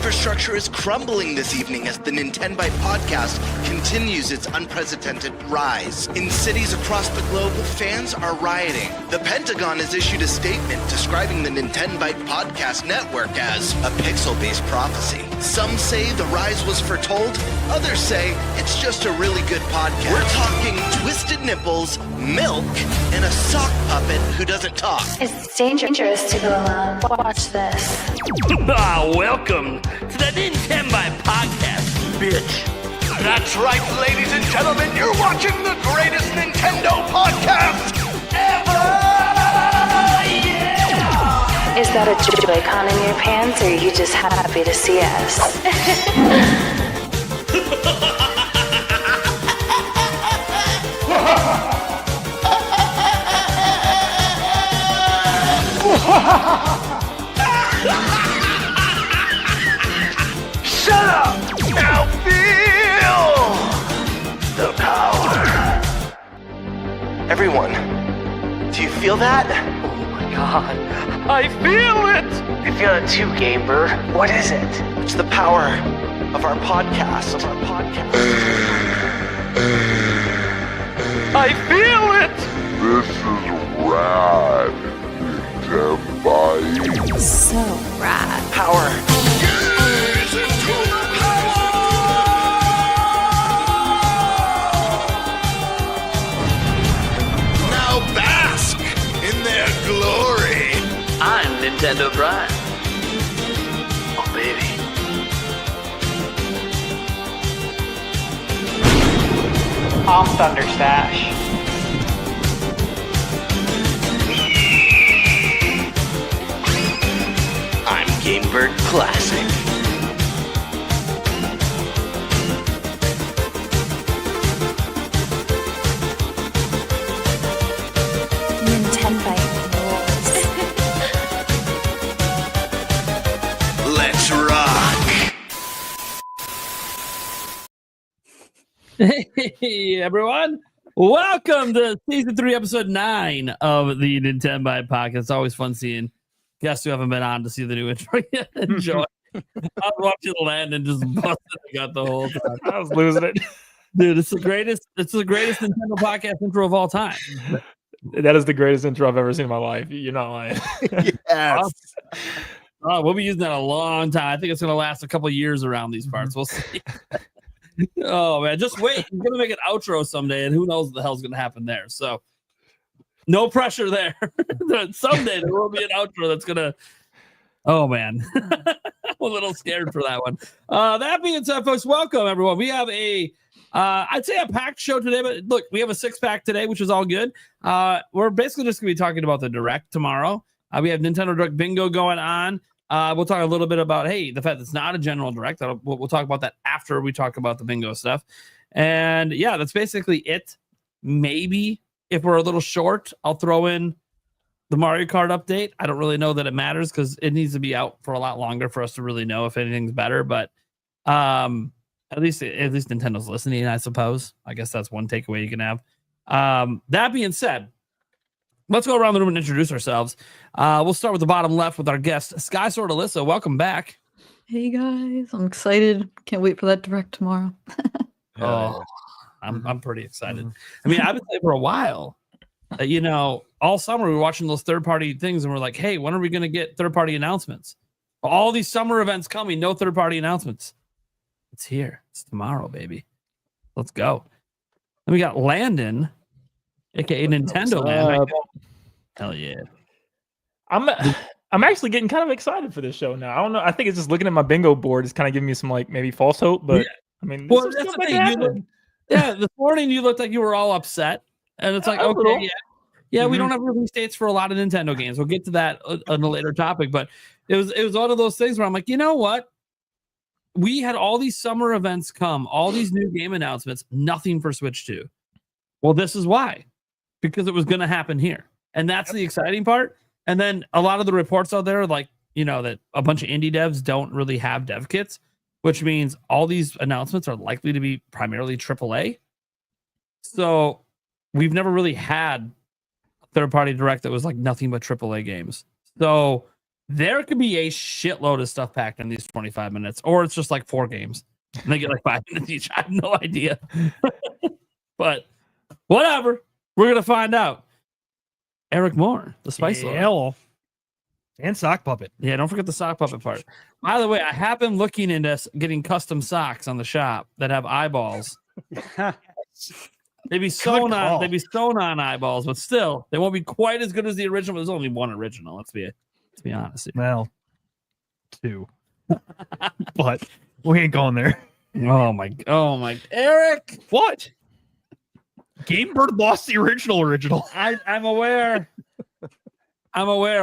infrastructure is crumbling this evening as the Nintenbyte podcast continues its unprecedented rise. In cities across the globe, fans are rioting. The Pentagon has issued a statement describing the Nintenbyte podcast network as a pixel-based prophecy. Some say the rise was foretold, others say it's just a really good podcast. We're talking twisted nipples, milk, and a sock puppet who doesn't talk. It's dangerous to go alone. Watch this. Welcome to the Nintenbyte podcast, bitch. That's right, ladies and gentlemen, you're watching the greatest Nintendo podcast ever! Yeah! Is that a Joy-Con in your pants, or are you just happy to see us? Shut up! Now feel the power. Everyone, do you feel that? Oh my god, I feel it! I feel it too, GameBird. What is it? It's the power of our podcast. I feel it! This is rad, Nintenbyte. So rad. Power. Now bask in their glory. I'm Nintendo Prime. Oh baby. I'm ThunderStash. I'm GameBird Classic. Nintenbyte rules. Let's rock. Hey everyone, welcome to season 3 episode 9 of the Nintenbyte podcast. It's always fun seeing guests who haven't been on to see the new intro yet. Enjoy. I was watching Land and just busted the gut the whole time. I was losing it. Dude, it's the greatest Nintendo podcast intro of all time. That is the greatest intro I've ever seen in my life. You're not lying. Yes. Oh, we'll be using that a long time. I think it's gonna last a couple years around these parts. We'll see. Oh man, just wait. We're gonna make an outro someday, and who knows what the hell's gonna happen there. So no pressure there. Someday there will be an outro that's gonna. Oh man, I'm a little scared for that one. That being said, folks, welcome everyone. We have I'd say a packed show today, but look, we have a 6-pack today, which is all good. We're basically just gonna be talking about the Direct tomorrow. We have Nintendo Direct Bingo going on. We'll talk a little bit about, the fact that it's not a general Direct. We'll talk about that after we talk about the bingo stuff. And yeah, that's basically it. Maybe if we're a little short, I'll throw in the Mario Kart update. I don't really know that it matters because it needs to be out for a lot longer for us to really know if anything's better. But at least Nintendo's listening, I suppose. I guess that's one takeaway you can have. That being said, let's go around the room and introduce ourselves. We'll start with the bottom left with our guest, SkySwordAlisa. Welcome back. Hey guys, I'm excited. Can't wait for that Direct tomorrow. I'm pretty excited. I mean, I've been saying for a while that, all summer we were watching those third-party things and we're like, hey, when are we going to get third-party announcements? All these summer events coming, no third-party announcements. It's here. It's tomorrow, baby. Let's go. Then we got Landon, aka Nintendo Man. Hell yeah. I'm actually getting kind of excited for this show now. I don't know. I think it's just looking at my bingo board is kind of giving me some maybe false hope, but I mean, well, that's the thing. This morning you looked like you were all upset, and it's like, okay, yeah, we don't have release dates for a lot of Nintendo games. We'll get to that on a later topic, but it was one of those things where I'm like, you know what? We had all these summer events come, all these new game announcements, nothing for Switch 2. Well, this is why, because it was going to happen here, and that's the exciting part. And then a lot of the reports out there, that a bunch of indie devs don't really have dev kits, which means all these announcements are likely to be primarily AAA. So we've never really had a third-party Direct that was like nothing but AAA games. So there could be a shitload of stuff packed in these 25 minutes, or it's just like 4 games and they get like 5 minutes each. I have no idea. But whatever. We're going to find out. Eric Mohr, the Spice Lord. Hello. And sock puppet. Yeah, don't forget the sock puppet part. By the way, I have been looking into getting custom socks on the shop that have eyeballs. They'd be sewn on eyeballs, but still, they won't be quite as good as the original. There's only one original. Let's be honest. Well, 2. But we ain't going there. Oh my, Eric! What? GameBird lost the original. I'm aware.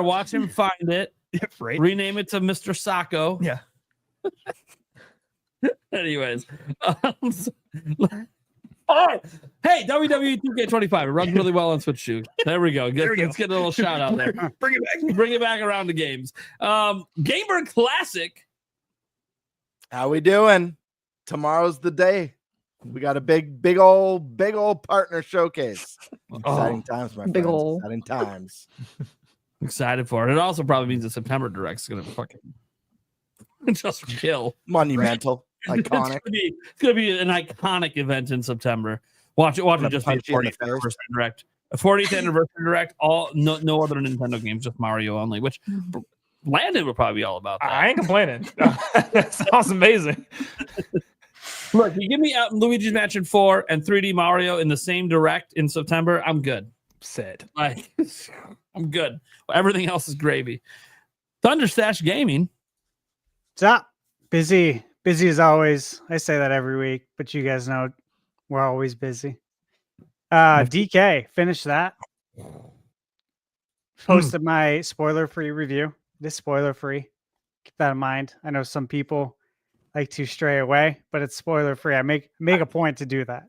Watch him find it. Right. Rename it to Mr. Sacco. Yeah. Anyways. Oh, hey, WWE 2K25. It runs really well on Switch 2. There we go. Let's get a little shout out there. Bring it back. Bring it back around the games. GameBird Classic. How we doing? Tomorrow's the day. We got a big old partner showcase. Exciting times, my Big friends. ol'. Exciting times. Excited for it. It also probably means the September Direct's going to fucking just kill. Monumental. Iconic. It's gonna be an iconic event in September. Watch it just be the 40th anniversary direct. A 40th anniversary direct. No other Nintendo games, just Mario only. Which Landon would probably be all about that. I ain't complaining. That sounds amazing. Look, you give me out Luigi's Mansion 4 and 3D Mario in the same direct in September, I'm good. Said. Like, I'm good. Everything else is gravy. ThunderStash Gaming. What's up? Busy as always. I say that every week, but you guys know we're always busy. DK, finished that. Posted my spoiler-free review. This spoiler-free. Keep that in mind. I know some people like to stray away, but it's spoiler-free. I make a point to do that.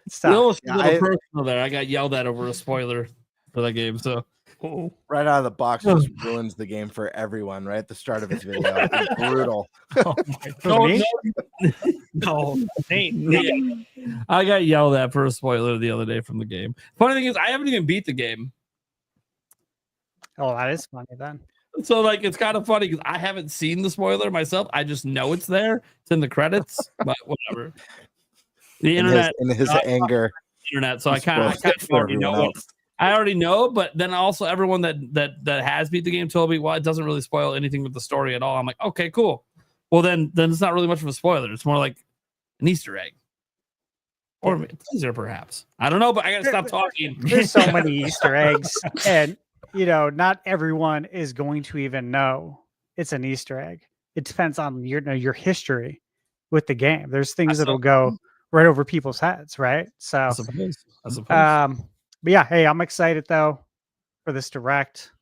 Stop. A little personal there. I got yelled at over a spoiler for that game, so. Right out of the box just ruins the game for everyone, right? At the start of his video. It's brutal. No. I got yelled at for a spoiler the other day from the game. Funny thing is, I haven't even beat the game. Oh, that is funny then. So, like, it's kind of funny because I haven't seen the spoiler myself. I just know it's there. It's in the credits, but whatever. The internet. In his anger. Internet. So I kind of already know it. I already know, but then also everyone that has beat the game told me, well, it doesn't really spoil anything with the story at all. I'm like, okay, cool. Well, then it's not really much of a spoiler. It's more like an Easter egg. Or a teaser, perhaps. I don't know, but I got to stop talking. There's so many Easter eggs. And, not everyone is going to even know it's an Easter egg. It depends on your history with the game. There's things that'll go right over people's heads, right? So, I suppose. But yeah, hey, I'm excited though for this direct.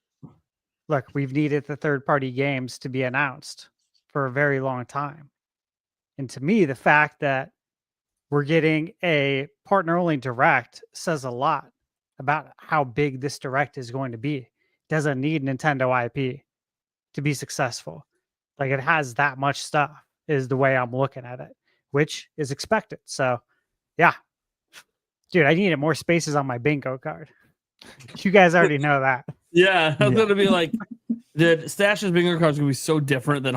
Look, we've needed the third-party games to be announced for a very long time. And to me, the fact that we're getting a partner-only direct says a lot about how big this direct is going to be. It doesn't need Nintendo IP to be successful. Like, it has that much stuff is the way I'm looking at it, which is expected. So, yeah. Dude, I needed more spaces on my bingo card. You guys already know that. Yeah, I was going to be like, the Stash's bingo cards going to be so different than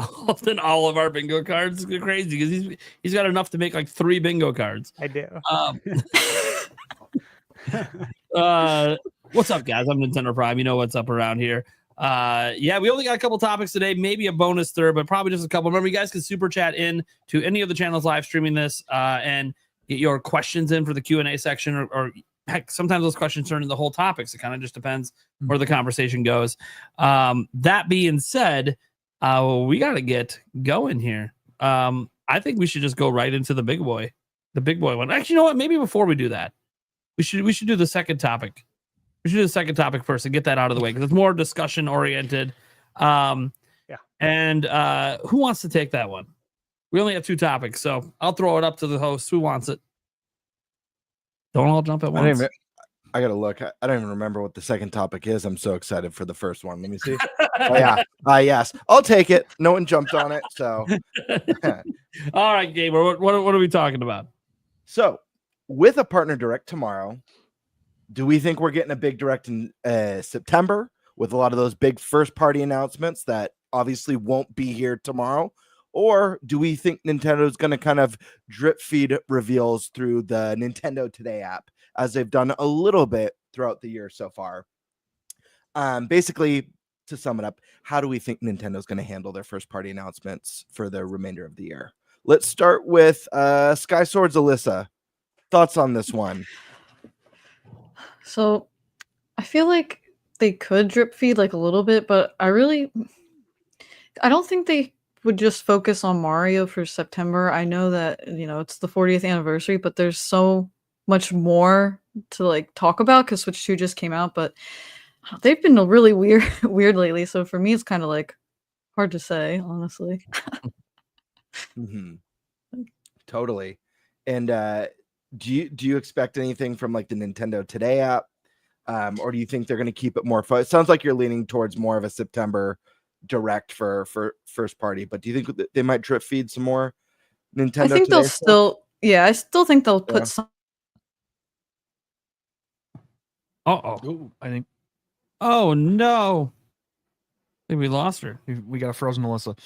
all of our bingo cards. It's crazy because he's got enough to make like 3 bingo cards. I do. What's up, guys? I'm Nintendo Prime. You know what's up around here. Yeah, we only got a couple topics today, maybe a bonus third, but probably just a couple. Remember, you guys can super chat in to any of the channels live streaming this and get your questions in for the Q&A section, or heck, sometimes those questions turn into the whole topics. It kind of just depends where the conversation goes. That being said, we got to get going here. I think we should just go right into the big boy one. Actually, you know what? Maybe before we do that, we should do the second topic. We should do the second topic first and get that out of the way because it's more discussion oriented. Yeah. And who wants to take that one? We only have 2 topics, so I'll throw it up to the host. Who wants it? Don't all jump at once. I gotta look. I don't even remember what the second topic is. I'm so excited for the first one. Let me see. Oh yeah. Yes. I'll take it. No one jumped on it. So all right, Gamer. What are we talking about? So with a partner direct tomorrow, do we think we're getting a big direct in September, with a lot of those big first party announcements that obviously won't be here tomorrow? Or do we think Nintendo is going to kind of drip feed reveals through the Nintendo Today app, as they've done a little bit throughout the year so far? Basically, to sum it up, how do we think Nintendo is going to handle their first party announcements for the remainder of the year? Let's start with SkySwordAlisa. Thoughts on this one? So I feel like they could drip feed like a little bit, but I don't think they would just focus on Mario for September. I know that, it's the 40th anniversary, but there's so much more to like talk about because Switch 2 just came out, but they've been really weird lately. So for me, it's kind of like hard to say, honestly. Totally. And do you expect anything from like the Nintendo Today app, or do you think they're going to keep it more fun? It sounds like you're leaning towards more of a September direct for first party, but do you think they might drip feed some more Nintendo? I think they'll still, I still think they'll put some. I think. Oh no! I think we lost her. We got a frozen Alyssa.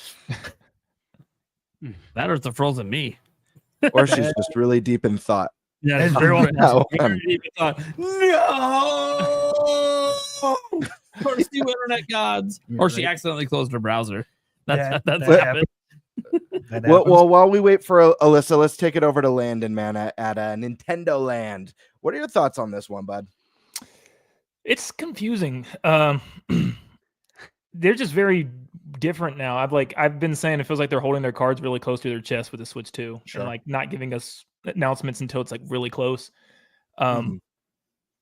That or it's a frozen me. Or she's just really deep in thought. Yeah, That's very well. very deep in thought. No! Curse you, internet gods! Or she accidentally closed her browser. That's happened. Well, while we wait for Alyssa, let's take it over to Landon, man, at Nintendo Land. What are your thoughts on this one, bud? It's confusing. They're just very different now. I've been saying it feels like they're holding their cards really close to their chest with the Switch 2, and like not giving us announcements until it's like really close.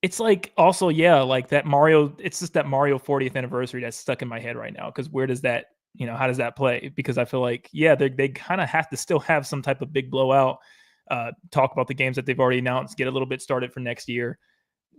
It's like also like that Mario. It's just that Mario 40th anniversary that's stuck in my head right now. Because where does that, how does that play? Because I feel like they kind of have to still have some type of big blowout. Talk about the games that they've already announced. Get a little bit started for next year.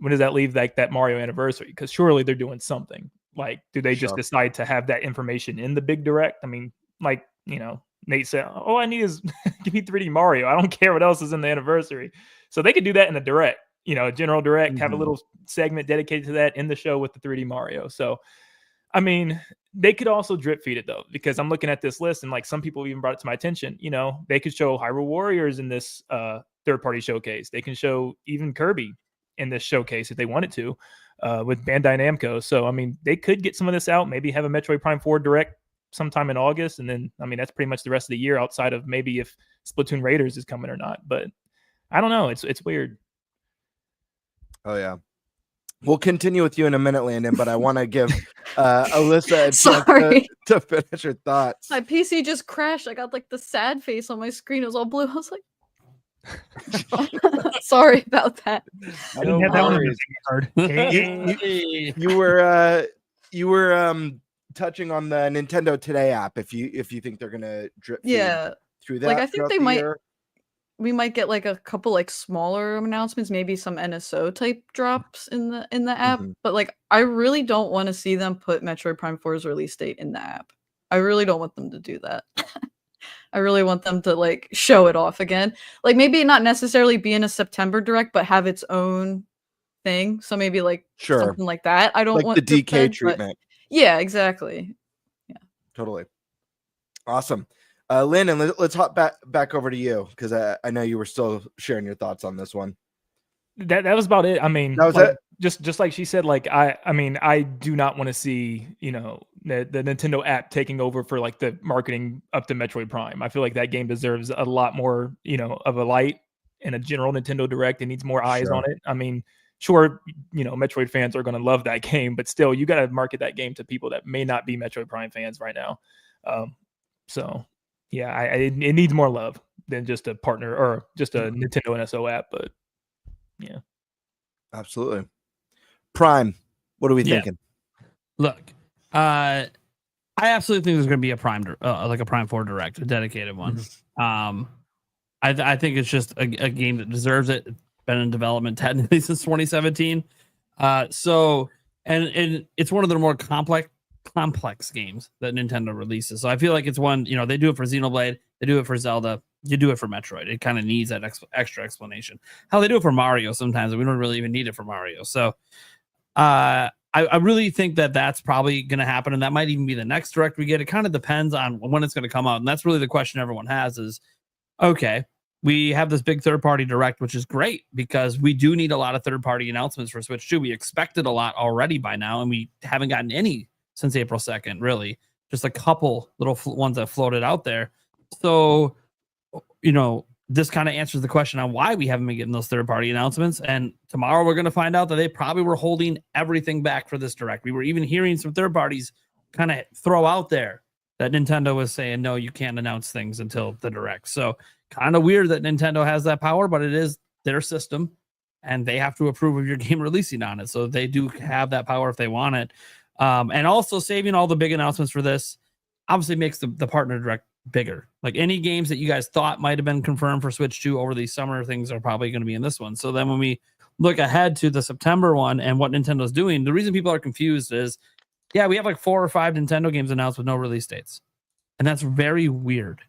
When does that leave like that Mario anniversary? Because surely they're doing something. Like, do they just decide to have that information in the big direct? I mean, like, Nate said, all I need is give me 3D Mario. I don't care what else is in the anniversary. So they could do that in the direct, a general direct, have a little segment dedicated to that in the show with the 3D Mario. So, I mean, they could also drip feed it though, because I'm looking at this list and like some people even brought it to my attention. They could show Hyrule Warriors in this third party showcase. They can show even Kirby in this showcase if they wanted to, with Bandai Namco. So, I mean, they could get some of this out, maybe have a Metroid Prime 4 direct sometime in August. And then, I mean, that's pretty much the rest of the year outside of maybe if Splatoon Raiders is coming or not. But I don't know. It's weird. Oh, yeah. We'll continue with you in a minute, Landon, but I want to give Alyssa a chance to finish her thoughts. My PC just crashed. I got like the sad face on my screen. It was all blue. I was like, sorry about that. No worries. You were touching on the Nintendo Today app. If you think they're gonna drip through that, like I think we might get like a couple like smaller announcements, maybe some NSO type drops in the app. But like I really don't want to see them put Metroid Prime 4's release date in the app. I really don't want them to do that. I really want them to like show it off again. Like maybe not necessarily be in a September direct, but have its own thing. So maybe like something like that. I don't like want the DK treatment. Yeah, exactly. Yeah, totally. Awesome. Landon, let's hop back over to you because I know you were still sharing your thoughts on this one. That was about it. I mean, that was like, it. Just like she said, like I mean, I do not want to see the Nintendo app taking over for like the marketing up to Metroid Prime. I feel like that game deserves a lot more of a light and a general Nintendo Direct. It needs more eyes on it. I mean, sure, Metroid fans are going to love that game, but still, you got to market that game to people that may not be Metroid Prime fans right now. So yeah, it needs more love than just a partner or just a Nintendo NSO app, but. Yeah, absolutely. Prime, what are we thinking? Look, I absolutely think there's going to be a Prime, like a Prime 4 Direct, a dedicated one. I think it's just a game that deserves it. It's been in development technically since 2017. So it's one of the more complex games that Nintendo releases. So I feel like it's one, they do it for Xenoblade, they do it for Zelda, you do it for Metroid. It kind of needs that extra explanation. How they do it for Mario sometimes, we don't really even need it for Mario. So I I really think that that's probably going to happen, and that might even be the next direct we get. It kind of depends on when it's going to come out, and that's really the question everyone has is, okay, we have this big third-party direct, which is great because we do need a lot of third-party announcements for Switch 2. We expected a lot already by now, and we haven't gotten any since April 2nd, really. Just a couple little ones that floated out there. So, this kind of answers the question on why we haven't been getting those third-party announcements. And tomorrow we're going to find out that they probably were holding everything back for this direct. We were even hearing some third parties kind of throw out there that Nintendo was saying, no, you can't announce things until the direct. So kind of weird that Nintendo has that power, but it is their system and they have to approve of your game releasing on it. So they do have that power if they want it. And also saving all the big announcements for this obviously makes the partner direct bigger. Like any games that you guys thought might have been confirmed for Switch 2 over the summer, things are probably going to be in this one. So then when we look ahead to the September one and what Nintendo's doing, the reason people are confused is, yeah, we have like 4 or 5 Nintendo games announced with no release dates. And that's very weird.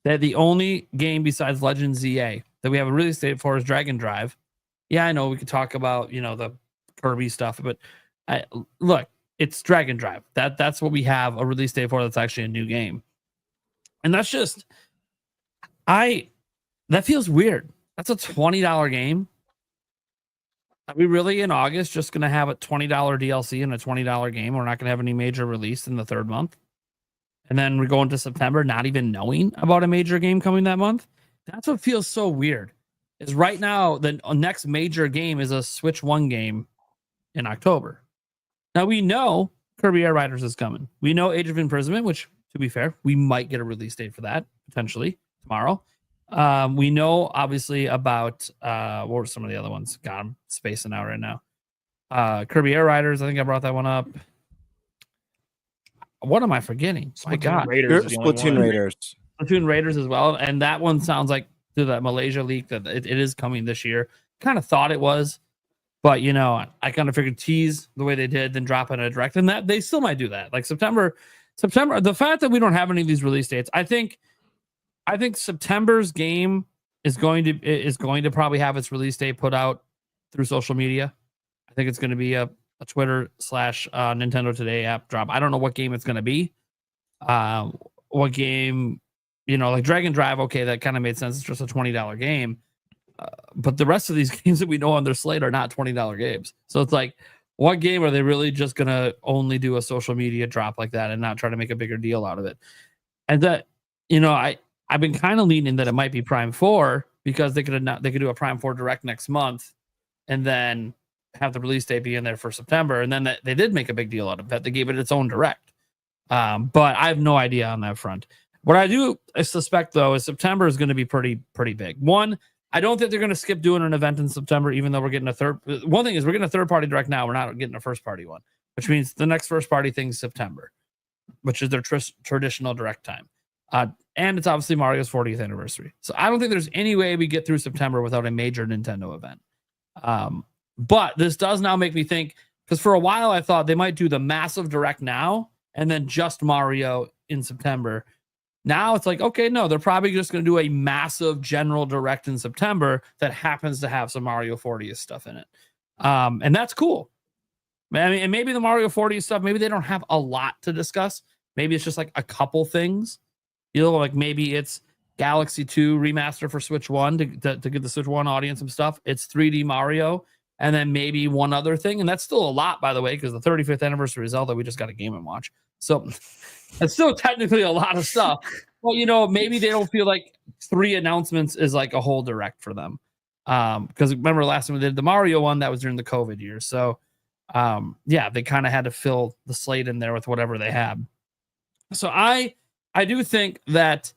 That the only game besides Legend ZA that we have a release date for is Dragon Drive. Yeah, I know we could talk about, the Kirby stuff, but look, it's Dragon Drive. That's what we have a release date for. That's actually a new game. And that's just, that feels weird. That's a $20 game. Are we really in August just going to have a $20 DLC and a $20 game? We're not going to have any major release in the third month. And then we go into September not even knowing about a major game coming that month. That's what feels so weird. Is right now, the next major game is a Switch 1 game in October. Now we know Kirby Air Riders is coming. We know Age of Imprisonment, which, to be fair, we might get a release date for that potentially tomorrow. We know obviously about what were some of the other ones? God, I'm spacing out right now. Kirby Air Riders, I think I brought that one up. What am I forgetting? My God, Splatoon Raiders. Splatoon Raiders as well, and that one sounds like through that Malaysia leak that it is coming this year. Kind of thought it was, but I kind of figured tease the way they did, then drop in a direct, and that they still might do that. Like September. The fact that we don't have any of these release dates, I think September's game is going to probably have its release date put out through social media. I think it's going to be a Twitter / Nintendo Today app drop. I don't know what game it's going to be. What game, like Dragon Drive. Okay, that kind of made sense. It's just a $20 game. But the rest of these games that we know on their slate are not $20 games. So it's like, what game are they really just going to only do a social media drop like that and not try to make a bigger deal out of it? And that, I've been kind of leaning that it might be Prime 4 because they could do a Prime 4 direct next month and then have the release date be in there for September. And then they did make a big deal out of that. They gave it its own direct. But I have no idea on that front. What I do suspect, though, is September is going to be pretty big. One, I don't think they're going to skip doing an event in September, even though we're getting a third. One thing is we're getting a third-party direct now. We're not getting a first-party one, which means the next first-party thing is September, which is their traditional direct time. And it's obviously Mario's 40th anniversary. So I don't think there's any way we get through September without a major Nintendo event. But this does now make me think, because for a while I thought they might do the massive direct now and then just Mario in September. Now it's like, okay, no, they're probably just going to do a massive general direct in September that happens to have some Mario 40th stuff in it. And that's cool. I mean, and maybe the Mario 40th stuff, maybe they don't have a lot to discuss. Maybe it's just like a couple things. Like maybe it's Galaxy 2 remaster for Switch 1 to get the Switch 1 audience some stuff. It's 3D Mario. And then maybe one other thing. And that's still a lot, by the way, because the 35th anniversary of Zelda, we just got a Game & Watch. So it's still technically a lot of stuff. Well, maybe they don't feel like 3 announcements is like a whole direct for them. Because remember last time we did the Mario one, that was during the COVID year. So, they kind of had to fill the slate in there with whatever they had. So I do think that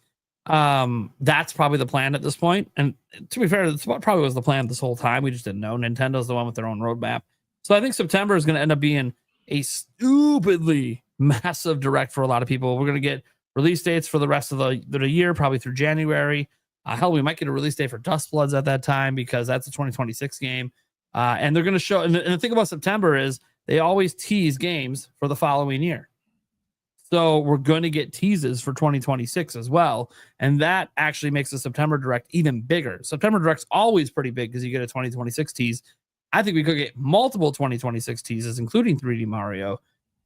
that's probably the plan at this point. And to be fair, that's what probably was the plan this whole time. We just didn't know. Nintendo's the one with their own roadmap. So I think September is going to end up being a stupidly massive direct for a lot of people. We're going to get release dates for the rest of the year, probably through January. Hell, we might get a release date for Dust Bloods at that time because that's a 2026 game. And they're going to show. And the thing about September is they always tease games for the following year. So we're going to get teases for 2026 as well. And that actually makes the September direct even bigger. September direct's always pretty big because you get a 2026 tease. I think we could get multiple 2026 teases, including 3D Mario,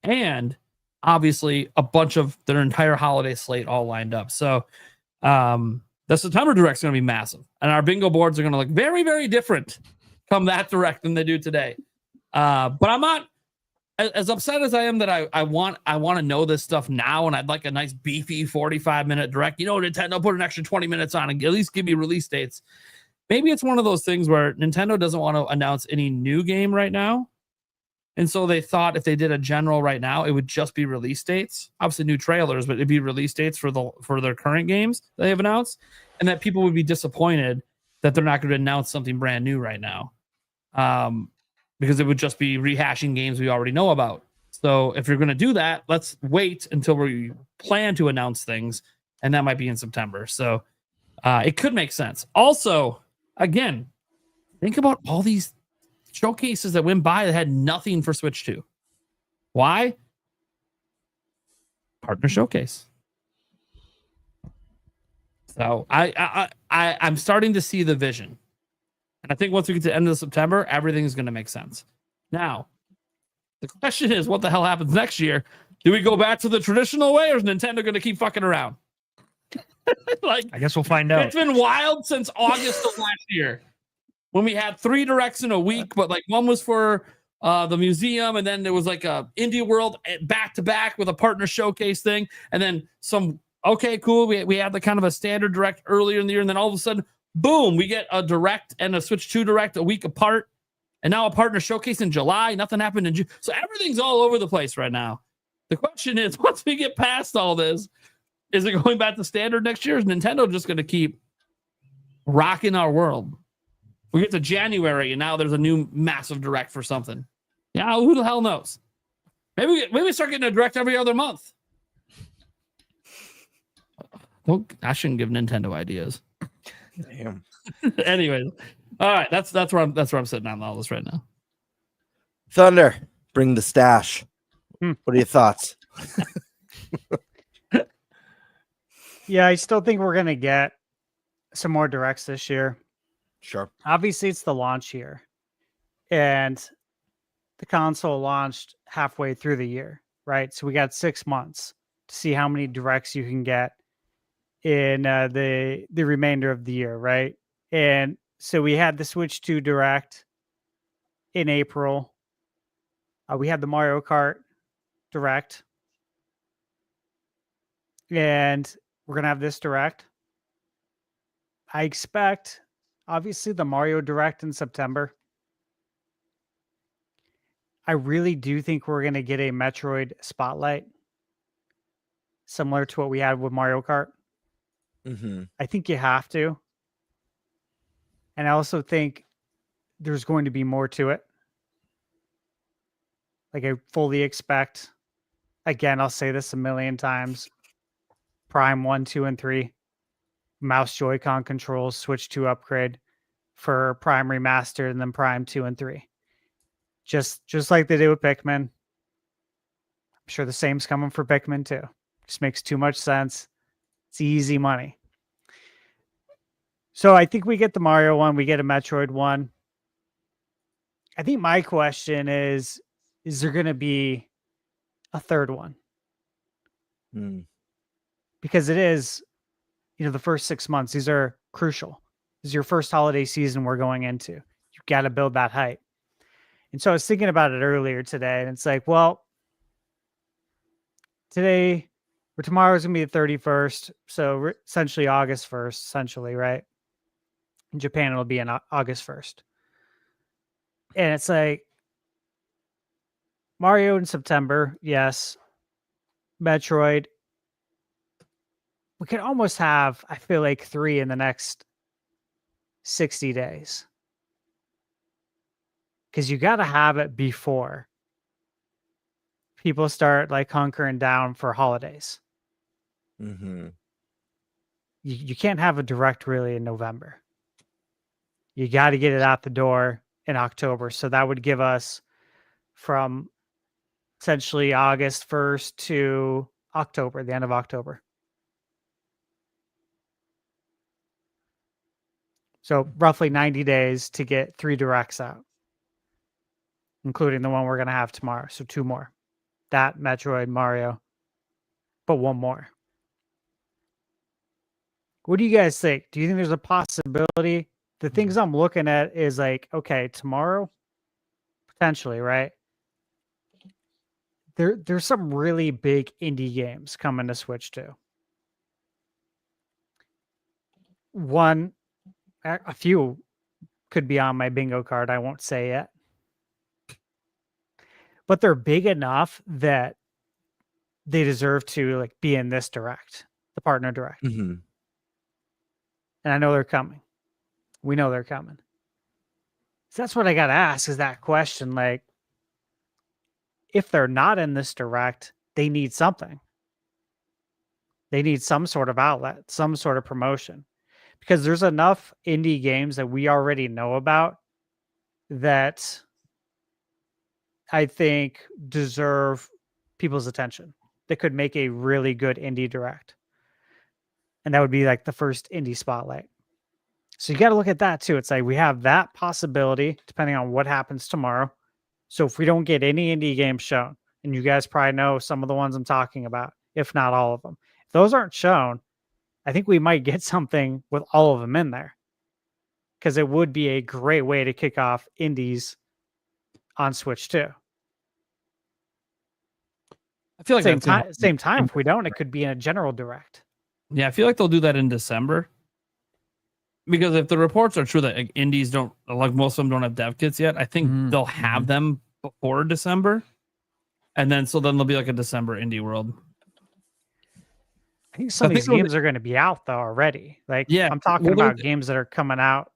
and obviously a bunch of their entire holiday slate all lined up. So the September Direct's going to be massive, and our bingo boards are going to look very, very different come that direct than they do today. But I'm not as upset as I am that I want to know this stuff now, and I'd like a nice beefy 45-minute direct. Nintendo put an extra 20 minutes on and at least give me release dates. Maybe it's one of those things where Nintendo doesn't want to announce any new game right now. And so they thought if they did a general right now, it would just be release dates. Obviously new trailers, but it'd be release dates for their current games that they have announced, and that people would be disappointed that they're not going to announce something brand new right now. Because it would just be rehashing games we already know about. So if you're going to do that, let's wait until we plan to announce things, and that might be in September. So it could make sense. Also, again, think about all these showcases that went by that had nothing for Switch 2. Why? Partner showcase. So I'm starting to see the vision. And I think once we get to the end of September, everything's going to make sense. Now, the question is, what the hell happens next year? Do we go back to the traditional way, or is Nintendo going to keep fucking around? I guess we'll find out. It's been wild since August of last year, when we had 3 directs in a week, but one was for the museum, and then there was a Indie World back to back with a partner showcase thing, and then some. Okay, cool. We had the kind of a standard direct earlier in the year, and then all of a sudden, boom, we get a direct and a Switch 2 direct a week apart, and now a partner showcase in July. Nothing happened in June. So everything's all over the place right now. The question is, once we get past all this, is it going back to standard next year? Is Nintendo just going to keep rocking our world? We get to January, and now there's a new massive direct for something. Yeah, who the hell knows? Maybe we start getting a direct every other month. I shouldn't give Nintendo ideas. Damn. Anyways, all right, that's where I'm sitting on all this right now. Thunder, bring the stash. What are your thoughts? Yeah, I still think we're gonna get some more directs this year. Sure. Obviously, it's the launch year, and the console launched halfway through the year, right? So we got 6 months to see how many directs you can get in the remainder of the year, right? And so we had the Switch 2 Direct in April. We had the Mario Kart Direct. And we're going to have this Direct. I expect, obviously, the Mario Direct in September. I really do think we're going to get a Metroid Spotlight, similar to what we had with Mario Kart. Mm-hmm. I think you have to. And I also think there's going to be more to it. I fully expect, again, I'll say this a million times, Prime 1, 2, and 3, mouse Joy-Con controls, Switch 2 upgrade for Prime Remastered, and then Prime 2 and 3. Just like they did with Pikmin. I'm sure the same's coming for Pikmin too. Just makes too much sense. It's easy money. So I think we get the Mario one. We get a Metroid one. I think my question is there going to be a third one? Because it is, the first 6 months. These are crucial. This is your first holiday season we're going into. You've got to build that hype. And so I was thinking about it earlier today, and it's today or tomorrow is going to be the 31st. So essentially August 1st, essentially, right? In Japan, it'll be on August 1st. And it's Mario in September, yes. Metroid. We could almost have, I feel 3 in the next 60 days. Because you got to have it before people start hunkering down for holidays. Mm-hmm. You can't have a direct really in November. You got to get it out the door in October. So that would give us from essentially August 1st to October, the end of October. So roughly 90 days to get 3 directs out. including the one we're going to have tomorrow. So 2 more. That, Metroid, Mario, but 1 more. What do you guys think? Do you think there's a possibility? The things I'm looking at is like, okay, tomorrow, potentially, right? There's some really big indie games coming to Switch too. A few could be on my bingo card. I won't say it. But they're big enough that they deserve to like be in this direct, the partner direct. Mm-hmm. And I know they're coming. We know they're coming. So that's what I got to ask is that question. Like, if they're not in this direct, they need something. They need some sort of outlet, some sort of promotion. Because there's enough indie games that we already know about that I think deserve people's attention. That could make a really good indie direct. And that would be like the first indie spotlight. So you got to look at that too. It's like we have that possibility depending on what happens tomorrow. So if we don't get any indie games shown, and you guys probably know some of the ones I'm talking about, if not all of them, if those aren't shown, I think we might get something with all of them in there. Because it would be a great way to kick off indies on Switch too. I feel like same time. If we don't, it could be in a general direct. Yeah, I feel like they'll do that in December. Because if the reports are true that like, indies don't, like most of them don't have dev kits yet, I think they'll have them before December. And then there'll be like a December indie world. I think some of these games are going to be out though already. Like, yeah, I'm talking about games that are coming out.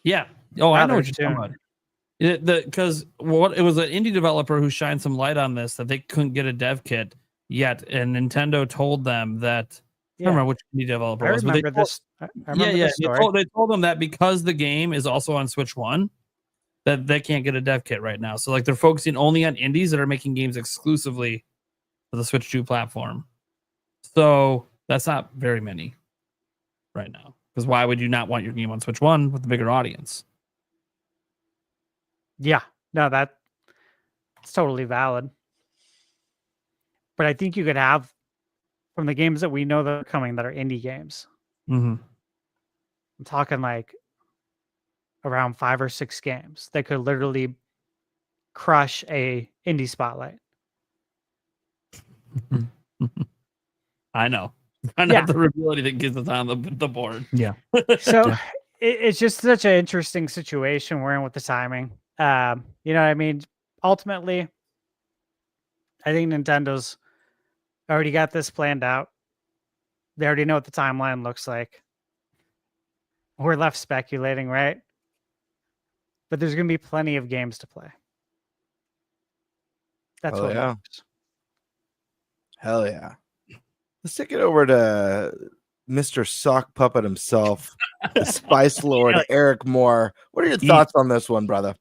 Yeah. Oh, I know what you're talking about. Because it was an indie developer who shined some light on this that they couldn't get a dev kit yet, and Nintendo told them that. I don't remember which indie developer was. I remember this story. They told them that because the game is also on Switch 1, that they can't get a dev kit right now. So like they're focusing only on indies that are making games exclusively for the Switch 2 platform. So that's not very many right now. Because why would you not want your game on Switch 1 with a bigger audience? Yeah, no, that's totally valid. But I think you could have from the games that we know that are coming that are indie games. Mm-hmm. I'm talking like around 5 or 6 games that could literally crush a indie spotlight. I know. I know the reveal that gets us on the board. Yeah. So it's just such an interesting situation we're in with the timing. You know what I mean? Ultimately, I think Nintendo's already got this planned out. They already know what the timeline looks like. We're left speculating, right? But there's going to be plenty of games to play. That's what matters. Hell yeah. Let's take it over to Mr. Sock Puppet himself, the Spice Lord, Eric Mohr. What are your thoughts on this one, brother?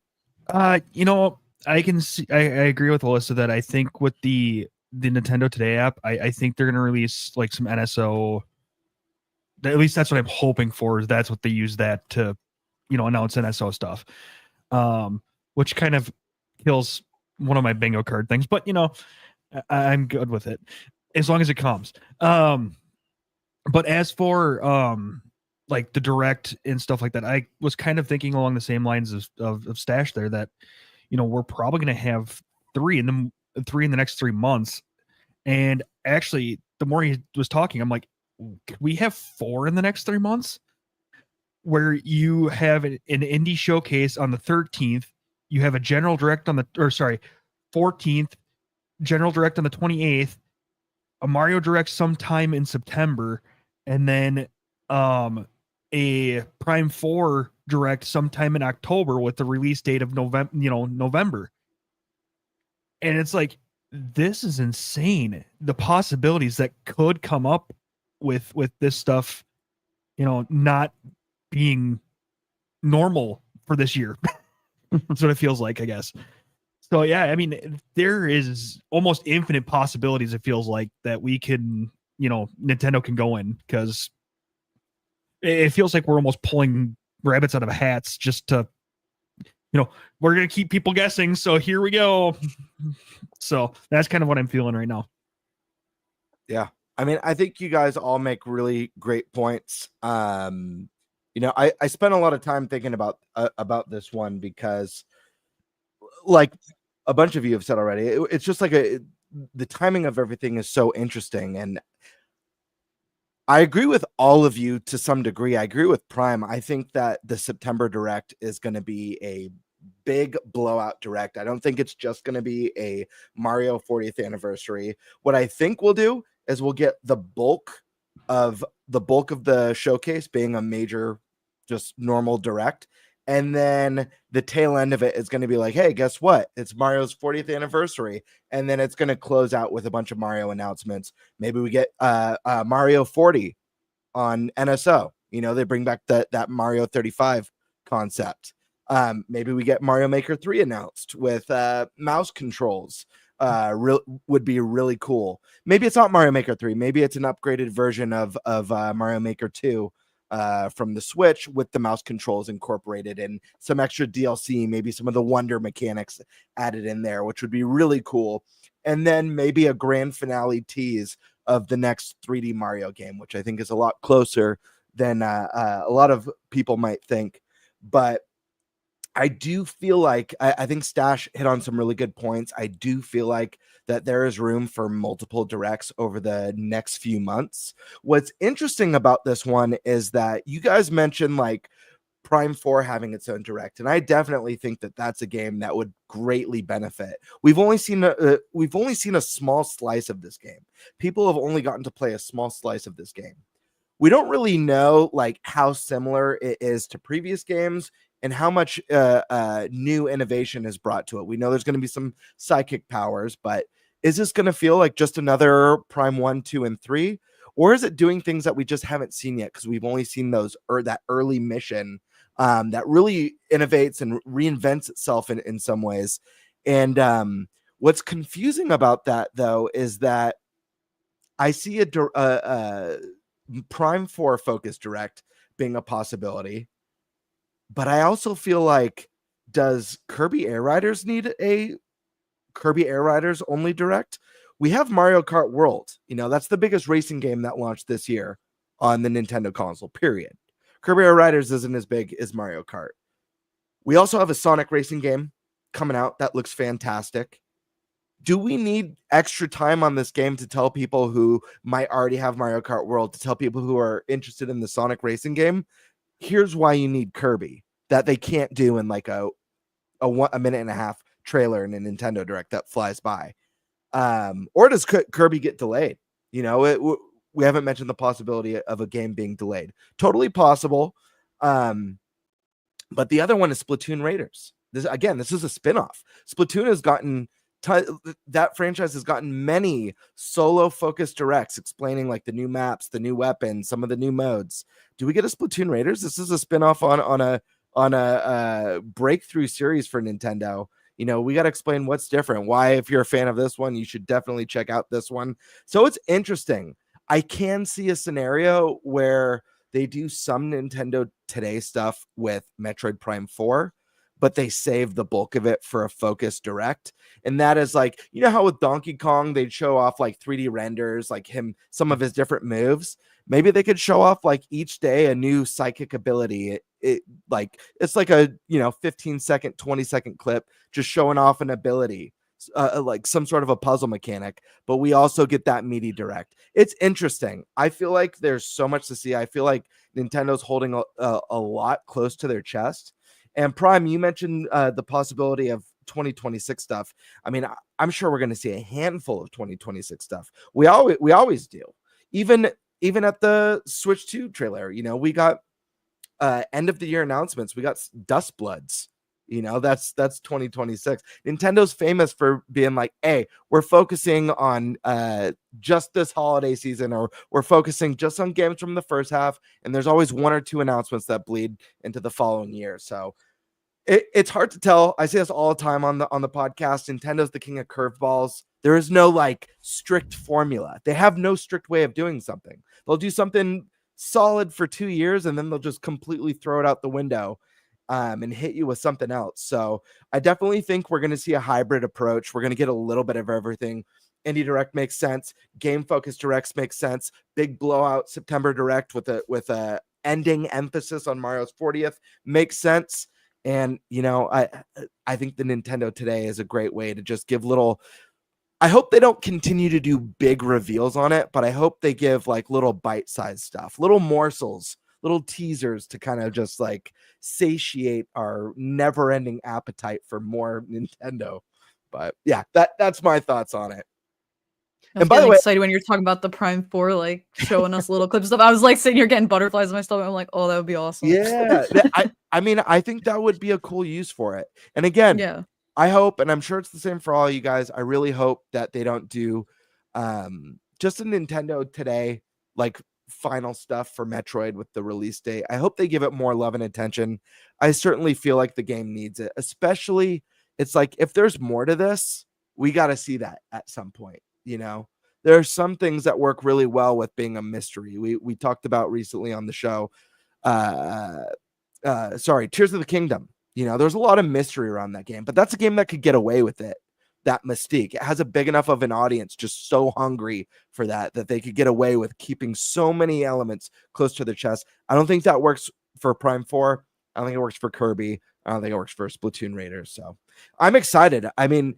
You know, I can see. I agree with Alyssa that I think with the Nintendo Today app, I think they're going to release like some NSO. At least that's what I'm hoping for. Is that's what they use that to, announce NSO stuff, which kind of kills one of my bingo card things. But I'm good with it as long as it comes. But as for like the direct and stuff like that, I was kind of thinking along the same lines of Stash there that we're probably going to have 3 in the next 3 months. And actually, the more he was talking, I'm like, could we have 4 in the next 3 months? Where you have an indie showcase on the 13th, you have a general direct on the 14th, general direct on the 28th, a Mario direct sometime in September, and then a Prime 4 direct sometime in October with the release date of November. And it's like, this is insane. The possibilities that could come up with this stuff, not being normal for this year. That's what it feels like, I guess. So yeah, I mean, there is almost infinite possibilities. It feels like that we can, Nintendo can go in, because it feels like we're almost pulling rabbits out of hats just to, we're gonna keep people guessing. So here we go. So that's kind of what I'm feeling right now. Yeah. I mean, I think you guys all make really great points. I spent a lot of time thinking about this one because, like a bunch of you have said already, it's just like the timing of everything is so interesting. And I agree with all of you to some degree. I agree with Prime. I think that the September Direct is going to be a big blowout Direct. I don't think it's just going to be a Mario 40th anniversary. What I think we'll do is we'll get the bulk of the showcase being a major, just normal Direct. And then the tail end of it is going to be like, hey, guess what? It's Mario's 40th anniversary. And then it's going to close out with a bunch of Mario announcements. Maybe we get Mario 40 on NSO. They bring back that Mario 35 concept. Maybe we get Mario Maker 3 announced with mouse controls. Would be really cool. Maybe it's not Mario Maker 3. Maybe it's an upgraded version of Mario Maker 2. From the Switch with the mouse controls incorporated and some extra DLC, maybe some of the wonder mechanics added in there, which would be really cool. And then maybe a grand finale tease of the next 3D Mario game, which I think is a lot closer than a lot of people might think. But I do feel like I think Stash hit on some really good points. I do feel like that there is room for multiple directs over the next few months. What's interesting about this one is that you guys mentioned like Prime 4 having its own direct, and I definitely think that that's a game that would greatly benefit. We've only seen a small slice of this game. People have only gotten to play a small slice of this game. We don't really know like how similar it is to previous games and how much new innovation is brought to it. We know there's going to be some psychic powers, but is this going to feel like just another Prime 1, 2, and 3? Or is it doing things that we just haven't seen yet because we've only seen that early mission that really innovates and reinvents itself in some ways? And what's confusing about that, though, is that I see a Prime 4 focus direct being a possibility. But I also feel like, does Kirby Air Riders need a Kirby Air Riders only direct? We have Mario Kart World. That's the biggest racing game that launched this year on the Nintendo console, period. Kirby Air Riders isn't as big as Mario Kart. We also have a Sonic racing game coming out that looks fantastic. Do we need extra time on this game to tell people who might already have Mario Kart World, to tell people who are interested in the Sonic racing game? Here's why you need Kirby that they can't do in like a minute and a half trailer in a Nintendo Direct that flies by. Or does Kirby get delayed? We haven't mentioned the possibility of a game being delayed. Totally possible. But the other one is Splatoon Raiders. This is a spinoff. Splatoon has gotten that franchise has gotten many solo focused directs explaining like the new maps, the new weapons, some of the new modes. Do we get a Splatoon Raiders? This is a spinoff on a breakthrough series for Nintendo. We got to explain what's different. Why, if you're a fan of this one, you should definitely check out this one. So it's interesting. I can see a scenario where they do some Nintendo Today stuff with Metroid Prime 4, but they save the bulk of it for a focused direct. And that is like, how with Donkey Kong, they'd show off like 3D renders, like some of his different moves. Maybe they could show off like each day a new psychic ability. It's like a 15-second, 20-second clip just showing off an ability, like some sort of a puzzle mechanic. But we also get that meaty direct. It's interesting. I feel like there's so much to see. I feel like Nintendo's holding a lot close to their chest. And Prime, you mentioned the possibility of 2026 stuff. I mean, I'm sure we're going to see a handful of 2026 stuff. We always do. Even at the Switch 2 trailer, we got end of the year announcements. We got Dust Bloods. That's 2026. Nintendo's famous for being like, hey, we're focusing on just this holiday season, or we're focusing just on games from the first half. And there's always one or two announcements that bleed into the following year. So it's hard to tell. I say this all the time on the podcast. Nintendo's the king of curveballs. There is no like strict formula. They have no strict way of doing something. They'll do something solid for 2 years and then they'll just completely throw it out the window. and hit you with something else. So I definitely think we're going to see a hybrid approach. We're going to get a little bit of everything. Indie Direct makes sense. Game Focus Directs makes sense. Big blowout September Direct with a ending emphasis on Mario's 40th makes sense. And I think the Nintendo Today is a great way to just give little. I hope they don't continue to do big reveals on it, but I hope they give like little bite-sized stuff, little morsels, little teasers to kind of just like satiate our never-ending appetite for more Nintendo. But yeah, that's my thoughts on it. And by the way, excited when you're talking about the Prime 4, like showing us little clips of. I was like sitting here getting butterflies in my stomach. I'm like, oh, that would be awesome. Yeah, I mean, I think that would be a cool use for it. And again, yeah, I hope, and I'm sure it's the same for all you guys. I really hope that they don't do just a Nintendo Today like final stuff for Metroid with the release date. I hope they give it more love and attention. I certainly feel like the game needs it. Especially, it's like if there's more to this, we got to see that at some point. There are some things that work really well with being a mystery. We talked about recently on the show. Tears of the Kingdom. There's a lot of mystery around that game, but that's a game that could get away with it. That mystique. It has a big enough of an audience just so hungry for that they could get away with keeping so many elements close to their chest. I don't think that works for Prime 4. I don't think it works for Kirby. I don't think it works for Splatoon Raiders. So I'm excited. I mean,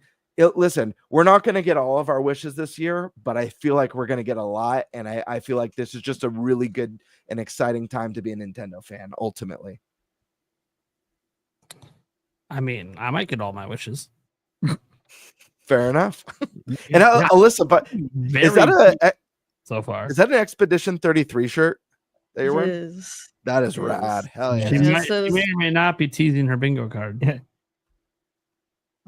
listen, we're not going to get all of our wishes this year, but I feel like we're going to get a lot. And I feel like this is just a really good and exciting time to be a Nintendo fan, ultimately. I mean, I might get all my wishes. Fair enough. And Alyssa, but is that so far? Is that an Expedition 33 shirt that you're wearing? Is. That is rad. Hell yeah. She may or may not be teasing her bingo card.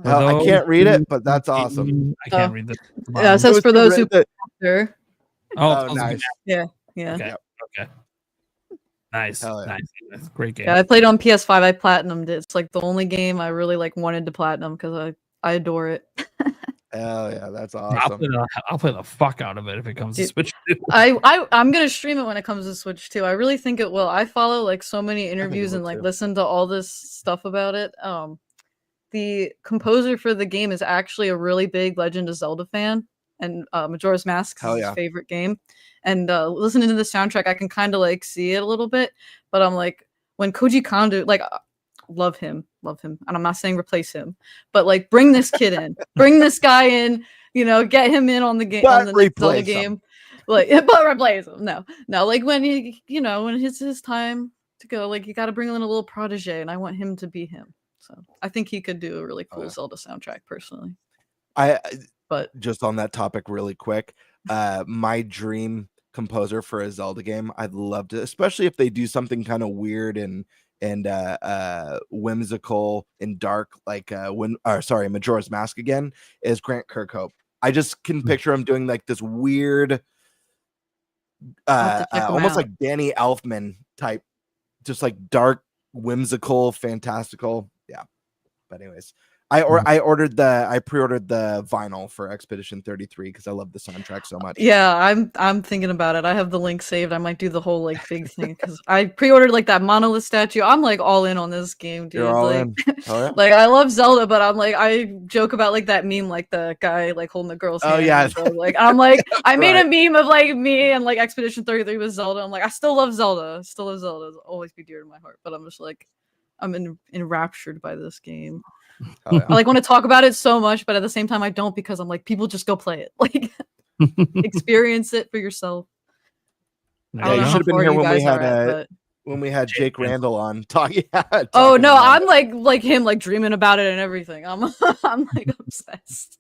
I can't read it, but that's awesome. I can't read this. Yeah, it says for those who banter. Oh, nice. Yeah. Okay. Nice. Yeah. Nice. Great game. Yeah, I played on PS5. I platinumed it. It's like the only game I really like wanted to platinum because I adore it. Hell yeah, that's awesome. I'll play the fuck out of it if it comes to Switch 2. I'm gonna stream it when it comes to Switch 2. I really think it will. I follow like so many interviews and like listen to all this stuff about it. The composer for the game is actually a really big Legend of Zelda fan, and Majora's Mask is his favorite game. And listening to the soundtrack, I can kind of like see it a little bit, but I'm like, when Koji Kondo, like, love him, and I'm not saying replace him, but like, bring this kid in, bring this guy in, get him in on the game, on the Zelda game, like, but replace him. No, like when when it's his time to go, like you got to bring in a little protege, and I want him to be him. So I think he could do a really cool Zelda soundtrack personally. But just on that topic really quick, my dream composer for a Zelda game, I'd love to, especially if they do something kind of weird and whimsical and dark, like Majora's Mask again, is Grant Kirkhope. I just can picture him doing like this weird almost like Danny Elfman type, just like dark, whimsical, fantastical. Yeah. But anyways, I pre-ordered the vinyl for Expedition 33 because I love the soundtrack so much. Yeah, I'm thinking about it. I have the link saved. I might do the whole like big thing because I pre-ordered like that monolith statue. I'm like all in on this game, dude. You're all like, in. Oh, yeah. Like I love Zelda, but I'm like I joke about like that meme, like the guy like holding the girl's hand. Oh yeah. So, like I'm like I made a meme of like me and like Expedition 33 with Zelda. I'm like I still love Zelda. It'll always be dear to my heart. But I'm just like I'm enraptured by this game. Oh, yeah. I like want to talk about it so much, but at the same time I don't because I'm like people just go play it. Like experience it for yourself. Yeah, you should have been here when we had Jake Randall on talking. Oh no, I'm like him, like dreaming about it and everything. I'm like obsessed.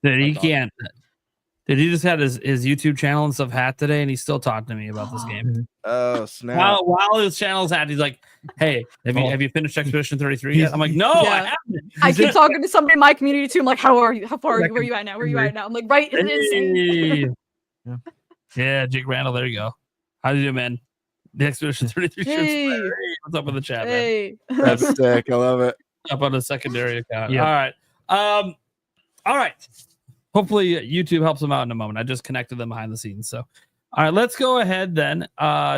Dude, he just had his YouTube channel and stuff hat today, and he's still talking to me about this game. Oh snap! While his channel's hat, he's like, "Hey, have you finished Expedition 33 yet?" I'm like, "No, I haven't." I keep talking to somebody in my community too. I'm like, "How are you? How far are you? Where are you at now? Where are you at now?" I'm like, "Right, it is." Yeah, Jake Randall. There you go. How do you do, man? The Expedition 33 hey. What's up with the chat, man? That's sick. I love it. Up on a secondary account. Yep. All right. Hopefully YouTube helps them out in a moment. I just connected them behind the scenes. So, all right, let's go ahead then. Is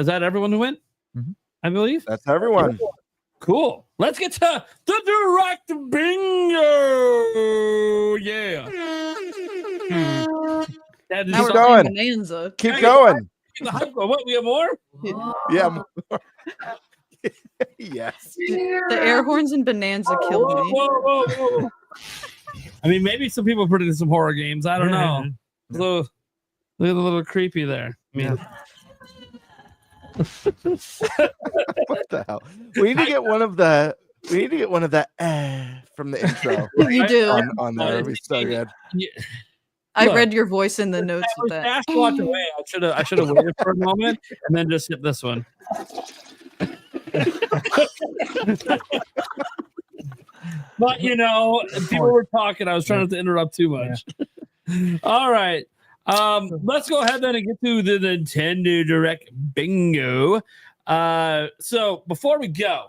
that everyone who went? Mm-hmm. I believe that's everyone. Cool. Let's get to the direct bingo. Yeah. That is Now we're something- going bonanza. Keep going. The hype. What? We have more? Yeah. More. Yes. The air horns and bonanza killed me. Whoa. I mean, maybe some people predicted some horror games. I don't know. A little creepy there. I mean, What the hell? We need to get one of the. We need to get one of the from the intro. You do. on there. It'd be so good. I Look. read your voice in the notes with that. Dash walked away. I should have waited for a moment and then just hit this one. But people were talking. I was trying not to interrupt too much. All right. Let's go ahead then and get to the Nintendo Direct Bingo. So before we go,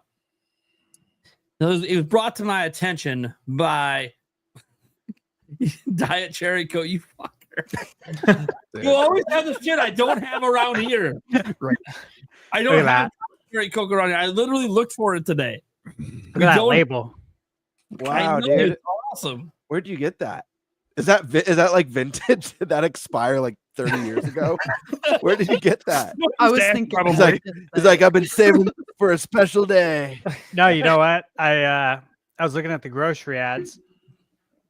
it was brought to my attention by Diet Cherry Coke. You fucker. You always have the shit I don't have around here. Right. I don't have Cherry Coke around here. I literally looked for it today. Look at that label. Wow, know, dude. it's awesome. Where'd you get that? Is that like vintage? Did that expire like 30 years ago? Where did you get that? I was thinking. He's like, I've been saving for a special day. No, you know what? I was looking at the grocery ads.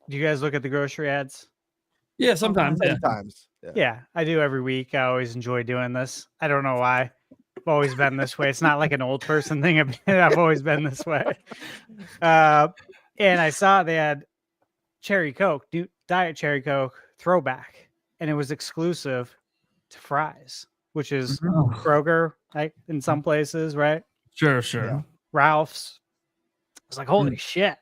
Do you guys look at the grocery ads? Yeah, sometimes. Yeah. Sometimes. Yeah, I do every week. I always enjoy doing this. I don't know why. I've always been this way. It's not like an old person thing. I've always been this way. And I saw they had Cherry Coke, Diet Cherry Coke throwback, and it was exclusive to Fry's, which is Kroger, like in some places, right? Sure. Yeah. Ralph's. I was like, holy shit.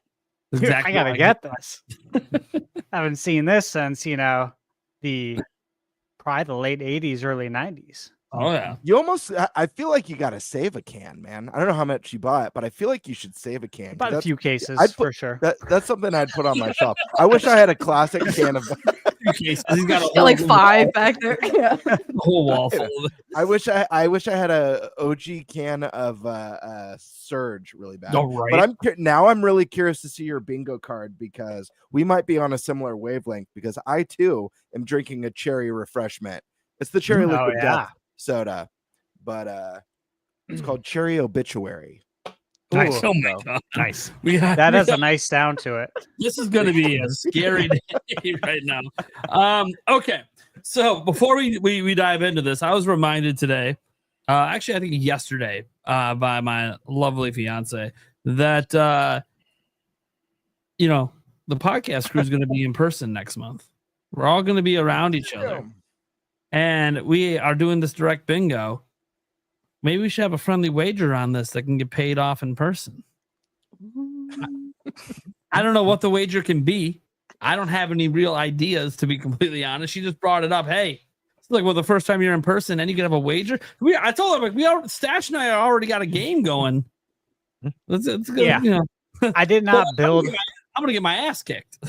Dude, Exactly. I gotta get this. I haven't seen this since probably the late 80s, early 90s. Oh yeah. You almost. I feel like you got to save a can, man. I don't know how much you bought, but I feel like you should save a can. Bought a few cases for sure. That's something I'd put on my shelf. I wish I had a classic can of. He's got a Got like 5 back there. Yeah. whole wall full of it. I wish I had a OG can of Surge really bad. Oh, right. But I'm really curious to see your bingo card because we might be on a similar wavelength because I too am drinking a cherry refreshment. It's the cherry liquid death soda, but it's called Cherry Obituary. Nice. Ooh. Oh my God. Nice. That has a nice sound to it. This is going to be a scary day right now. Okay. So before we dive into this, I was reminded today, actually, I think yesterday, by my lovely fiance that, the podcast crew is going to be in person next month. We're all going to be around each other. And we are doing this direct bingo. Maybe we should have a friendly wager on this that can get paid off in person. I don't know what the wager can be. I don't have any real ideas, to be completely honest. She just brought it up. Hey, it's like, well, the first time you're in person and you can have a wager. I told her, like, Stash and I already got a game going. It's good, Yeah. I did not build. I'm gonna get my ass kicked.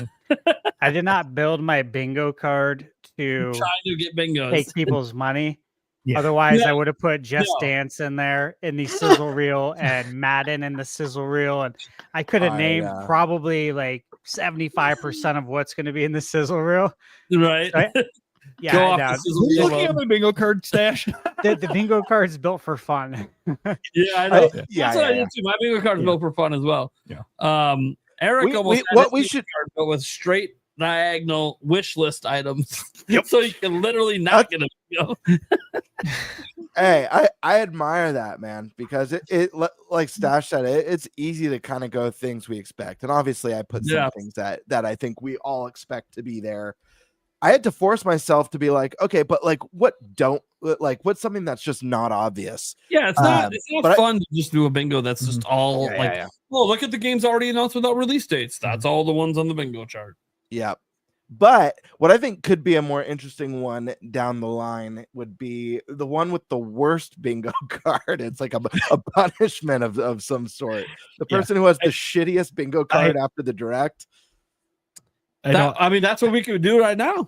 I did not build my bingo card to Trying to get bingos. take people's money. Yeah. Otherwise, Yeah. I would have put Just Dance in there in the sizzle reel and Madden in the sizzle reel, and I could have named probably like 75% of what's going to be in the sizzle reel. Right? Yeah, Go I off know. the sizzle reel. Looking at my bingo card stash. The bingo card is built for fun. Yeah, I know. Yeah, That's what I did too. My bingo card is built for fun as well. Yeah. Eric almost had what his we bingo should card built with straight diagonal wish list items. Yep. So you can literally not get a bingo. Hey, I admire that, man, because it like Stash said, it's easy to kind of go things we expect, and obviously I put some things that I think we all expect to be there. I had to force myself to be like, okay, but like, what's something that's just not obvious? Yeah, it's not fun to just do a bingo that's just all well, look at the games already announced without release dates. That's all the ones on the bingo chart. Yeah. But what I think could be a more interesting one down the line would be the one with the worst bingo card. It's like a punishment of some sort. The person who has the shittiest bingo card after the direct. I mean, that's what we could do right now.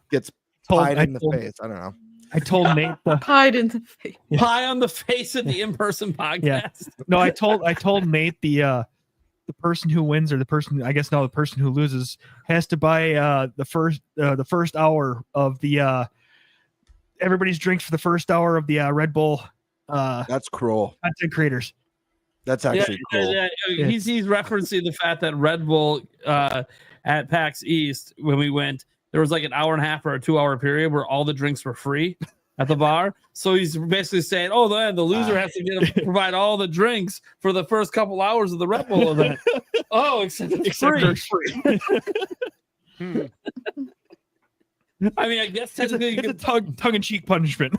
Gets pied in the face. I don't know. I told Nate the Pied in the face. Pie on the face at the in-person podcast. no, I told Nate the person who wins or the person who loses has to buy the first hour of the everybody's drinks for the first hour of the Red Bull. That's cruel. Content creators. That's actually cool. Yeah. He's referencing the fact that Red Bull at PAX East, when we went, there was like an hour and a half or a 2 hour period where all the drinks were free at the bar. So he's basically saying, oh, the loser has to provide all the drinks for the first couple hours of the Red Bull event. Except it's free. I mean, I guess technically it's a tongue-in-cheek punishment.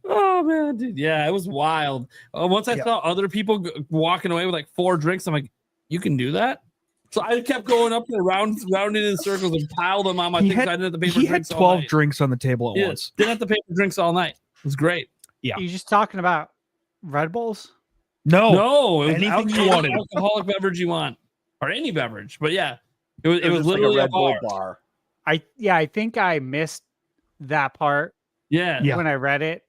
Oh man, dude, yeah, it was wild. Once I saw other people walking away with like 4 drinks, I'm like, you can do that. So I kept going up and rounding in circles and piled them on my things. I didn't have to pay for drinks. He had 12 drinks on the table at once. Didn't have to pay for drinks all night. It was great. Yeah. You just talking about Red Bulls? No, it was anything you wanted, alcoholic beverage you want, or any beverage. But yeah, it was literally like a Red Bull bar. I think I missed that part. Yeah. When I read it,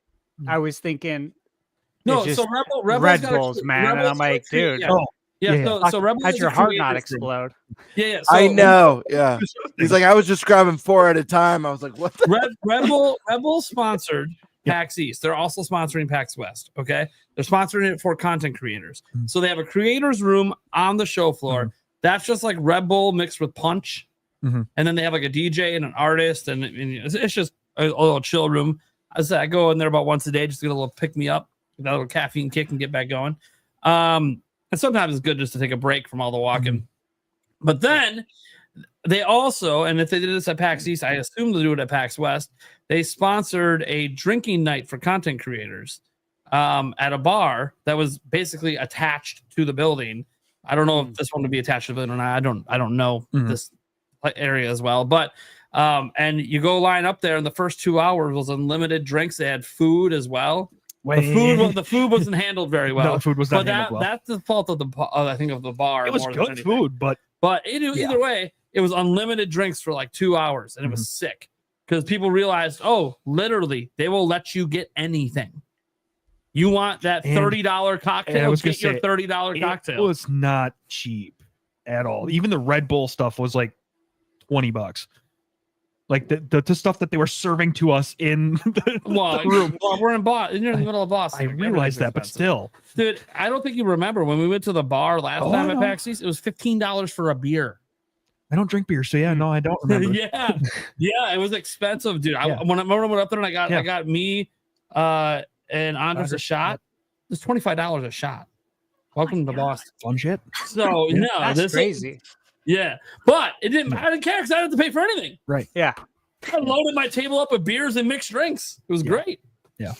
I was thinking, no, it's so just Rebel's Red Bulls, man, and I'm like, dude, So Rebel how'd is your a heart creator not thing. explode? Yeah. I know. Yeah. He's like, I was just grabbing 4 at a time. I was like, what? Rebel sponsored PAX East. They're also sponsoring PAX West. Okay, they're sponsoring it for content creators. So they have a creators room on the show floor. That's just like Red Bull mixed with punch, and then they have like a DJ and an artist, and it's just a little chill room. I go in there about once a day just to get a little pick me up, get that little caffeine kick, and get back going. And sometimes it's good just to take a break from all the walking. But then they also, and if they did this at PAX East, I assume they'll do it at PAX West. They sponsored a drinking night for content creators at a bar that was basically attached to the building. I don't know if this one would be attached to the building or not. I don't know this area as well, but and you go line up there, and the first 2 hours was unlimited drinks. They had food as well. The food wasn't handled very well. No, the food was not handled well. That's the fault of the I think of the bar. It was more good food, but either way, it was unlimited drinks for like 2 hours, and it was sick because people realized, literally, they will let you get anything. You want that $30 cocktail? I was get your $30 cocktail. It was not cheap at all. Even the Red Bull stuff was like $20. Like the stuff that they were serving to us in the room. Well, we're in Boston. You're in the middle of Boston. I realize that, but still, dude, I don't think you remember when we went to the bar last time at PAX East. It was $15 for a beer. I don't drink beer, so no, I don't remember. yeah, it was expensive, dude. When I went up there and I got me and Andres a shot. It was $25 a shot. Welcome to Boston. Fun shit. So That's crazy. Yeah, but it didn't. I didn't care because I didn't have to pay for anything. Right. Yeah. I loaded my table up with beers and mixed drinks. It was great. Yeah.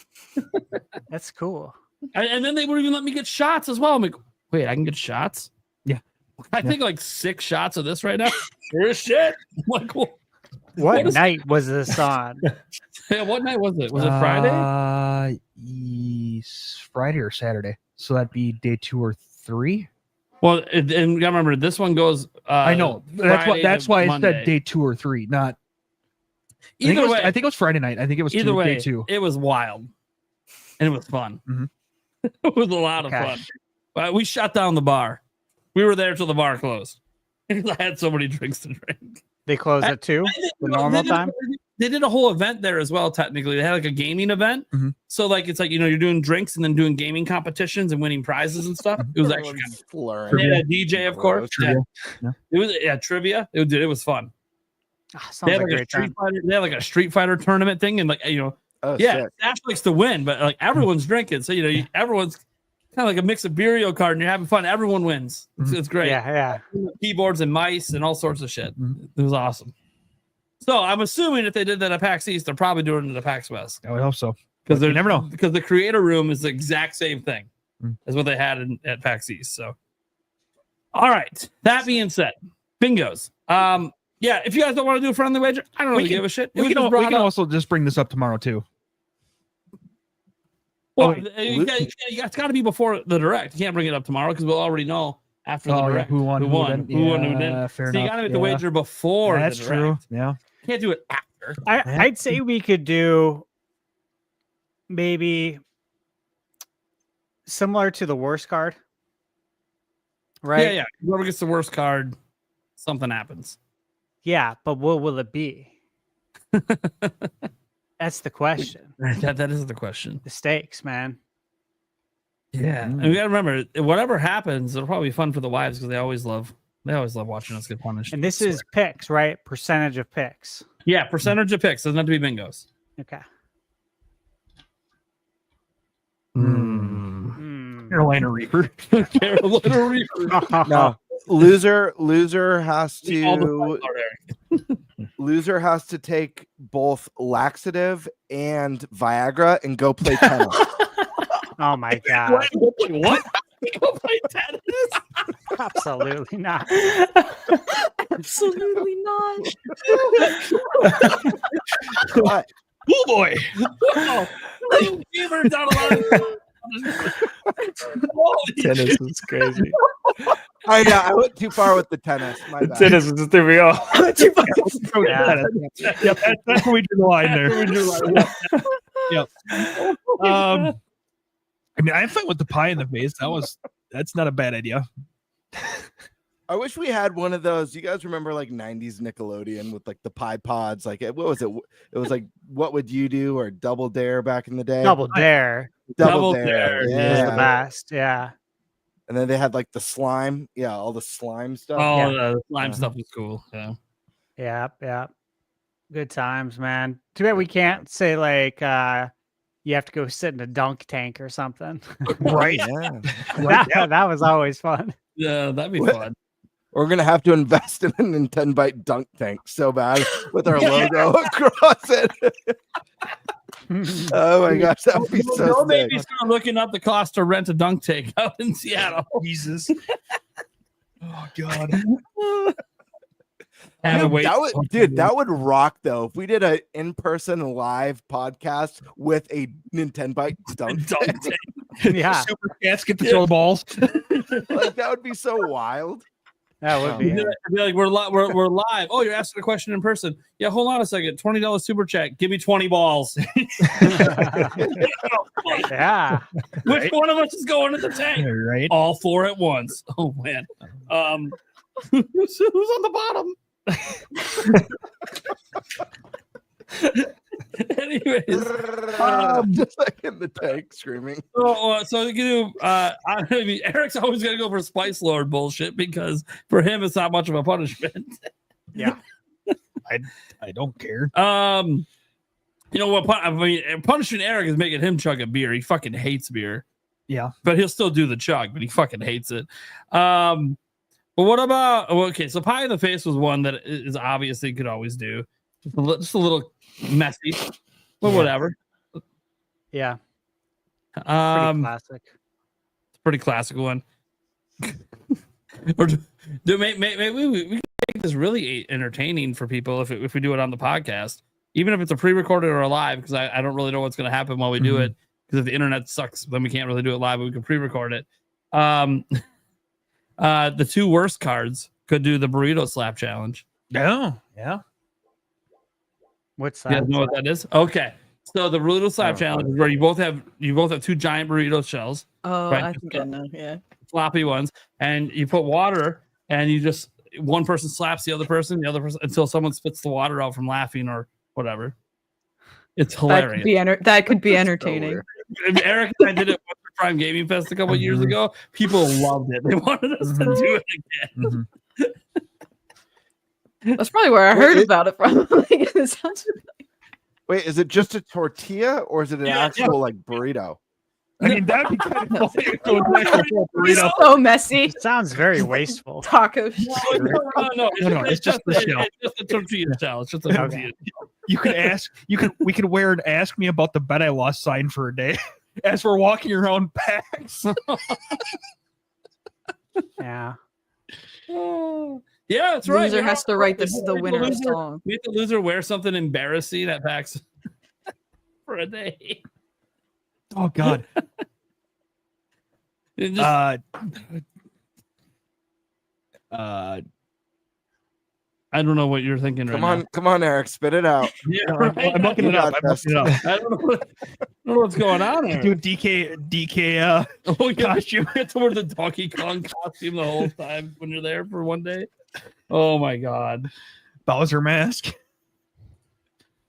That's cool. And then they would even let me get shots as well. I'm like, wait, I can get shots? Yeah. I think like 6 shots of this right now. Sure as shit. I'm like, what night was this on? Yeah, what night was it? Was it Friday? Friday or Saturday. So that'd be day 2 or 3. Well, and you gotta remember this one goes. I know that's why I said day 2 or 3, not. Either way, I think it was Friday night. I think it was either way. Day 2. It was wild, and it was fun. It was a lot of fun. But we shut down the bar. We were there till the bar closed because I had so many drinks to drink. They closed at 2, the normal time. They did a whole event there as well. Technically, they had like a gaming event. So like it's like you're doing drinks and then doing gaming competitions and winning prizes and stuff. It was actually kind of flurry. They had a DJ, of course. Trivia. Yeah. It was trivia. It was fun. They had like a Street Fighter tournament thing, and like Ash likes to win, but like everyone's drinking, so everyone's kind of like a mix of Mario Kart, and you're having fun. Everyone wins. It's great. Yeah. Keyboards and mice and all sorts of shit. It was awesome. So I'm assuming if they did that at PAX East, they're probably doing it at PAX West. I would hope so. Because you never know. Because the creator room is the exact same thing as what they had at PAX East. So, all right. That being said, bingos. If you guys don't want to do a friendly wager, I don't really give a shit. We can also just bring this up tomorrow too. Well, it's got to be before the direct. You can't bring it up tomorrow because we'll already know after the direct who won, who didn't. Fair So you got to make the wager before. That's the direct. true. Yeah. You can't do it after I'd say we could do maybe similar to the worst card. Right? Yeah. Whoever gets the worst card, something happens. Yeah, but what will it be? That's the question. That is the question. The stakes, man. Yeah, and we gotta remember, whatever happens, it'll probably be fun for the wives because they always love watching us get punished. And this is picks, right? Percentage of picks. Yeah, percentage of picks. Doesn't have to be bingos. Okay. Carolina Reaper. Carolina Reaper. No, loser has to loser has to take both laxative and Viagra and go play tennis. Oh my god. What? Go play tennis? Absolutely not. Absolutely not. What? Oh boy. Gamer down a lot Tennis is crazy. I went too far with the tennis. My bad. Tennis is just threw me off. Yeah. Yep, that's where we drew the line there. Yep. I mean, I went with the pie in the face. That's not a bad idea. I wish we had one of those. You guys remember like 90s Nickelodeon with like the pie pods? Like what was it? It was like What Would You Do or Double Dare back in the day. Double Dare. Double Dare. Was Yeah. the best. Yeah. And then they had like the slime. Yeah, all the slime stuff. Oh, the slime stuff was cool. Yeah. Yeah. Good times, man. Too bad we can't say like you have to go sit in a dunk tank or something. Right. Yeah. that was always fun. Yeah, that'd be fun. We're gonna have to invest in a Nintenbyte dunk tank so bad with our logo across it. Oh my gosh, that would be so Don't sick. make me start looking up the cost to rent a dunk tank out in Seattle. Jesus. Oh God. That would rock though. If we did an in-person live podcast with a Nintenbyte dunk tank. Yeah. Super cats get to throw balls. Like that would be so wild. That would be. It'd be like we're live. Oh, you're asking a question in person. Yeah, hold on a second. $20 super chat. Give me 20 balls. Yeah. Which one of us is going to the tank? Right. All four at once. Oh man. Who's on the bottom? Anyways, just like in the tank screaming. So you can do. I mean, Eric's always gonna go for Spice Lord bullshit because for him it's not much of a punishment. Yeah, I don't care. You know what? I mean, punishing Eric is making him chug a beer. He fucking hates beer. Yeah, but he'll still do the chug, but he fucking hates it. But what about? Okay, so pie in the face was one that is obviously could always do. Just a little messy, but whatever. Yeah. Pretty classic. It's a pretty classic one. Or maybe we can make this really entertaining for people if we do it on the podcast, even if it's a pre-recorded or a live, because I don't really know what's going to happen while we do it. Because if the internet sucks, then we can't really do it live, but we can pre-record it. The two worst cards could do the burrito slap challenge. Oh, yeah. What's You that? guys know what that is? Okay. So the burrito slap challenge is where you both have two giant burrito shells. Oh, right? I think I know. Yeah. Floppy ones, and you put water, and you just one person slaps the other person until someone spits the water out from laughing or whatever. It's hilarious. That could be entertaining. Eric and I did it with the Prime Gaming Fest a couple years ago. People loved it. They wanted us to do it again. That's probably where I heard about it from. It sounds Wait, is it just a tortilla or is it an actual like burrito? I mean, that'd be kind of funny. It's so messy. It sounds very wasteful. Taco. No, it's just the shell. It's just a tortilla shell. It's just a tortilla. You could ask. We could wear an "Ask Me About the Bet I Lost" sign for a day as we're walking around packs. Yeah. Yeah, that's right. Loser has to write the winner song. Make the loser wear something embarrassing at PAX for a day. Oh God. I don't know what you're thinking right now. Come on, Eric, spit it out. Yeah, I'm looking it up. I don't know what's going on there. Dude, DK Oh, yeah, costume. You have to wear the Donkey Kong costume the whole time when you're there for one day. Oh my god. Bowser mask.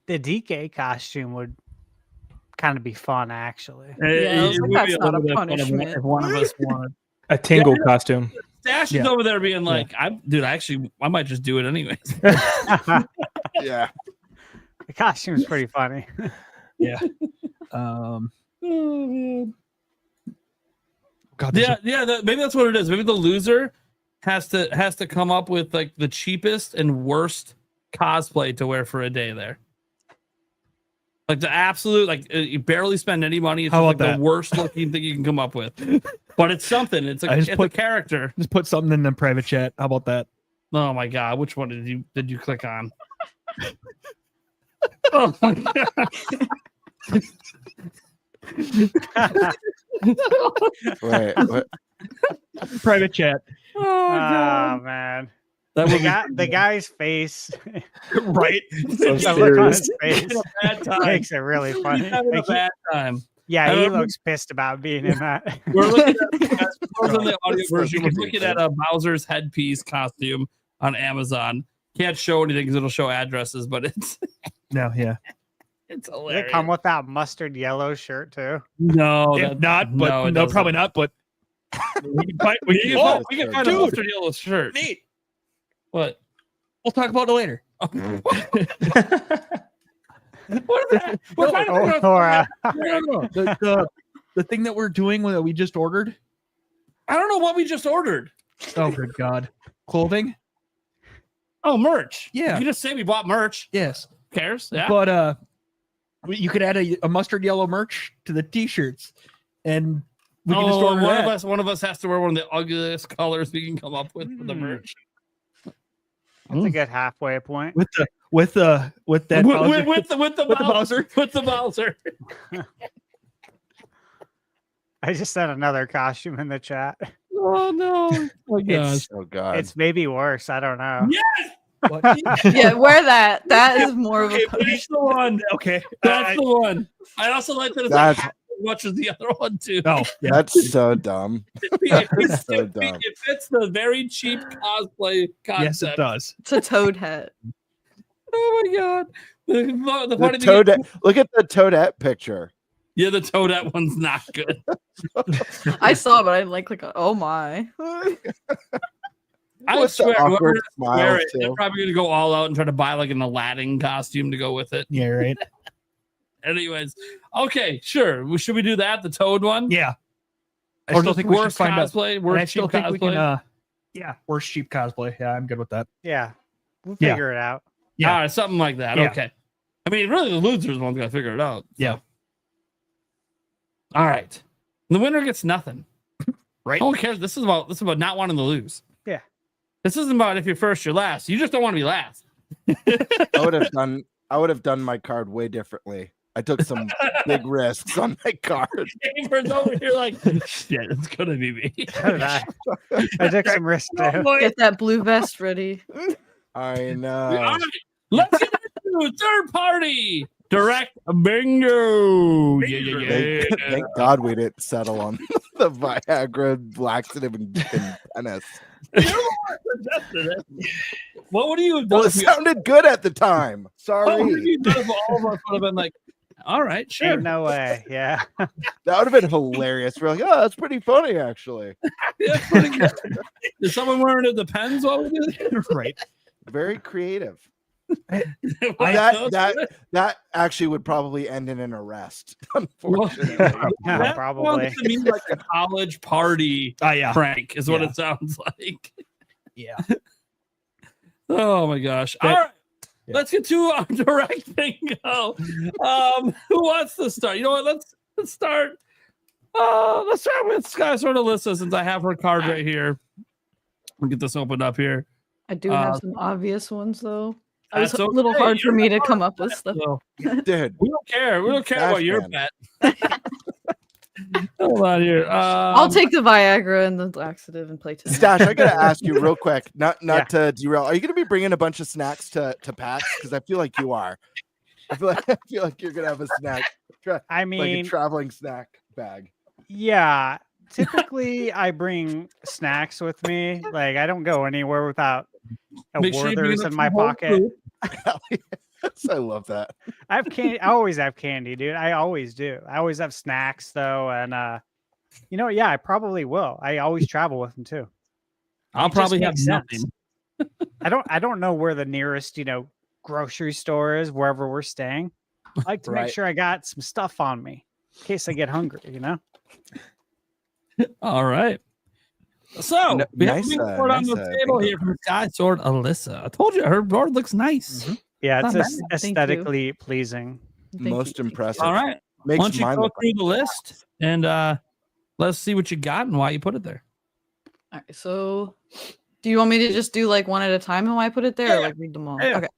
The DK costume would kind of be fun, actually. Yeah, I was like, that's not a punishment. If one of us wanted A Tingle costume. Stash is over there being like, I might just do it anyways. Yeah. The costume's pretty funny. Yeah. Oh man. God, maybe that's what it is. Maybe the loser has to come up with like the cheapest and worst cosplay to wear for a day there. Like the absolute, like you barely spend any money. It's How just about like that? the worst looking thing you can come up with. But it's something. It's a character. Just put something in the private chat. How about that? Oh my god, which one did you click on? Oh my god. Wait, what? Private chat. Oh man. The guy's face, right? The look on his face Time. makes it really funny. He's having a Like, bad time. yeah, he looks pissed about being in that. We're looking at in the audio version. We're looking at a Bowser's headpiece costume on Amazon. Can't show anything because it'll show addresses, but it's No, yeah. it's Does hilarious. it come with that mustard yellow shirt too? No, If not, but no, it no, doesn't. probably not. But we can find, We can find a dude. mustard yellow shirt. Neat. What? We'll talk about it later. What is that? We're trying to figure out- Or, No. The thing that we're doing that we just ordered. I don't know what we just ordered. Oh, good God. Clothing? Oh, merch. Yeah. You just say we bought merch. Yes. Who cares? Yeah. But you could add a mustard yellow merch to the t-shirts, and we can just order that. One of us has to wear one of the ugliest colors we can come up with for the merch. that's a good halfway point. with that With the Bowser. With the Bowser. I just sent another costume in the chat. Oh no. Oh my gosh. Oh god. It's maybe worse. I don't know. Yes. Yeah, wear that. That is more of a That's the one. Okay. That's the one. I also like that it's like half as much as the other one too. Oh, yeah. That's so dumb. It fits the very cheap cosplay concept. Yes, it does. It's a toad hat. Oh my god. The funny thing Toadette, is, look at the Toadette picture. yeah, the Toadette one's not good. I saw it, but I didn't like oh my. I With the swear, awkward whoever smile, wear it, too. they're probably gonna go all out and try to buy like an Aladdin costume to go with it. Yeah, right. Anyways, okay, sure. Should we do that? The Toad one? Yeah. I Or still just think we should worst find out. cosplay? And I Worst still cheap think we cosplay? can. Yeah, worst cheap cosplay. Yeah, I'm good with that. Yeah, we'll Yeah. figure it out. Yeah. All right, something like that. Yeah. Okay. I mean, really, the loser's one's got to figure it out. Yeah. All right. The winner gets nothing. Right. No one cares. This is about not wanting to lose. Yeah. This isn't about if you're first, you're last. You just don't want to be last. I would have done my card way differently. I took some big risks on my card. Gamer's over here like, shit, it's gonna be me. So did I. I took some risks too. Get that blue vest ready. I All know. right, let's get into third party direct bingo. Yeah. Thank God we didn't settle on the Viagra, laxative, and tennis. What would you have done? Well, it if you- sounded good at the time. what would Sorry. you have done if all of us would have been like, all right, sure. Ain't no way. Yeah. That would have been hilarious. We're like, oh, that's pretty funny, actually. Yeah, that's pretty good. Is someone wearing it depends what we do? Right. Very creative. That That actually would probably end in an arrest, unfortunately. Yeah, probably. sounds to me like a college party Yeah. prank is what Yeah. it sounds like. Yeah. Oh my gosh. All right. Let's get to our direct bingo. Who wants to start? You know what? Let's start. Let's start with SkySwordAlisa since I have her card right here. We'll get this opened up here. I do have some obvious ones though. It was That's a little okay. hard for You're me to not come up with stuff. So, Dude, we don't care. We don't care about your bet. Hold on here. I'll take the Viagra and the laxative and play tennis. Stash, I gotta ask you real quick, not Yeah. to derail. Are you gonna be bringing a bunch of snacks to PAX? Because I feel like you are. I feel like you're gonna have a snack. I like a mean, traveling snack bag. yeah. Typically, I bring snacks with me. Like, I don't go anywhere without a Make sure you bring Werther's up in some my whole pocket. fruit. I love that. I have candy. I always have candy, dude. I always do. I always have snacks though, and you know, yeah, I probably will. I always travel with them too. I'll It just probably have makes sense. nothing. I don't know where the nearest, grocery store is wherever we're staying. I like to Right. make sure I got some stuff on me in case I get hungry, All right. So we have a big board on the table here from SkySwordAlisa. I told you her board looks nice. Yeah, it's Not bad. aesthetically pleasing. Most impressive. All right. Makes Why don't you mine go look through the list and let's see what you got and why you put it there. All right, so do you want me to just do like one at a time and why I put it there, or like read them all? Yeah. Okay.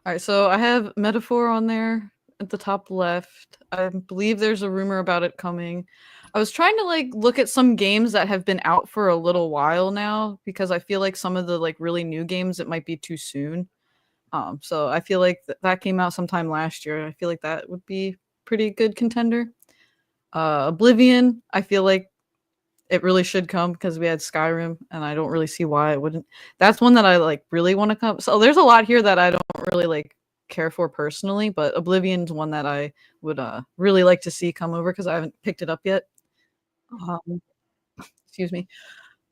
All right, so I have Metaphor on there at the top left. I believe there's a rumor about it coming. I was trying to like look at some games that have been out for a little while now because I feel like some of the like really new games it might be too soon. So I feel like that came out sometime last year. I feel like that would be pretty good contender. Oblivion, I feel like it really should come because we had Skyrim, and I don't really see why it wouldn't. That's one that I like really want to come. So there's a lot here that I don't really like care for personally, but Oblivion's one that I would really like to see come over because I haven't picked it up yet. Excuse me.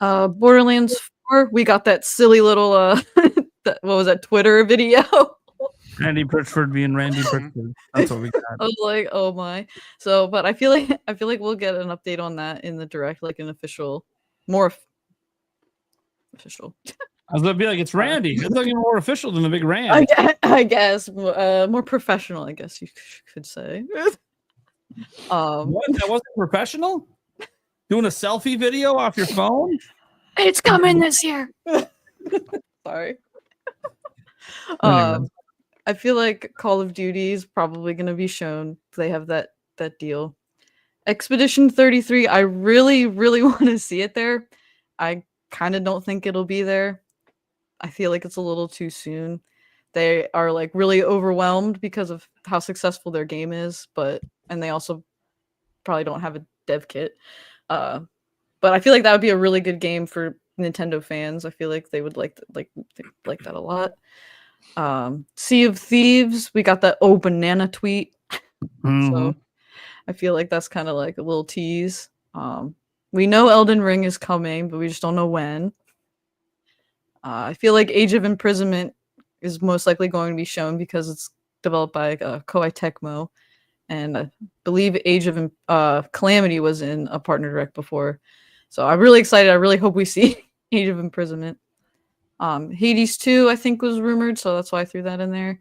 Borderlands 4, we got that silly little what was that Twitter video? Randy Pritchford being Randy Pritchford. That's what we got. I was like, oh my. So, but I feel like we'll get an update on that in the direct, like an official, more official. I was gonna be like, it's Randy. It's looking more official than the big Rand. I guess more professional. I guess you could say. What? That wasn't professional? Doing a selfie video off your phone? It's coming this year. Sorry. I feel like Call of Duty is probably going to be shown. They have that deal. Expedition 33, I really, really want to see it there. I kind of don't think it'll be there. I feel like it's a little too soon. They are like really overwhelmed because of how successful their game is, and they also probably don't have a dev kit. But I feel like that would be a really good game for Nintendo fans. I feel like they would like that a lot. Sea of Thieves, we got that banana tweet. So I feel like that's kind of like a little tease. We know Elden Ring is coming, but we just don't know when. I feel like Age of Imprisonment is most likely going to be shown because it's developed by Koei Tecmo, and I believe Age of Calamity was in a partner direct before. So I'm really excited. I really hope we see Age of Imprisonment. Hades 2, I think, was rumored, so that's why I threw that in there.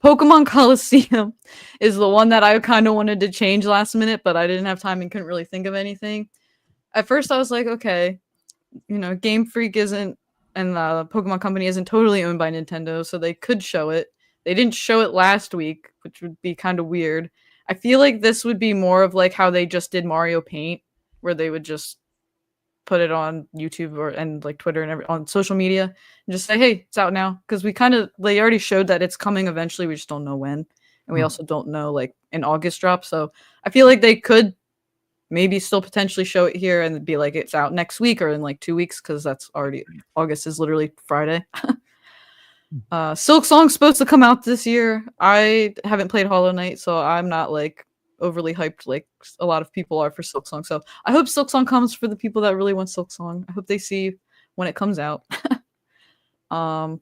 Pokemon Coliseum is the one that I kind of wanted to change last minute, but I didn't have time and couldn't really think of anything. At first, I was like, okay, Game Freak isn't, and the Pokemon Company isn't totally owned by Nintendo, so they could show it. They didn't show it last week, which would be kind of weird. I feel like this would be more of like how they just did Mario Paint, where they would just put it on YouTube and like Twitter and on social media and just say, hey, it's out now. Because they already showed that it's coming eventually. We just don't know when. And we also don't know like an August drop. So I feel like they could maybe still potentially show it here and be like, it's out next week or in like 2 weeks. Because that's already, August is literally Friday. Silk Song's supposed to come out this year. I haven't played Hollow Knight, so I'm not like overly hyped like a lot of people are for Silk Song. So I hope Silk Song comes for the people that really want Silk Song. I hope they see when it comes out. I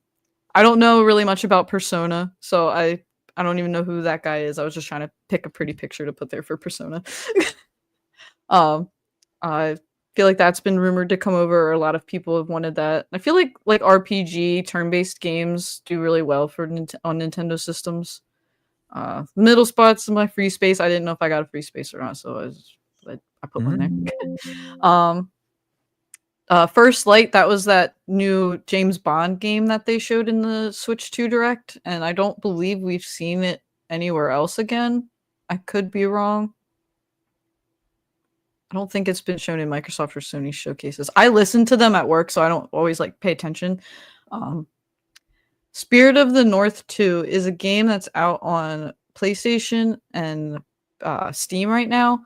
don't know really much about Persona, so I don't even know who that guy is. I was just trying to pick a pretty picture to put there for Persona. I feel like that's been rumored to come over, or a lot of people have wanted that. I feel like RPG turn-based games do really well for on Nintendo systems. Middle spot's my free space. I didn't know if I got a free space or not, so I put one there. First Light, that was that new James Bond game that they showed in the Switch 2 Direct, and I don't believe we've seen it anywhere else again. I could be wrong. I don't think it's been shown in Microsoft or Sony showcases. I listen to them at work, so I don't always like pay attention. Spirit of the North 2 is a game that's out on PlayStation and Steam right now.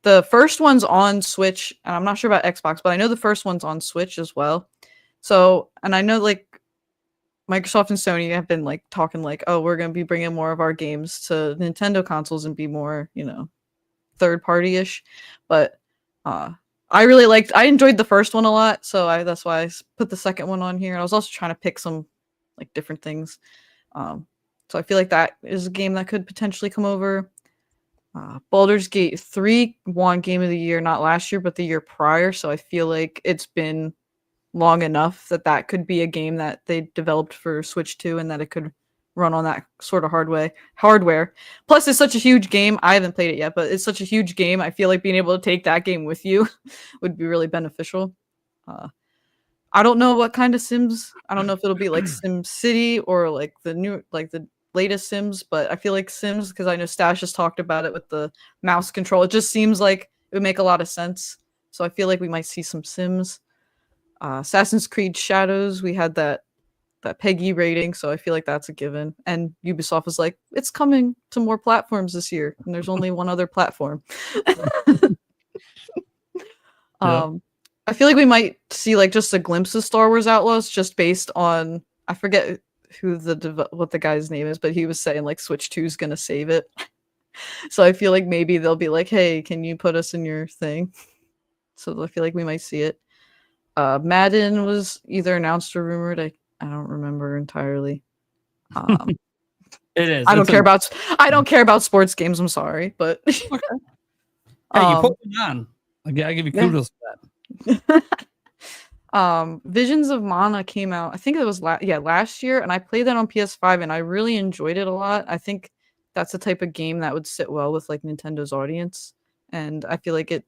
The first one's on Switch, and I'm not sure about Xbox, but I know the first one's on Switch as well. So, and I know like Microsoft and Sony have been like talking like, oh, we're going to be bringing more of our games to Nintendo consoles and be more, third party ish. But I enjoyed the first one a lot, so that's why I put the second one on here. I was also trying to pick some like different things. So I feel like that is a game that could potentially come over. Baldur's Gate 3 won Game of the Year not last year, but the year prior. So I feel like it's been long enough that could be a game that they developed for Switch 2 and that it could run on that sort of hardware. Plus, it's such a huge game. I haven't played it yet, but it's such a huge game. I feel like being able to take that game with you would be really beneficial. I don't know what kind of Sims. I don't know if it'll be like Sim City or like the latest Sims, but I feel like Sims, because I know Stash has talked about it with the mouse control. It just seems like it would make a lot of sense. So I feel like we might see some Sims. Assassin's Creed Shadows, we had that PEGI rating, so I feel like that's a given. And Ubisoft was like, it's coming to more platforms this year, and there's only one other platform. I feel like we might see like just a glimpse of Star Wars Outlaws just based on, I forget who what the guy's name is, but he was saying like Switch 2 is gonna save it. So I feel like maybe they'll be like, hey, can you put us in your thing? So I feel like we might see it. Madden was either announced or rumored. I don't remember entirely. It is. I don't care about sports games. I'm sorry, but hey, you put it on. I give you kudos for that. Visions of Mana came out. I think it was last year, and I played that on PS5, and I really enjoyed it a lot. I think that's the type of game that would sit well with like Nintendo's audience, and I feel like it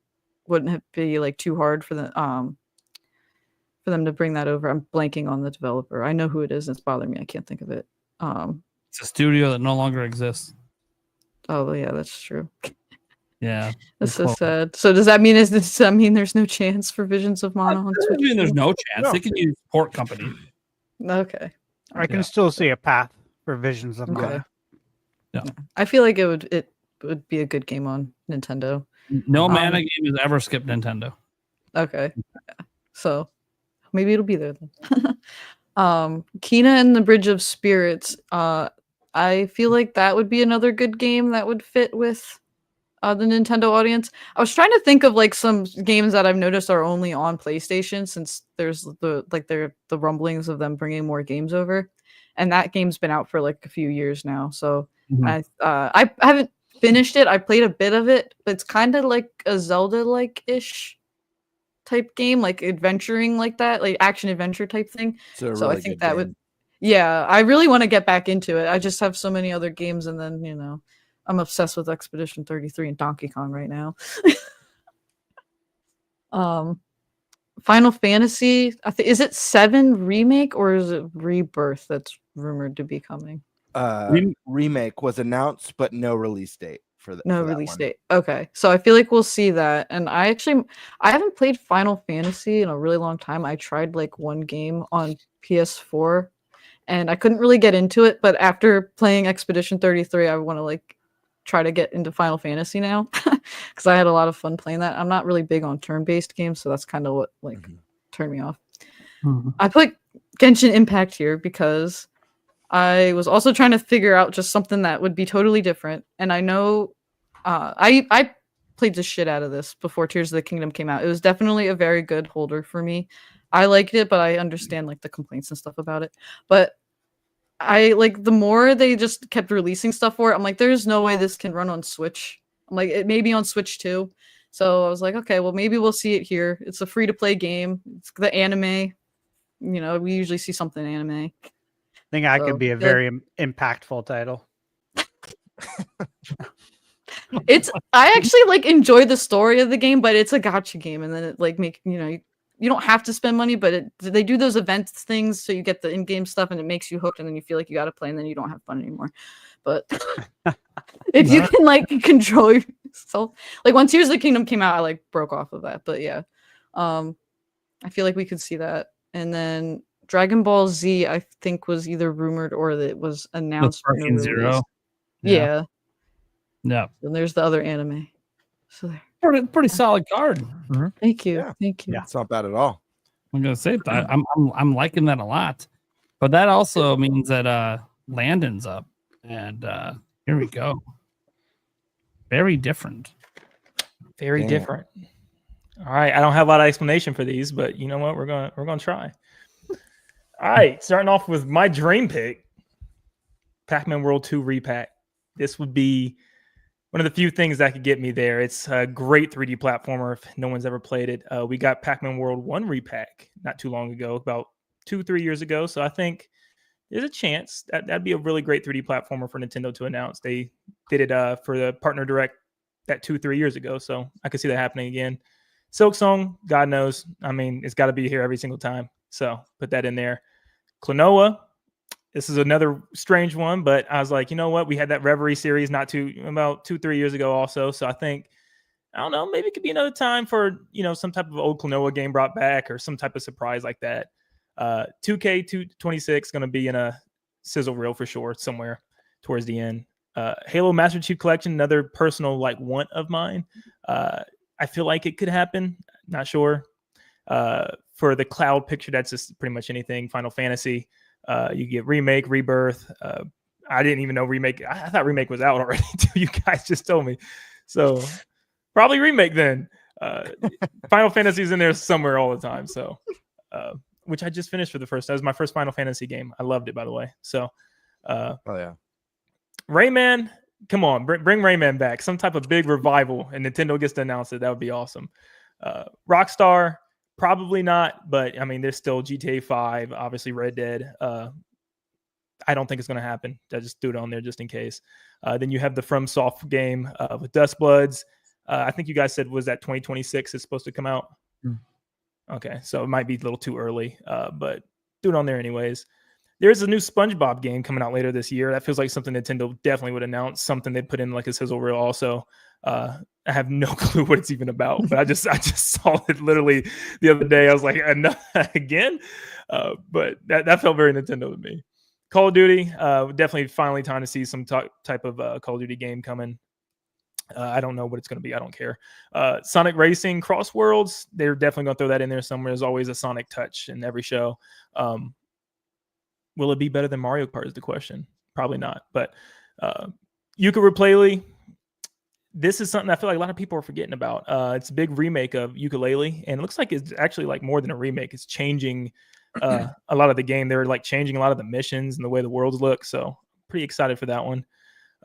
wouldn't be like too hard for them to bring that over. I'm blanking on the developer. I know who it is. And it's bothering me. I can't think of it. It's a studio that no longer exists. Oh yeah, that's true. Yeah, that's so sad. So does that mean there's no chance for Visions of Mana on Switch? I mean, there's no chance. They can use port company. Okay. I can still see a path for Visions of Mana. Yeah. I feel like it would be a good game on Nintendo. No Mana game has ever skipped Nintendo. Okay. So maybe it'll be there then. Kina and the Bridge of Spirits. I feel like that would be another good game that would fit with the Nintendo audience. I was trying to think of like some games that I've noticed are only on PlayStation, since there's the rumblings of them bringing more games over, and that game's been out for like a few years now. So I haven't finished it. I played a bit of it, but it's kind of like a Zelda-like ish type game, like adventuring like that, like action adventure type thing. So I think that would, I really want to get back into it. I just have so many other games, and then I'm obsessed with Expedition 33 and Donkey Kong right now. Final Fantasy, is it 7 remake or is it Rebirth that's rumored to be coming? Remake was announced, but no release date for that. No release date. Okay, so I feel like we'll see that. And I haven't played Final Fantasy in a really long time. I tried like one game on PS4, and I couldn't really get into it. But after playing Expedition 33, I want to like try to get into Final Fantasy now, because I had a lot of fun playing that. I'm not really big on turn-based games, so that's kind of what like turned me off. I put Genshin Impact here because I was also trying to figure out just something that would be totally different. And I know I played the shit out of this before Tears of the Kingdom came out. It was definitely a very good holder for me. I liked it, but I understand like the complaints and stuff about it. But I like, the more they just kept releasing stuff for it, I'm like, there's no way this can run on Switch. I'm like, it may be on Switch too. So I was like, okay, well, maybe we'll see it here. It's a free-to-play game. It's the anime. We usually see something anime. I think that could be a very impactful title. I actually like enjoy the story of the game, but it's a gacha game, and then it like you you don't have to spend money, but they do those events things so you get the in-game stuff and it makes you hooked and then you feel like you got to play and then you don't have fun anymore. But if you can like control yourself, like when Tears of the Kingdom came out, I like broke off of that. But yeah, I feel like we could see that. And then Dragon Ball Z, I think, was either rumored or that it was announced. Sparking Zero. Yeah. Yeah. And there's the other anime. So there. Pretty solid card. Thank you. Yeah. Thank you. Yeah, it's not bad at all. I'm gonna say I'm liking that a lot. But that also means that Landon's up. And here we go. Very different. Very different. All right, I don't have a lot of explanation for these, but you know what? We're gonna try. All right, starting off with my dream pick, Pac-Man World 2 repack. This would be one of the few things that could get me there. It's a great 3D platformer if no one's ever played it. We got Pac-Man World 1 repack not too long ago, about 2-3 years ago. So I think there's a chance that'd be a really great 3D platformer for Nintendo to announce. They did it for the partner direct that 2-3 years ago, so I could see that happening again. Silk Song, God knows. I mean, it's got to be here every single time. So put that in there. Klonoa, this is another strange one, but I was like, you know what? We had that Reverie series about 2-3 years ago also. So I think, I don't know, maybe it could be another time for, some type of old Klonoa game brought back or some type of surprise like that. 2K26 going to be in a sizzle reel for sure somewhere towards the end. Halo Master Chief Collection, another personal want of mine. I feel like it could happen. Not sure. For the cloud picture, that's just pretty much anything. Final Fantasy. You get Remake, Rebirth. I didn't even know Remake. I thought Remake was out already until you guys just told me. So probably Remake then. Final Fantasy's in there somewhere all the time. So, which I just finished for the first. That was my first Final Fantasy game. I loved it, by the way. So, oh yeah. Rayman, come on, bring Rayman back. Some type of big revival, and Nintendo gets to announce it. That would be awesome. Rockstar, probably not, but I mean, there's still GTA 5, obviously Red Dead. I don't think it's going to happen. I just threw it on there just in case. Then you have the FromSoft game with Dust Bloods. I think you guys said was that 2026 is supposed to come out. Okay, so it might be a little too early, but do it on there anyways. There's a new SpongeBob game coming out later this year. That feels like something Nintendo definitely would announce, something they'd put in like a sizzle reel also. I have no clue what it's even about, but I just saw it literally the other day. I was like, again? But that felt very Nintendo to me. Call of Duty, definitely finally time to see some type of Call of Duty game coming. I don't know what it's going to be. I don't care. Sonic Racing, Cross Worlds, they're definitely going to throw that in there somewhere. There's always a Sonic touch in every show. Will it be better than Mario Kart is the question. Probably not. But Yooka-Laylee, this is something I feel like a lot of people are forgetting about. It's a big remake of Yooka-Laylee, and it looks like it's actually like more than a remake. It's changing a lot of the game. They're like changing a lot of the missions and the way the worlds look. So pretty excited for that one.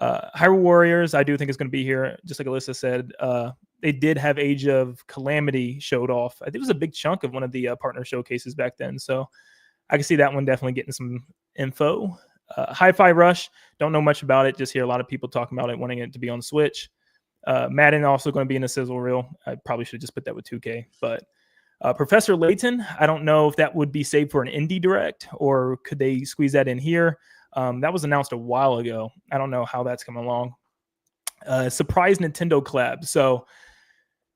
Hyrule Warriors, I do think it's going to be here. Just like Alyssa said, they did have Age of Calamity showed off. I think it was a big chunk of one of the partner showcases back then. So I can see that one definitely getting some info. Hi-Fi Rush, don't know much about it. Just hear a lot of people talking about it, wanting it to be on Switch. Madden also going to be in a sizzle reel. I probably should just put that with 2K. But Professor Layton, I don't know if that would be saved for an indie direct or could they squeeze that in here. That was announced a while ago. I don't know how that's coming along. Surprise Nintendo collab. So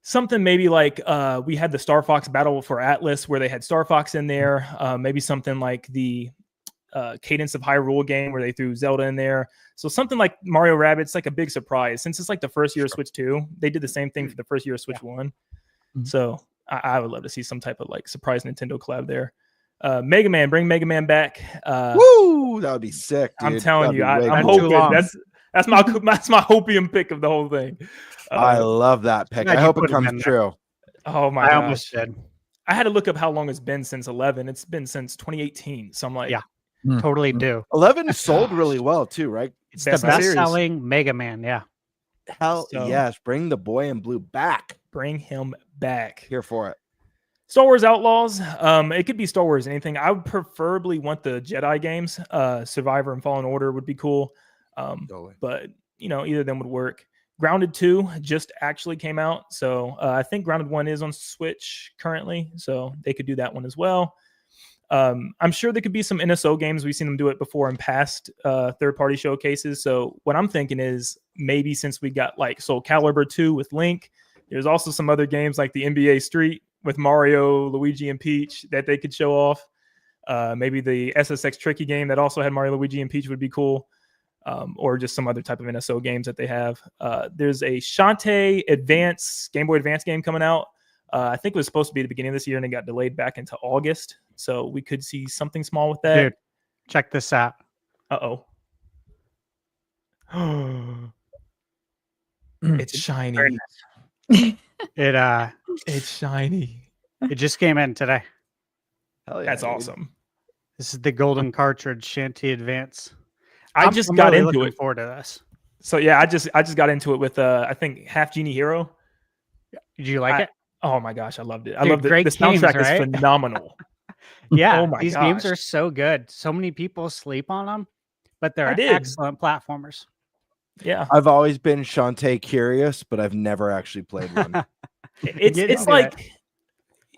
something maybe like we had the Star Fox Battle for Atlas where they had Star Fox in there. Maybe something like the Cadence of Hyrule game where they threw Zelda in there. So something like Mario Rabbids, like a big surprise. Since it's like the first year of Switch 2, they did the same thing for the first year of Switch 1. Mm-hmm. So I would love to see some type of like surprise Nintendo collab there. Mega Man, bring Mega Man back. Woo! That would be sick, dude. I'm telling you, I'm hoping that's my hopium pick of the whole thing. I love that pick. I hope it comes true. Oh my gosh. I almost did. I had to look up how long it's been since 11. It's been since 2018. So I'm like, totally do. 11 sold really well too, right? It's the best-selling Mega Man. Yeah. Hell yes! Bring the boy in blue back. Bring him back. Here for it. Star Wars Outlaws. It could be Star Wars anything. I would preferably want the Jedi games. Survivor and Fallen Order would be cool. But either of them would work. Grounded 2 just actually came out. So I think Grounded 1 is on Switch currently. So they could do that one as well. I'm sure there could be some NSO games. We've seen them do it before in past third-party showcases. So what I'm thinking is maybe since we got like Soul Calibur 2 with Link, there's also some other games like the NBA Street with Mario, Luigi, and Peach that they could show off. Maybe the SSX Tricky game that also had Mario, Luigi, and Peach would be cool. Or just some other type of NSO games that they have. There's a Shantae Game Boy Advance game coming out. I think it was supposed to be the beginning of this year and it got delayed back into August. So we could see something small with that. Dude, check this out. Uh-oh. It's shiny. It's shiny. It just came in today. Hell yeah, That's dude. awesome. This is the golden cartridge Shantae Advance. I I'm just got really into looking it. forward to this. So yeah, I just got into it with I think Half Genie Hero. Did you like it? Oh my gosh, I loved it. I Dude, loved it. great The soundtrack games, is right? phenomenal. Yeah, Oh my these games gosh. are so good. So many people sleep on them, but I they're did. excellent platformers. Yeah. I've always been Shantae curious, but I've never actually played one. It's Get it's into like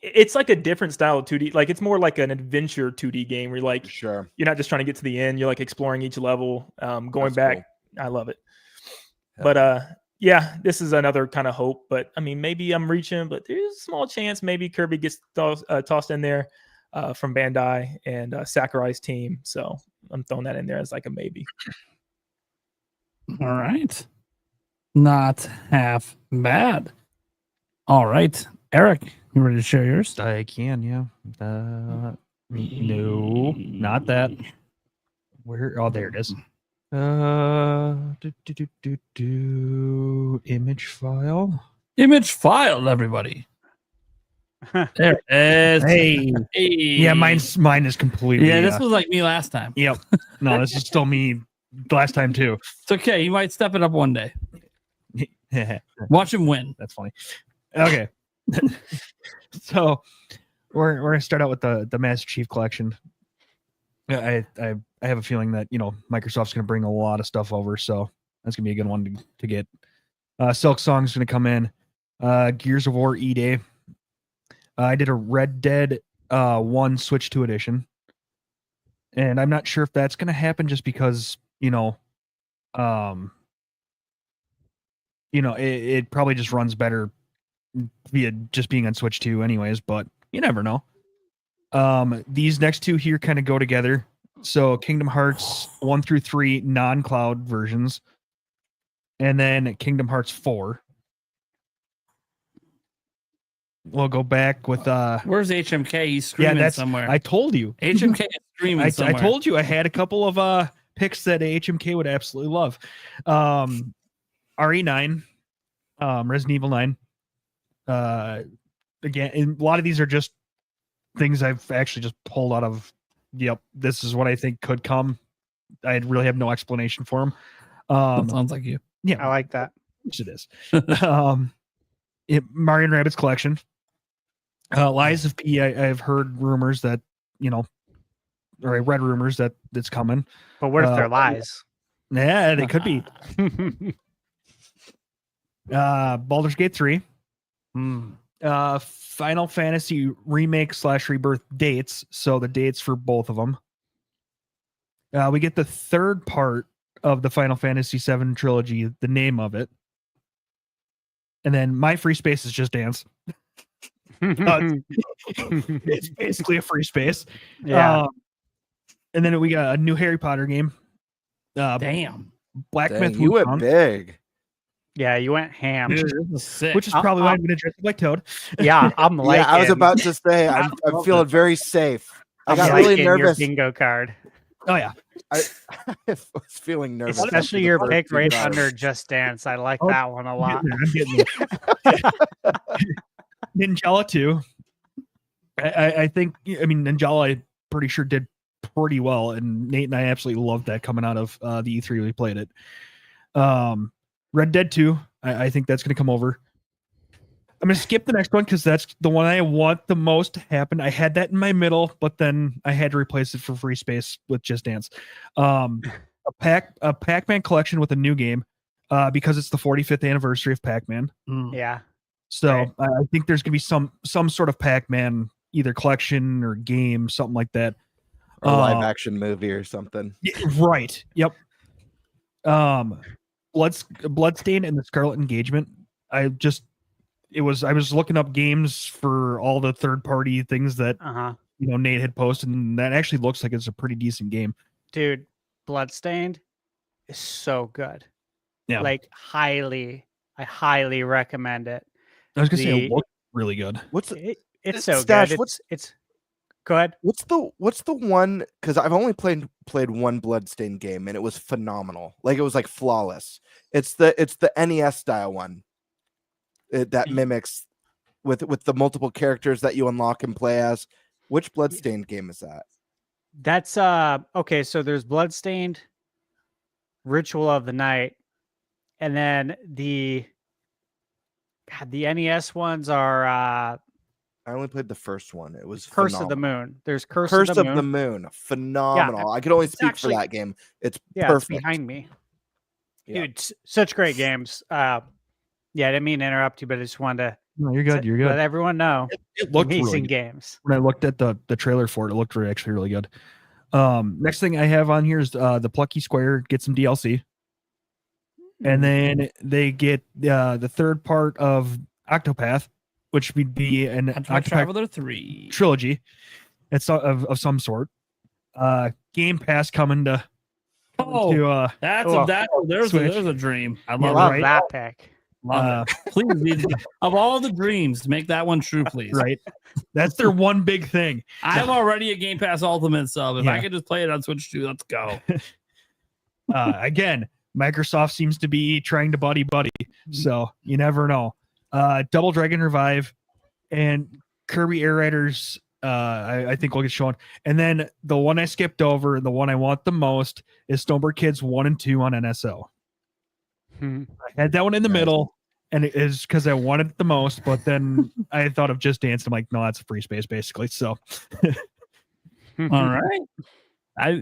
it's like a different style of 2D. Like it's more like an adventure 2D game where like Sure. you're not just trying to get to the end, you're like exploring each level, going That's back. I love it. But yeah, this is another kind of hope. But I mean, maybe I'm reaching, but there's a small chance maybe Kirby gets tossed in there from Bandai and Sakurai's team. So I'm throwing that in there as like a maybe. All right. Not half bad. All right. Eric, you ready to share yours? I can, yeah. No, not that. Where? Oh, there it is. Image file. Image file, everybody. There it is. Hey. Hey. Yeah, mine is completely. Yeah, this was like me last time. Yep. No, this is still me last time too. It's okay. You might step it up one day. Watch him win. That's funny. Okay. So we're gonna start out with the Master Chief Collection. I have a feeling that Microsoft's gonna bring a lot of stuff over, so that's gonna be a good one to get. Silk Song's gonna come in. Gears of War E-Day. I did a Red Dead 1 Switch 2 edition, and I'm not sure if that's gonna happen just because it probably just runs better via just being on Switch 2 anyways, but you never know. These next two here kind of go together. So Kingdom Hearts 1 through 3 non-cloud versions, and then Kingdom Hearts 4. We'll go back with where's HMK? He's screaming somewhere. I told you. HMK is screaming I somewhere. told you I had a couple of picks that HMK would absolutely love. RE9, Resident Evil 9. Again, and a lot of these are just things I've actually just pulled out of. Yep, this is what I think could come. I really have no explanation for them. That sounds like you. Yeah, I like that. Which it is. Mario and Rabbids collection. Lies of P. I've heard rumors that or I read rumors that it's coming. But what if they're lies? Yeah, they could be. Baldur's Gate 3. Final Fantasy remake / rebirth dates. So the dates for both of them. We get the third part of the Final Fantasy VII trilogy, the name of it. And then My Free Space is Just Dance. It's basically a free space. Yeah. And then we got a new Harry Potter game. Damn. Black Myth You went Wukong, big. Yeah, you went ham. This is sick. which is probably why I'm going to dress like Toad. Yeah, I'm like. Yeah, I was about to say I'm feeling very safe. I got really nervous. Your bingo card, Oh yeah. I was feeling nervous. especially after your the pick first two right cards. under Just Dance. I like Oh, that one a lot. I'm getting there. Ninjala 2. I think, Ninjala, I'm pretty sure did pretty well, and Nate and I absolutely loved that coming out of the E3 we played it. Red Dead 2, I think that's going to come over. I'm going to skip the next one because that's the one I want the most to happen. I had that in my middle, but then I had to replace it for free space with Just Dance. A Pac-Man collection with a new game. because it's the 45th anniversary of Pac-Man. Yeah. So Right. I think there's gonna be some sort of Pac-Man either collection or game, something like that. Or a live action movie or something. Right. Yep. Bloodstained and the Scarlet Engagement. I was looking up games for all the third party things that Nate had posted, and that actually looks like it's a pretty decent game. Dude, Bloodstained is so good. Yeah. Like I highly recommend it. I was gonna say it looked really good. It's so Stash, good. It's go ahead. What's the one? Because I've only played one Bloodstained game, and it was phenomenal. Like it was like flawless. It's the NES style one that mimics with the multiple characters that you unlock and play as. Which Bloodstained game is that? That's okay. So there's Bloodstained, Ritual of the Night, and then the NES ones are I only played the first one. It was Curse phenomenal. of the Moon. There's Curse of the Moon. Phenomenal. I could only speak actually, for that game. It's It's perfect. behind me. Yeah. Dude, such great games. Yeah, I didn't mean to interrupt you, but I just wanted to No, you're good. You're good. let everyone know. It looked amazing really good. games. When I looked at the trailer for it, it looked actually really good. Next thing I have on here is the Plucky Square get some DLC, and then they get the third part of Octopath, which would be an Octopath Traveler 3 trilogy. It's of some sort. Game Pass coming to. There's a dream. I love that pick. Love it. Please, of all the dreams, make that one true, please. Right. That's their one big thing. I'm already a Game Pass Ultimate sub. If I Yeah. could just play it on Switch 2, let's go. Again, Microsoft seems to be trying to buddy, so you never know. Double Dragon Revive and Kirby Air Raiders. I think will get shown. And then the one I skipped over, the one I want the most, is Snowbird Kids 1 and 2 on NSO. I had that one in the middle, and it is because I wanted it the most, but then I thought of Just Dance. I'm like, no, that's a free space, basically. So, All right.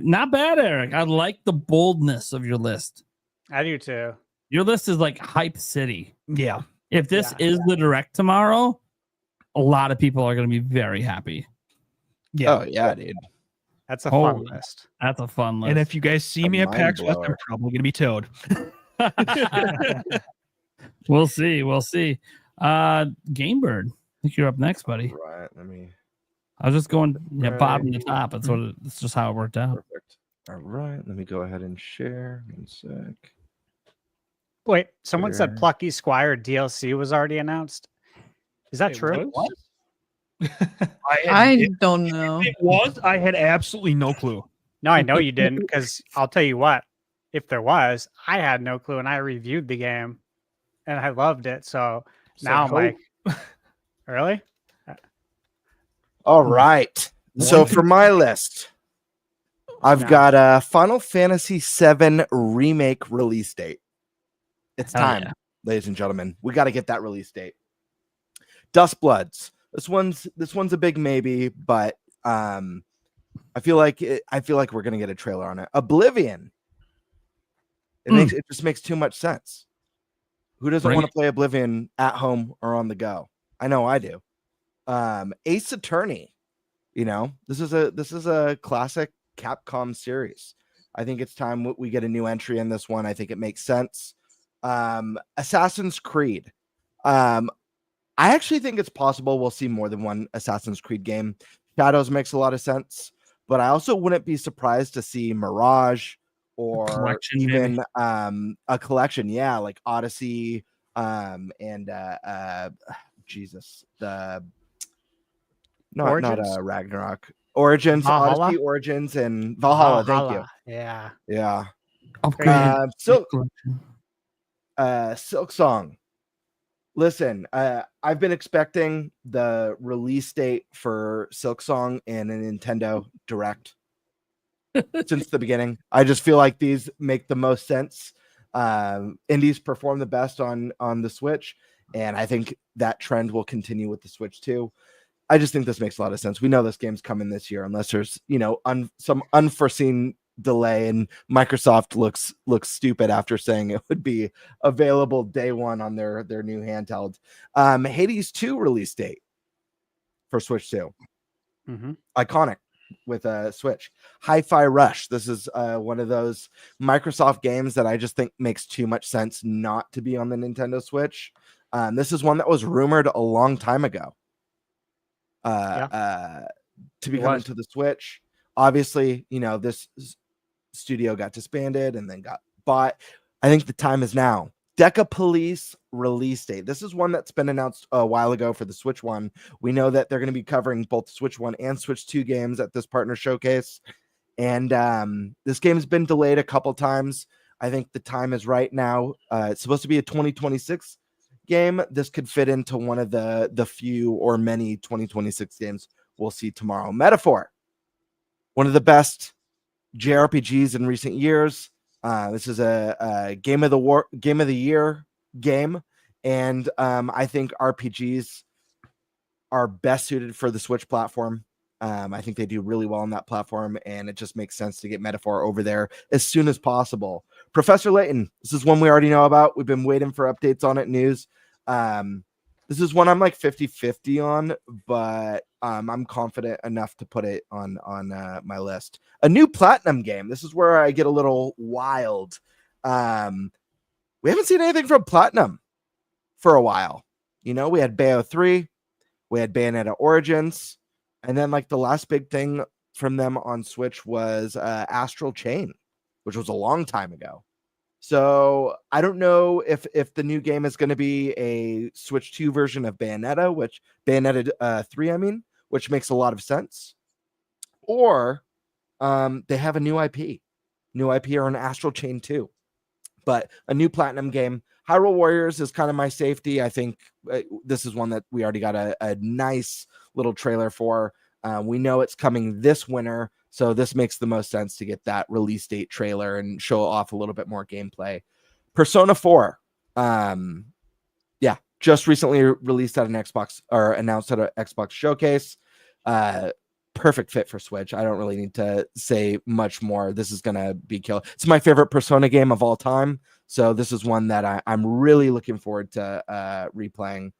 Not bad, Eric. I like the boldness of your list. I do too. Your list is like hype city. Yeah. If this is the direct tomorrow, a lot of people are going to be very happy. Yeah. Oh yeah, dude. That's a fun list. That's a fun list. And if you guys see me at PAX West, I'm probably going to be Toad. We'll see. GameBird, I think you're up next, buddy. Right. Let me. I was just going bottom to top. That's it's just how it worked out. Perfect. All right. Let me go ahead and share. 1 sec. Wait, someone said Sure. Plucky Squire DLC was already announced. Is that true? I don't know. It was. I had absolutely no clue. No, I know you didn't, because I'll tell you what, if there was, I had no clue, and I reviewed the game and I loved it. So now I'm like, really? All right. So for my list, I've got a Final Fantasy VII remake release date. It's time, ladies and gentlemen. We got to get that release date. Dustbloods. This one's a big maybe, but I feel like we're gonna get a trailer on it. Oblivion. It just makes too much sense. Who doesn't want to play Oblivion at home or on the go? I know I do. Ace Attorney. This is a classic Capcom series. I think it's time we get a new entry in this one. I think it makes sense. Assassin's Creed. I actually think it's possible we'll see more than one Assassin's Creed game. Shadows makes a lot of sense, but I also wouldn't be surprised to see Mirage or even a collection. Yeah, like Odyssey, and Jesus, not Ragnarok. Origins, Valhalla? Odyssey, Origins, and Valhalla. Thank you. Yeah. Yeah. Silk Song. Listen, I've been expecting the release date for Silk Song in a Nintendo Direct since the beginning. I just feel like these make the most sense. Indies perform the best on the Switch, and I think that trend will continue with the Switch too. I just think this makes a lot of sense. We know this game's coming this year, unless there's some unforeseen delay, and Microsoft looks stupid after saying it would be available day one on their new handheld. Hades 2 release date for Switch 2. Iconic with a Switch. Hi-Fi Rush. This is one of those Microsoft games that I just think makes too much sense not to be on the Nintendo Switch. This is one that was rumored a long time ago to be coming to the Switch. Obviously, this studio got disbanded and then got bought. I think the time is now. Deca Police release date. This is one that's been announced a while ago for the Switch 1. We know that they're going to be covering both Switch 1 and Switch 2 games at this partner showcase. And this game's been delayed a couple times. I think the time is right now. It's supposed to be a 2026 game. This could fit into one of the few or many 2026 games we'll see tomorrow. Metaphor, one of the best JRPGs in recent years. This is a game of the year game, and I think RPGs are best suited for the Switch platform. I think they do really well on that platform, and it just makes sense to get Metaphor over there as soon as possible. Professor Layton, this is one we already know about. We've been waiting for updates on it, news. This is one I'm like 50-50 on, but I'm confident enough to put it on my list. A new Platinum game. This is where I get a little wild. We haven't seen anything from Platinum for a while. We had Bayo 3, we had Bayonetta Origins, and then like the last big thing from them on Switch was Astral Chain, which was a long time ago. So I don't know if the new game is going to be a Switch 2 version of Bayonetta, Bayonetta 3, which makes a lot of sense. Or they have a new IP or an Astral Chain 2. But a new Platinum game. Hyrule Warriors is kind of my safety. I think this is one that we already got a nice little trailer for. We know it's coming this winter, so this makes the most sense to get that release date trailer and show off a little bit more gameplay. Persona 4. Just recently released at an Xbox, or announced at an Xbox showcase. Perfect fit for Switch. I don't really need to say much more. This is going to be killer. It's my favorite Persona game of all time. So this is one that I'm really looking forward to replaying.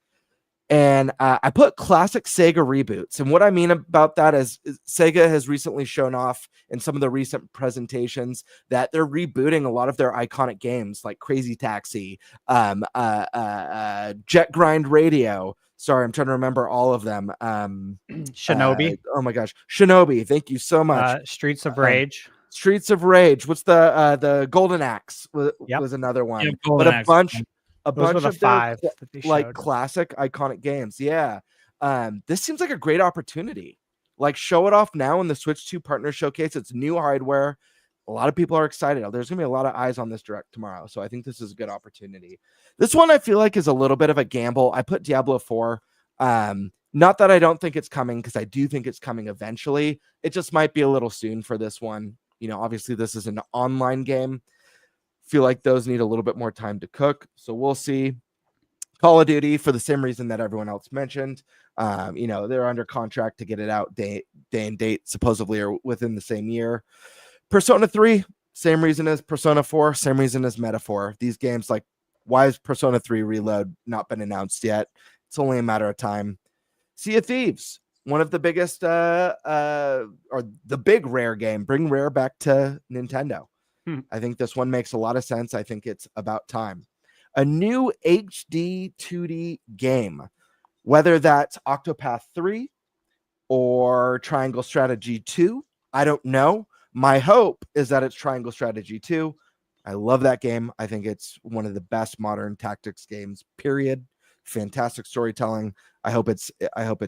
And I put classic Sega reboots. And what I mean about that is Sega has recently shown off in some of the recent presentations that they're rebooting a lot of their iconic games like Crazy Taxi, Jet Grind Radio. Sorry, I'm trying to remember all of them. Shinobi. Oh my gosh. Shinobi. Thank you so much. Streets of Rage. Streets of Rage. What's the Golden Axe was another one. Yep, but a bunch Those were of five their, that they like showed. classic iconic games. Yeah. This seems like a great opportunity. Like, show it off now in the Switch 2 partner showcase. It's new hardware. A lot of people are excited. There's gonna be a lot of eyes on this direct tomorrow. So I think this is a good opportunity. This one I feel like is a little bit of a gamble. I put Diablo 4. Not that I don't think it's coming, because I do think it's coming eventually. It just might be a little soon for this one. Obviously this is an online game. Feel like those need a little bit more time to cook. So we'll see. Call of Duty, for the same reason that everyone else mentioned. They're under contract to get it out day and date, supposedly, or within the same year. Persona 3, same reason as Persona 4, same reason as Metaphor. These games, like, why is Persona 3 Reload not been announced yet? It's only a matter of time. Sea of Thieves, one of the biggest, or the big Rare game. Bring Rare back to Nintendo. I think this one makes a lot of sense. I think it's about time. A new HD 2D game, whether that's Octopath 3 or Triangle Strategy 2, I don't know. My hope is that it's Triangle Strategy 2. I love that game. I think it's one of the best modern tactics games, period. Fantastic storytelling. I hope it's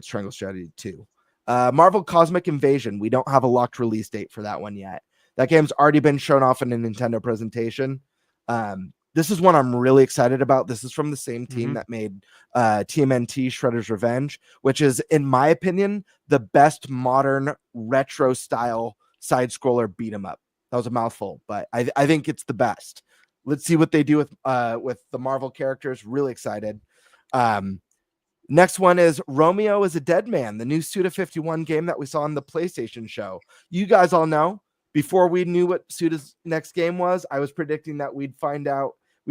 Triangle Strategy 2. Marvel Cosmic Invasion. We don't have a locked release date for that one yet. That game's already been shown off in a Nintendo presentation. This is one I'm really excited about. This is from the same team that made TMNT Shredder's Revenge, which is, in my opinion, the best modern retro style side scroller beat 'em up. That was a mouthful, but I think it's the best. Let's see what they do with the Marvel characters. Really excited. Next one is Romeo is a Dead Man, the new Suda 51 game that we saw on the PlayStation show. You guys all know before we knew what Suda's next game was, I was predicting that we'd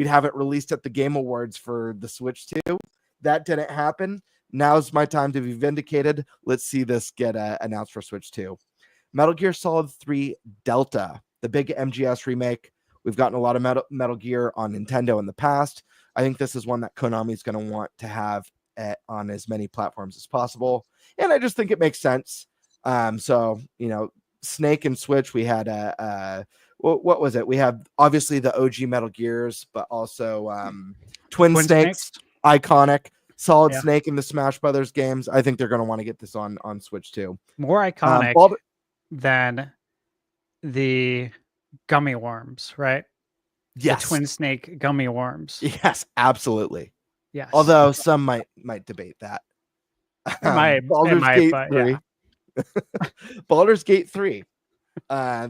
have it released at the Game Awards for the Switch 2. That didn't happen. Now's my time to be vindicated. Let's see this get announced for Switch 2. Metal Gear Solid 3 Delta, the big MGS remake. We've gotten a lot of Metal Gear on Nintendo in the past. I think this is one that Konami is going to want to have on as many platforms as possible. And I just think it makes sense. So, Snake and Switch, we had what was it? We have obviously the OG Metal Gears, but also Twin Snakes, iconic. Solid Snake in the Smash Brothers games. I think they're going to want to get this on Switch too. More iconic than the gummy worms, right? Yes. The Twin Snake gummy worms. Yes, absolutely. Yes. Although some might debate that. Baldur's Gate 3. Baldur's Gate 3.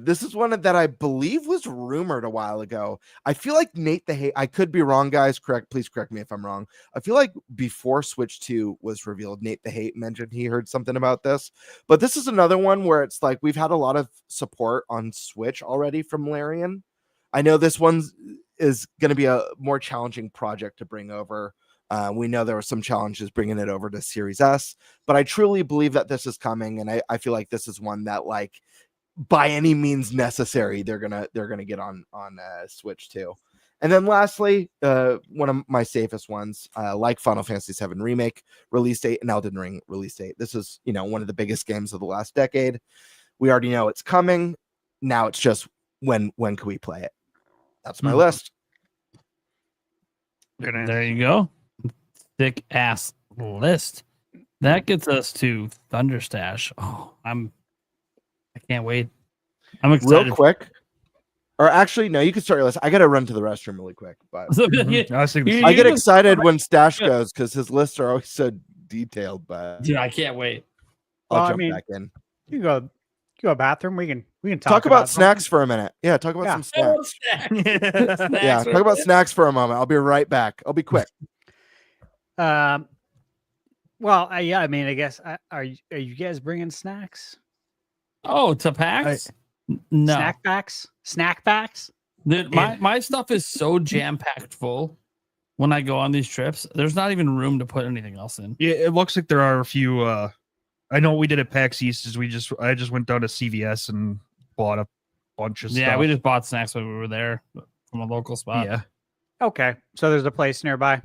This is one that I believe was rumored a while ago. I feel like Nate the Hate, I could be wrong, guys. Please correct me if I'm wrong. I feel like before Switch 2 was revealed, Nate the Hate mentioned he heard something about this. But this is another one where it's like we've had a lot of support on Switch already from Larian. I know this one is going to be a more challenging project to bring over. We know there were some challenges bringing it over to Series S, but I truly believe that this is coming, and I feel like this is one that, like, by any means necessary, they're gonna get on Switch too. And then lastly, one of my safest ones, like Final Fantasy VII Remake release date and Elden Ring release date. This is one of the biggest games of the last decade. We already know it's coming. Now it's just when can we play it? That's my list. There you go. Thick ass list. That gets us to ThunderStash. Oh, I can't wait. I'm excited. Real quick. Or actually, no, you can start your list. I got to run to the restroom really quick. But I get excited when Stash goes because his lists are always so detailed. But dude, I can't wait. I'll jump back in. You go bathroom. We can talk about snacks for a minute. Yeah, talk about some snacks. Yeah, talk about snacks for a moment. I'll be right back. I'll be quick. Well, yeah. I mean, I guess are you guys bringing snacks? Oh, to PAX? No. Snack packs? Dude, my stuff is so jam-packed full when I go on these trips. There's not even room to put anything else in. Yeah, it looks like there are a few. I know we did at PAX East. I just went down to CVS and bought a bunch of stuff. Yeah, we just bought snacks when we were there from a local spot. Yeah. Okay, so there's a place nearby.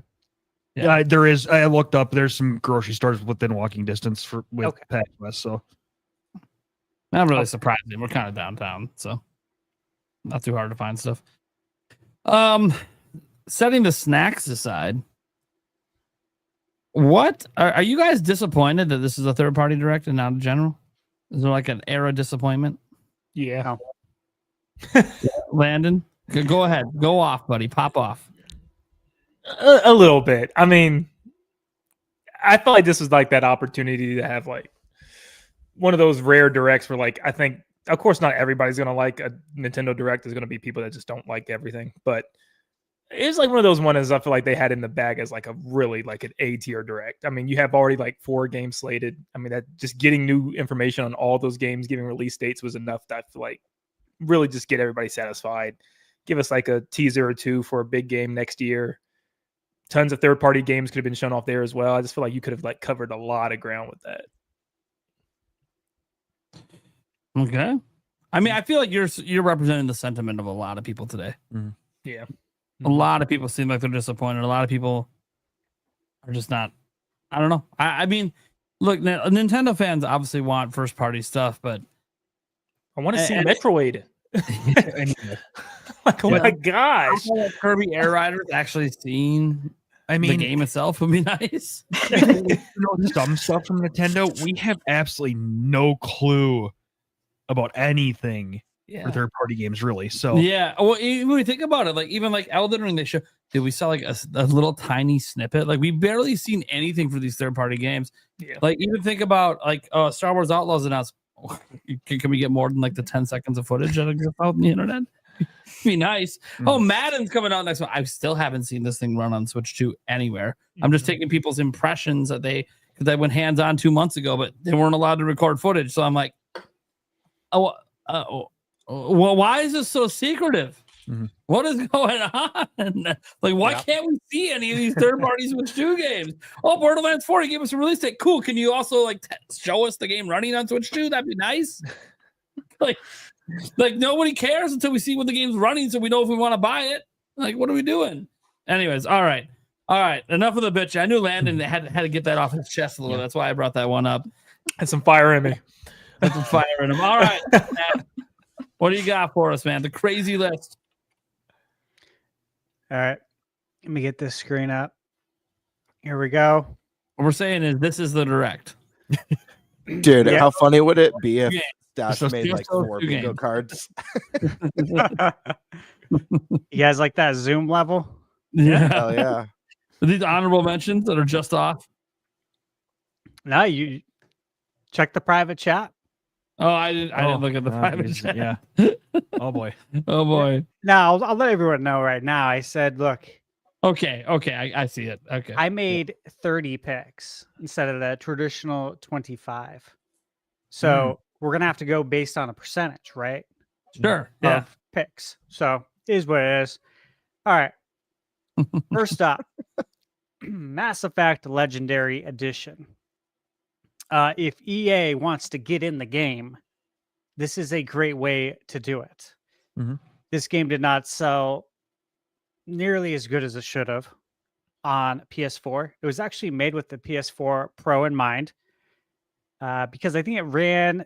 Yeah, there is. I looked up. There's some grocery stores within walking distance with PAX West. So. Not really surprising. We're kind of downtown, so not too hard to find stuff. Setting the snacks aside, what are you guys disappointed that this is a third-party direct and not a general? Is there like an era disappointment? Yeah. Landon, go ahead, go off, buddy, pop off. A little bit. I mean, I felt like this was like that opportunity to have like one of those rare directs where, like, I think, of course, not everybody's going to like a Nintendo Direct. There's going to be people that just don't like everything. But it's like one of those ones I feel like they had in the bag as like a really like an A-tier Direct. I mean, you have already like 4 games slated. I mean, that just getting new information on all those games, giving release dates was enough to, I feel like, really just get everybody satisfied. Give us like a teaser or 2 for a big game next year. Tons of third-party games could have been shown off there as well. I just feel like you could have like covered a lot of ground with that. Okay. I mean, I feel like you're representing the sentiment of a lot of people today. Mm-hmm. Yeah. A lot of people seem like they're disappointed. A lot of people are just not. I don't know. I mean, look, Nintendo fans obviously want first party stuff, but I want to see Metroid. Like, oh my gosh. Kirby Air Riders actually seen. I mean, the game itself would be nice. Some stuff from Nintendo, we have absolutely no clue about anything for third-party games, really. So yeah, well, when you think about it, like even like Elden Ring, we saw like a little tiny snippet. Like we barely seen anything for these third-party games. Yeah. Like even think about like Star Wars Outlaws announced. Can we get more than like the 10 seconds of footage that exists out on the internet? Be nice. Oh, Madden's coming out next month. I still haven't seen this thing run on Switch 2 anywhere. I'm just taking people's impressions that they went hands on 2 months ago, but they weren't allowed to record footage. So I'm like, Well, why is this so secretive? Mhm. What is going on? Like, why can't we see any of these third-party Switch 2 games? Oh, Borderlands 4, you gave us a release date. Cool. Can you also like show us the game running on Switch 2? That'd be nice. like nobody cares until we see when the game's running, so we know if we want to buy it. Like, what are we doing? Anyways, all right. Enough of the bitch. I knew Landon had to get that off his chest a little. That's why I brought that one up. Had some fire in me. Had some fire in him. All right. Matt, what do you got for us, man? The crazy list. All right. Let me get this screen up. Here we go. What we're saying is this is the direct. Dude, how funny would it be if Dash Just made like those 4 two bingo games. cards? You guys like that zoom level? Yeah. Hell yeah. Are these honorable mentions that are just off? No, you check the private chat. Oh, I didn't look at the private chat. Yeah. Oh boy. Oh boy. Now I'll let everyone know right now. I said, look, Okay. I see it. Okay. I made 30 picks instead of the traditional 25. So we're gonna have to go based on a percentage, right? Sure. Yeah. Of picks. So it is what it is. All right. First up, Mass Effect Legendary Edition. If EA wants to get in the game, this is a great way to do it. Mhm. This game did not sell nearly as good as it should have on PS4. It was actually made with the PS4 Pro in mind, because I think it ran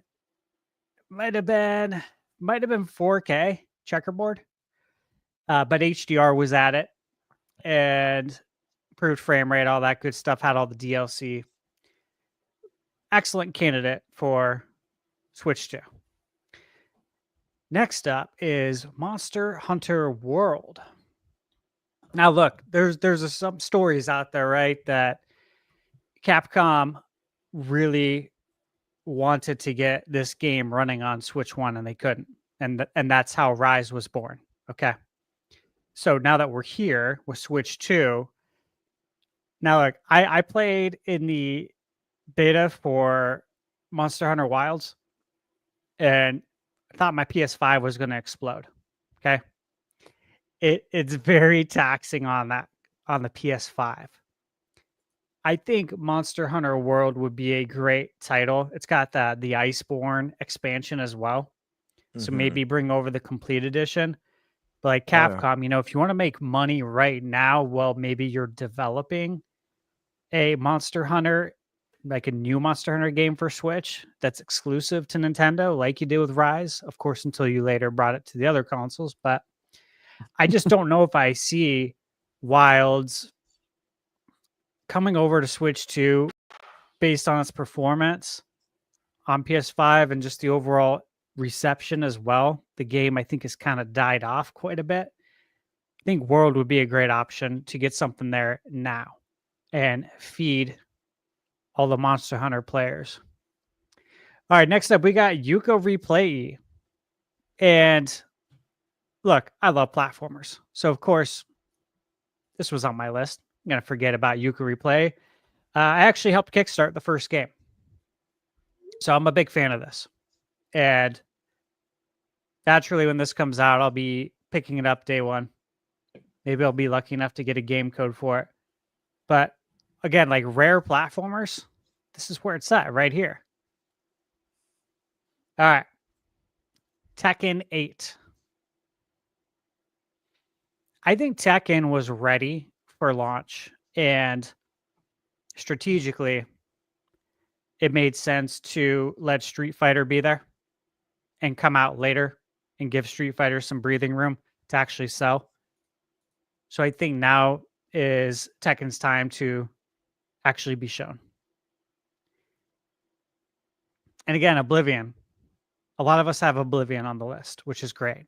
might have been 4K checkerboard, but HDR was at it and improved frame rate, all that good stuff. Had all the DLC. Excellent candidate for Switch 2. Next up is Monster Hunter World. Now, look, there's some stories out there, right, that Capcom really wanted to get this game running on Switch 1 and they couldn't. And that's how Rise was born. Okay. So now that we're here with Switch 2, now look, I played in the beta for Monster Hunter Wilds and I thought my PS5 was going to explode. Okay. It's very taxing on the PS5. I think Monster Hunter World would be a great title. It's got the Iceborne expansion as well. So maybe bring over the complete edition. But like Capcom, if you want to make money right now, well, maybe you're developing a Monster Hunter, like a new Monster Hunter game for Switch that's exclusive to Nintendo, like you did with Rise, of course, until you later brought it to the other consoles. But I just don't know if I see Wilds coming over to Switch 2 based on its performance on PS5 and just the overall reception as well. The game, I think, has kind of died off quite a bit. I think World would be a great option to get something there now and feed all the Monster Hunter players. All right, next up, we got Yuka Replay. And look, I love platformers. So, of course, this was on my list. I'm going to forget about Yuka Replay. I actually helped kickstart the first game. So I'm a big fan of this. And naturally, when this comes out, I'll be picking it up day one. Maybe I'll be lucky enough to get a game code for it. But again, like rare platformers, this is where it's at, right here. All right. Tekken 8. I think Tekken was ready for launch, and strategically, it made sense to let Street Fighter be there and come out later and give Street Fighter some breathing room to actually sell. So I think now is Tekken's time to actually be shown. And again, Oblivion. A lot of us have Oblivion on the list, which is great.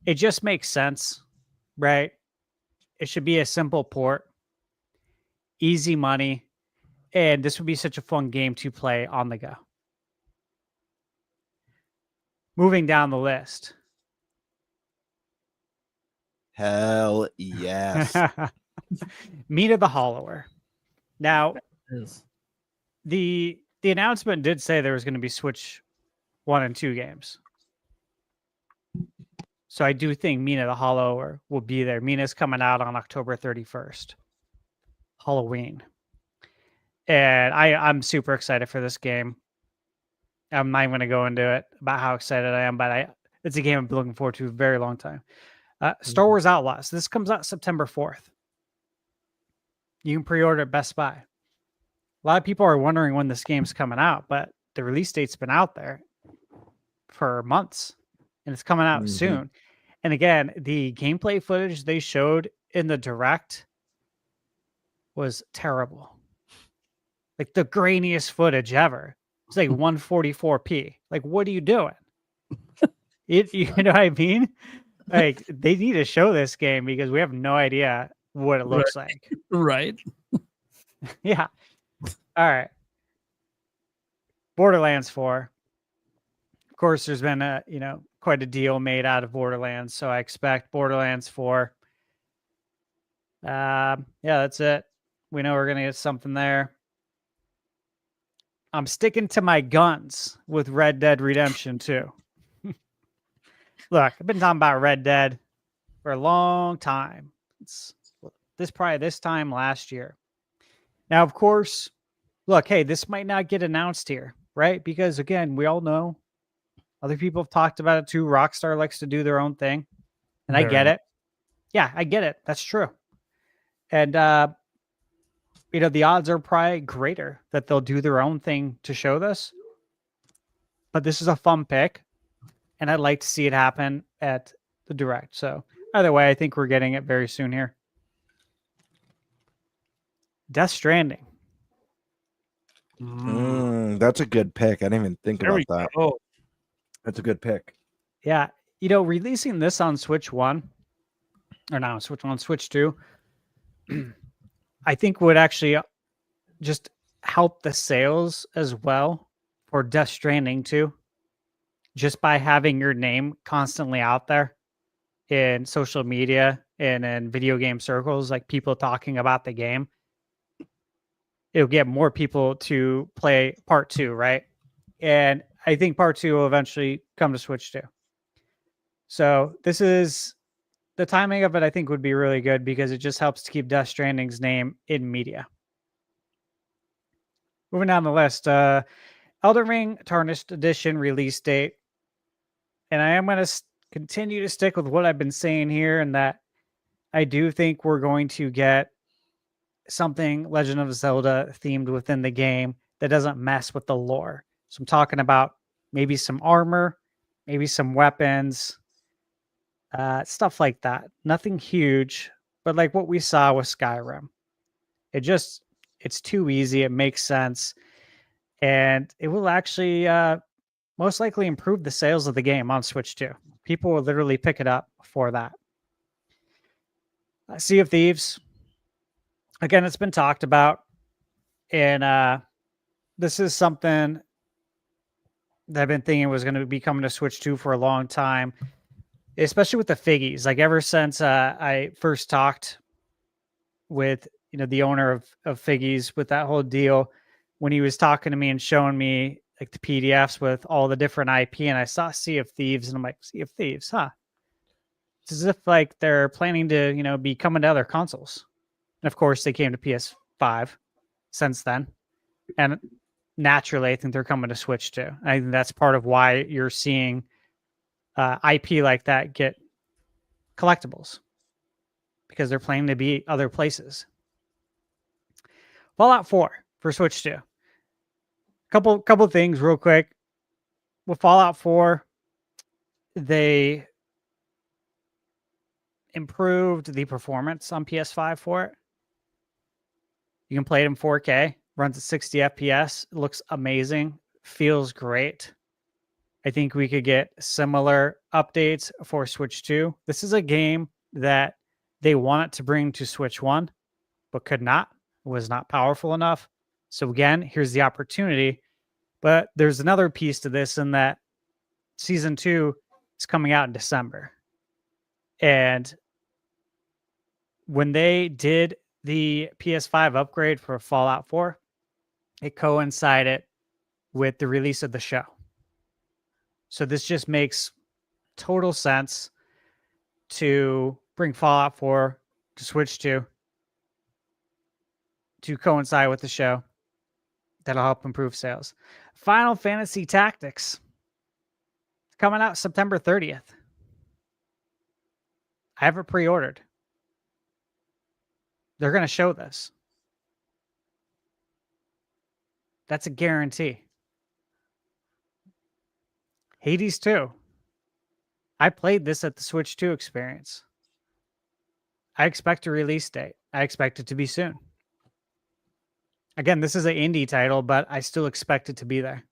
It just makes sense, right? It should be a simple port, easy money, and this would be such a fun game to play on the go. Moving down the list. Hell yes. Mina the Hollower. Now, the announcement did say there was going to be Switch 1 and 2 games. So I do think Mina the Hollower will be there. Mina's coming out on October 31st, Halloween. And I'm super excited for this game. I'm not even going to go into it about how excited I am, but it's a game I've been looking forward to a very long time. Star Wars Outlaws. This comes out September 4th. You can pre-order at Best Buy. A lot of people are wondering when this game's coming out, but the release date's been out there for months, and it's coming out soon. And again, the gameplay footage they showed in the Direct was terrible. Like the grainiest footage ever. It's like 144p. Like, what are you doing? You know what I mean? Like, they need to show this game because we have no idea what it looks like. Right. Yeah. All right. Borderlands 4. Of course, there's been quite a deal made out of Borderlands, so I expect Borderlands 4. Yeah, that's it. We know we're gonna get something there. I'm sticking to my guns with Red Dead Redemption 2. Look, I've been talking about Red Dead for a long time. It's probably this time last year. Now, of course, look, hey, this might not get announced here, right? Because again, we all know other people have talked about it too. Rockstar likes to do their own thing. And I get it. Yeah, I get it. That's true. And the odds are probably greater that they'll do their own thing to show this. But this is a fun pick, and I'd like to see it happen at the Direct. So either way, I think we're getting it very soon here. Death Stranding. That's a good pick. I didn't even think about that. Oh, that's a good pick. Yeah. Releasing this on Switch 1, or not on Switch 1, Switch 2, I think would actually just help the sales as well for Death Stranding 2, just by having your name constantly out there in social media and in video game circles, like people talking about the game. It'll get more people to play part 2, right? And I think part 2 will eventually come to Switch 2. So this is the timing of it, I think, would be really good because it just helps to keep Death Stranding's name in media. Moving down the list, Elden Ring Tarnished Edition release date. And I am going to continue to stick with what I've been saying here, and that I do think we're going to get something Legend of Zelda themed within the game that doesn't mess with the lore. So I'm talking about maybe some armor, maybe some weapons, stuff like that. Nothing huge, but like what we saw with Skyrim. It's too easy. It makes sense. And it will actually most likely improve the sales of the game on Switch 2. People will literally pick it up for that. Sea of Thieves. Again, it's been talked about. And this is something that I've been thinking was going to be coming to Switch 2 for a long time, especially with the figgies. Like ever since I first talked with the owner of Figgies with that whole deal, when he was talking to me and showing me like the PDFs with all the different IP, and I saw Sea of Thieves, and I'm like, Sea of Thieves, huh? It's as if like they're planning to be coming to other consoles. And of course, they came to PS5 since then, and naturally, I think they're coming to Switch too. I think that's part of why you're seeing IP like that get collectibles, because they're planning to be other places. Fallout 4 for Switch 2. Couple things real quick. With Fallout 4, they improved the performance on PS5 for it. You can play it in 4K, runs at 60 FPS, it looks amazing, feels great. I think we could get similar updates for Switch 2. This is a game that they wanted to bring to Switch 1, but could not, was not powerful enough. So again, here's the opportunity. But there's another piece to this, in that Season 2 is coming out in December. And when they did the PS5 upgrade for Fallout 4, it coincided with the release of the show. So this just makes total sense. to bring Fallout 4 to Switch 2 to coincide with the show. That'll help improve sales. Final Fantasy Tactics coming out September 30th. I have it pre-ordered. They're going to show this. That's a guarantee. Hades 2. I played this at the Switch 2 experience. I expect a release date. I expect it to be soon. Again, this is an indie title, but I still expect it to be there.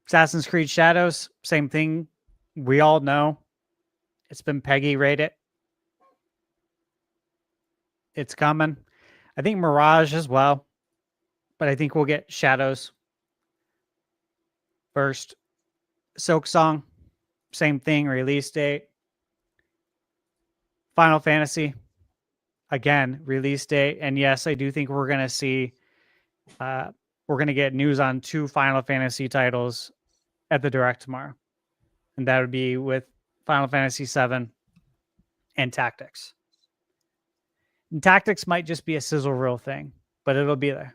Assassin's Creed Shadows, same thing. We all know it's been Peggy rated. It's coming. I think Mirage as well, but I think we'll get Shadows first. Silk Song, same thing, release date. Final Fantasy, again, release date. And yes, I do think we're going to see, we're going to get news on 2 Final Fantasy titles at the Direct tomorrow. And that would be with Final Fantasy VII and Tactics. And Tactics might just be a sizzle reel thing, but it'll be there.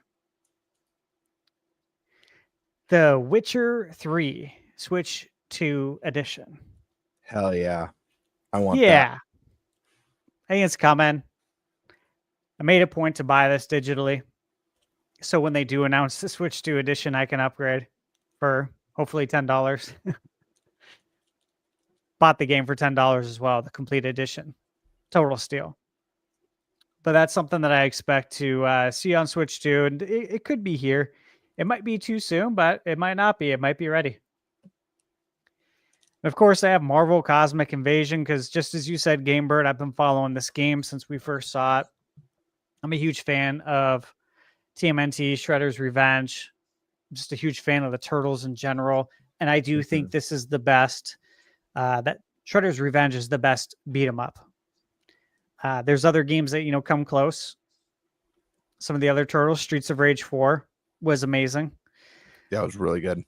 The Witcher 3 Switch 2 edition. Hell yeah. I want Yeah. that. I think it's coming. I made a point to buy this digitally. So when they do announce the Switch 2 edition, I can upgrade for hopefully $10. Bought the game for $10 as well, the complete edition. Total steal. But that's something that I expect to see on Switch 2. And it could be here. It might be too soon, but it might not be. It might be ready. And of course, I have Marvel Cosmic Invasion because just as you said, GameBird, I've been following this game since we first saw it. I'm a huge fan of TMNT, Shredder's Revenge. I'm just a huge fan of the Turtles in general. And I do think this is the best. That Shredder's Revenge is the best beat 'em up. There's other games that, come close. Some of the other Turtles, Streets of Rage 4 was amazing. Yeah, it was really good.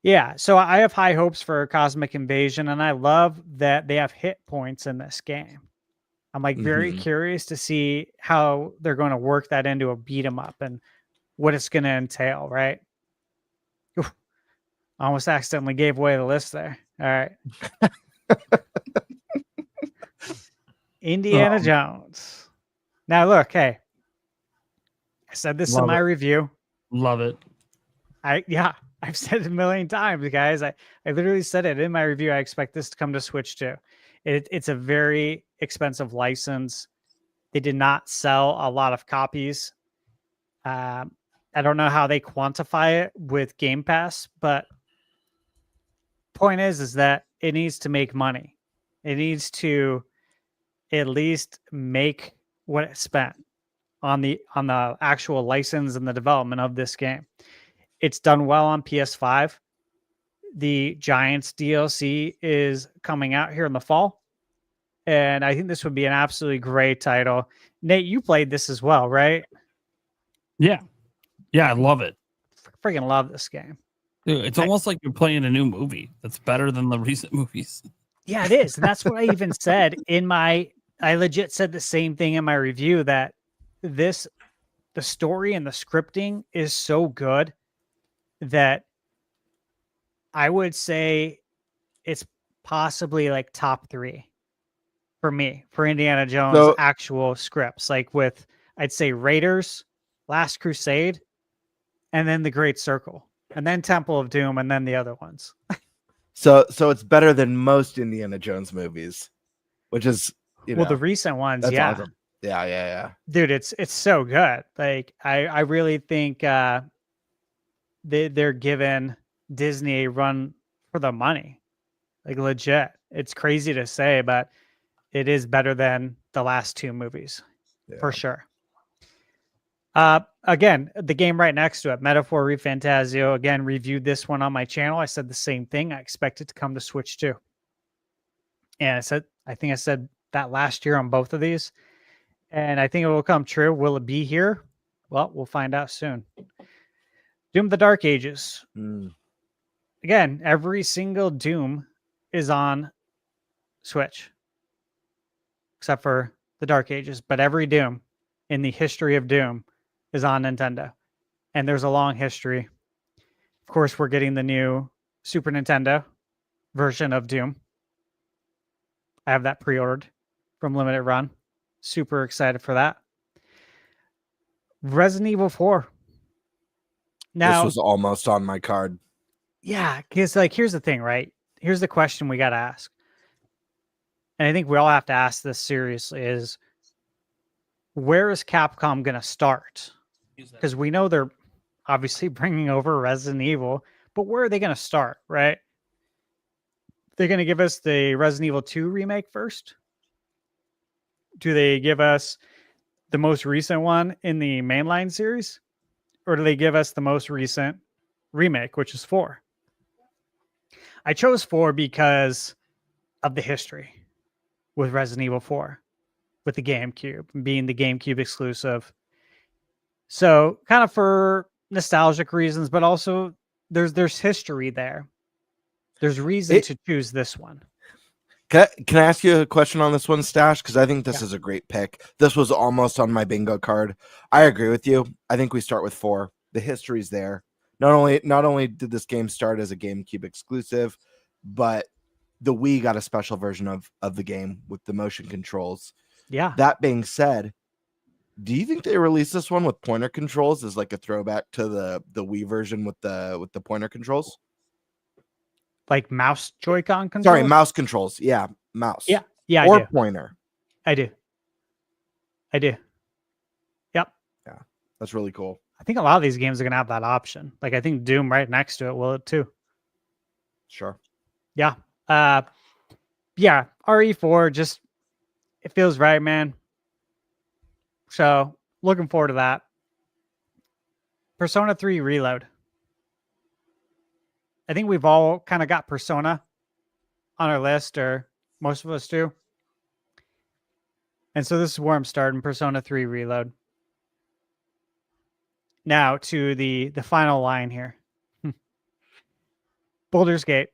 Yeah, so I have high hopes for Cosmic Invasion, and I love that they have hit points in this game. I'm very curious to see how they're going to work that into a beat 'em up and what it's going to entail, right? Oof, almost accidentally gave away the list there. All right. Indiana Jones. Now look, hey, I said this in my review. Love it. I've said it a million times, guys. I literally said it in my review. I expect this to come to Switch 2. It's a very expensive license. They did not sell a lot of copies. I don't know how they quantify it with Game Pass, but point is that it needs to make money. It needs to at least make what it spent on the actual license and the development of this game. It's done well on PS5. The Giants DLC is coming out here in the fall. And I think this would be an absolutely great title. Nate, you played this as well, right? Yeah. Yeah, I love it. Freaking love this game. Dude, it's almost like you're playing a new movie that's better than the recent movies. Yeah, it is. And that's what I even said I legit said the same thing in my review that the story and the scripting is so good that I would say it's possibly like top 3 for me for Indiana Jones actual scripts, like with, I'd say Raiders, Last Crusade, and then The Great Circle, and then Temple of Doom, and then the other ones. So it's better than most Indiana Jones movies, which is, the recent ones. That's yeah. awesome. Yeah. Dude, it's so good. Like I really think they're giving Disney a run for the money. Like legit. It's crazy to say, but it is better than the last 2 movies for sure. Again, the game right next to it, Metaphor ReFantazio, again, reviewed this one on my channel. I said the same thing. I expect it to come to Switch 2. And I think I said that last year on both of these. And I think it will come true. Will it be here? Well, we'll find out soon. Doom of the Dark Ages. again, every single Doom is on Switch, except for the Dark Ages. But every Doom in the history of Doom is on Nintendo. And there's a long history. Of course, we're getting the new Super Nintendo version of Doom. I have that pre-ordered from Limited Run. Super excited for that. Resident Evil 4. Now, this was almost on my card. yeah, because like here's the thing, right? Here's the question we got to ask. And I think we all have to ask this seriously is where is Capcom going to start? Because we know they're obviously bringing over Resident Evil, but where are they going to start, right? They're going to give us the Resident Evil 2 remake first? Do they give us the most recent one in the mainline series? Or do they give us the most recent remake, which is 4? I chose 4 because of the history with Resident Evil 4, with the GameCube, being the GameCube exclusive. So kind of for nostalgic reasons, but also there's history there. There's reason to choose this one. Can I ask you a question on this one, Stash? Because I think this is a great pick. This was almost on my bingo card. I agree with you. I think we start with 4. The history's there. Not only did this game start as a GameCube exclusive, but the Wii got a special version of the game with the motion controls. Yeah. That being said, do you think they released this one with pointer controls as like a throwback to the Wii version with the pointer controls? Like mouse Joy-Con controls? Sorry, mouse controls. Yeah, mouse. Yeah, or I do. pointer. I do. Yep. Yeah, that's really cool. I think a lot of these games are going to have that option. Like I think Doom right next to it will too. Sure. Yeah. Yeah, RE4 just it feels right, man. So, looking forward to that. Persona 3 Reload. I think we've all kind of got Persona on our list, or most of us do. And so this is where I'm starting, Persona 3 Reload. Now to the final line here. Baldur's Gate.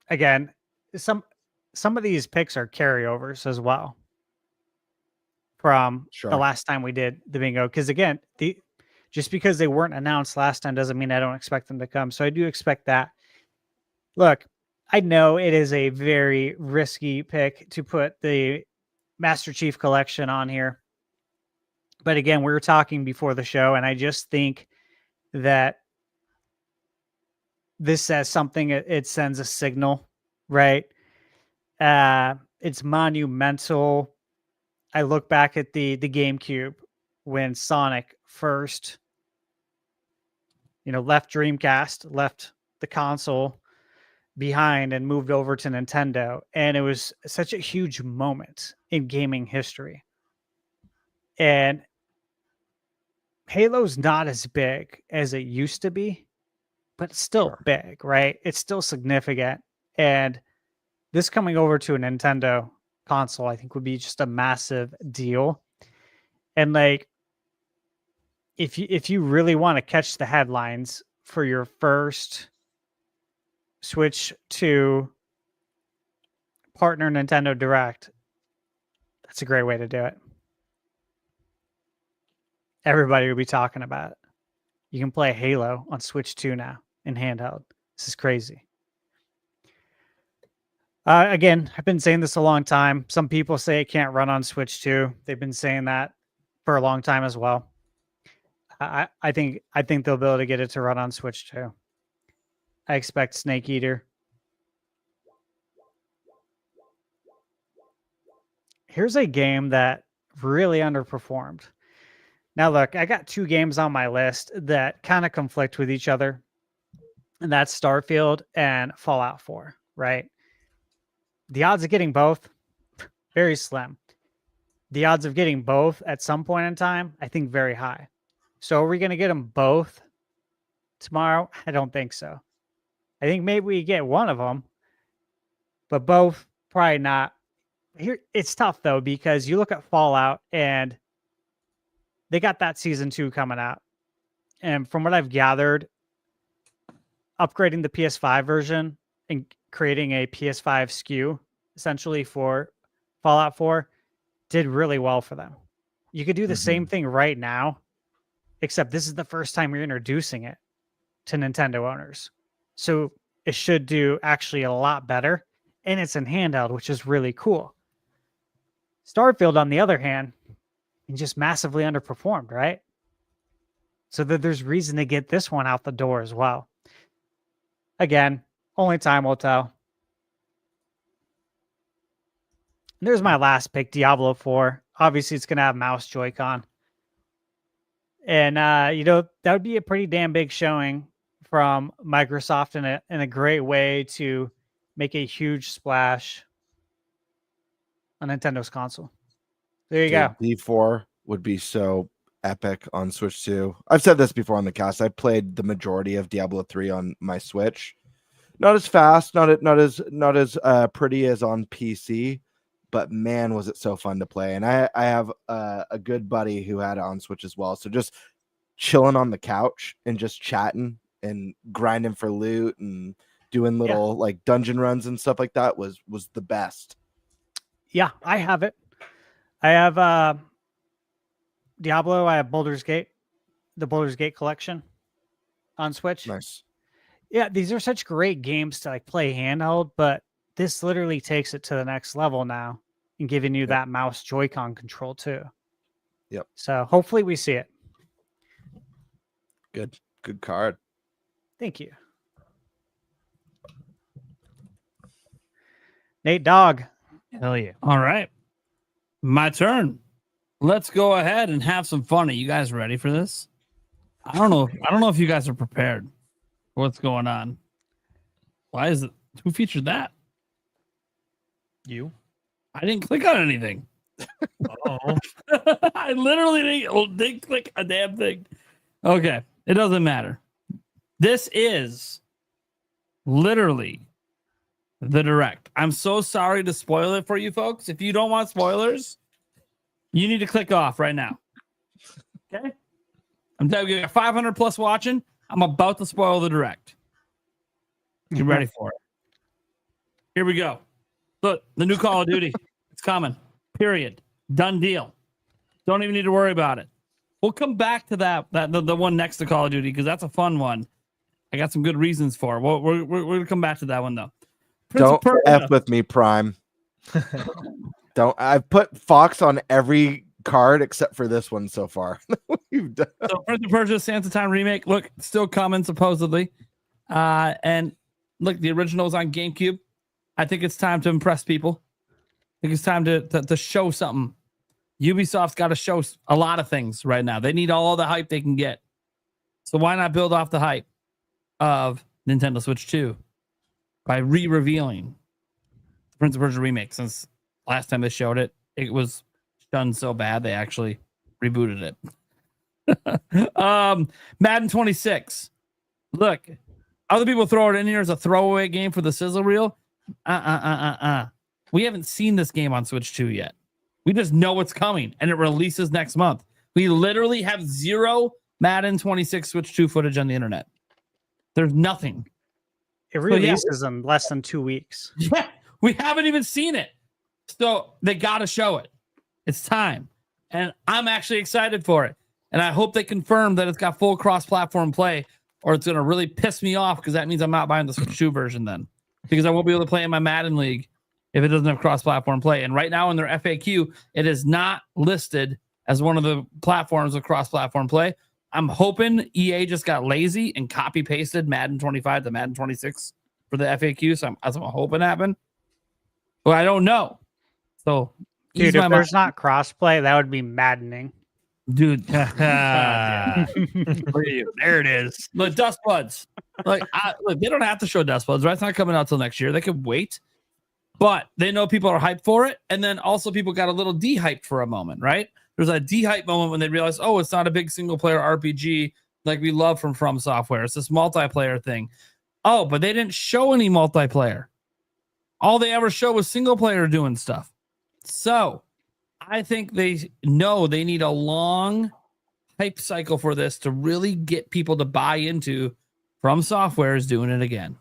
Again, some of these picks are carryovers as well from the last time we did the bingo. Because again, just because they weren't announced last time doesn't mean I don't expect them to come. So I do expect that. Look, I know it is a very risky pick to put the Master Chief Collection on here. But again, we were talking before the show, and I just think that this says something. It sends a signal, right? It's monumental. I look back at the GameCube when Sonic first, left Dreamcast, left the console behind and moved over to Nintendo. And it was such a huge moment in gaming history. And Halo's not as big as it used to be, but it's still big, right? It's still significant. And this coming over to a Nintendo console, I think would be just a massive deal. And like, if you really want to catch the headlines for your first Switch to partner Nintendo Direct, that's a great way to do it. Everybody will be talking about it. You can play Halo on Switch 2 now in handheld. This is crazy. Again, I've been saying this a long time. Some people say it can't run on Switch 2. They've been saying that for a long time as well. I think they'll be able to get it to run on Switch 2. I expect Snake Eater. Here's a game that really underperformed. Now, look, I got 2 games on my list that kind of conflict with each other, and that's Starfield and Fallout 4, right? The odds of getting both, very slim. The odds of getting both at some point in time, I think very high. So are we going to get them both tomorrow? I don't think so. I think maybe we get one of them, but both probably not. Here, it's tough, though, because you look at Fallout and they got that season 2 coming out. And from what I've gathered, upgrading the PS5 version and creating a PS5 SKU essentially for Fallout 4 did really well for them. You could do the same thing right now, except this is the first time you're introducing it to Nintendo owners. So it should do actually a lot better, and it's in handheld, which is really cool. Starfield, on the other hand, just massively underperformed, right? So that there's reason to get this one out the door as well. Again, only time will tell. And there's my last pick, Diablo 4. Obviously, it's going to have mouse Joy-Con. And, that would be a pretty damn big showing from Microsoft in a great way to make a huge splash on Nintendo's console. There you go. D4 would be so epic on Switch 2. I've said this before on the cast. I played the majority of Diablo 3 on my Switch. Not as fast, not as pretty as on PC, but man, was it so fun to play. And I have a good buddy who had it on Switch as well. So just chilling on the couch and just chatting and grinding for loot and doing little like dungeon runs and stuff like that was the best. Yeah, I have it. I have Diablo. I have Baldur's Gate, the Baldur's Gate collection on Switch. Nice. Yeah, these are such great games to like play handheld, but this literally takes it to the next level now and giving you that mouse Joy-Con control too. Yep. So hopefully we see it. Good card. Thank you. Nate Dogg. Hell yeah. All right. My turn. Let's go ahead and have some fun. Are you guys ready for this? I don't know if you guys are prepared for what's going on. Why is it? Who featured that? You? I didn't click on anything. Oh. I literally didn't click a damn thing. Okay. It doesn't matter. This is literally the Direct. I'm so sorry to spoil it for you folks. If you don't want spoilers, you need to click off right now. Okay? I'm telling you, 500 plus watching. I'm about to spoil the Direct. Get ready for it. Here we go. Look, the new Call of Duty. It's coming. Period. Done deal. Don't even need to worry about it. We'll come back to the one next to Call of Duty because that's a fun one. I got some good reasons for it. We're going to come back to that one, though. Don't F with me, Prime. Don't. I've put Fox on every card except for this one so far. You've done. So Prince of Persia Sands of Time remake. Look, still coming supposedly. And look, the original was on GameCube. I think it's time to impress people. I think it's time to show something. Ubisoft's got to show a lot of things right now. They need all the hype they can get. So why not build off the hype of Nintendo Switch 2 by re-revealing the Prince of Persia remake? Since last time they showed it, it was done so bad they actually rebooted it. Madden 26. Look, other people throw it in here as a throwaway game for the sizzle reel. We haven't seen this game on Switch 2 yet. We just know it's coming, and it releases next month. We literally have zero Madden 26 Switch 2 footage on the internet. There's nothing. It releases in less than 2 weeks. Yeah, we haven't even seen it. So they got to show it. It's time. And I'm actually excited for it. And I hope they confirm that it's got full cross-platform play, or it's going to really piss me off because that means I'm not buying the Switch 2 version then. Because I won't be able to play in my Madden League if it doesn't have cross-platform play. And right now in their FAQ, it is not listed as one of the platforms with cross-platform play. I'm hoping EA just got lazy and copy-pasted Madden 25 to Madden 26 for the FAQ. So that's what I'm hoping happened. Well, I don't know. So, dude, if there's not cross-play, that would be maddening. Dude. There it is. Look, Dust Buds. Look, they don't have to show Dust Buds, right? It's not coming out till next year. They could wait. But they know people are hyped for it. And then also people got a little de-hyped for a moment, right? There's a de-hype moment when they realize, oh, it's not a big single-player RPG like we love from Software. It's this multiplayer thing. Oh, but they didn't show any multiplayer. All they ever showed was single-player doing stuff. So I think they know they need a long hype cycle for this to really get people to buy into From Software is doing it again.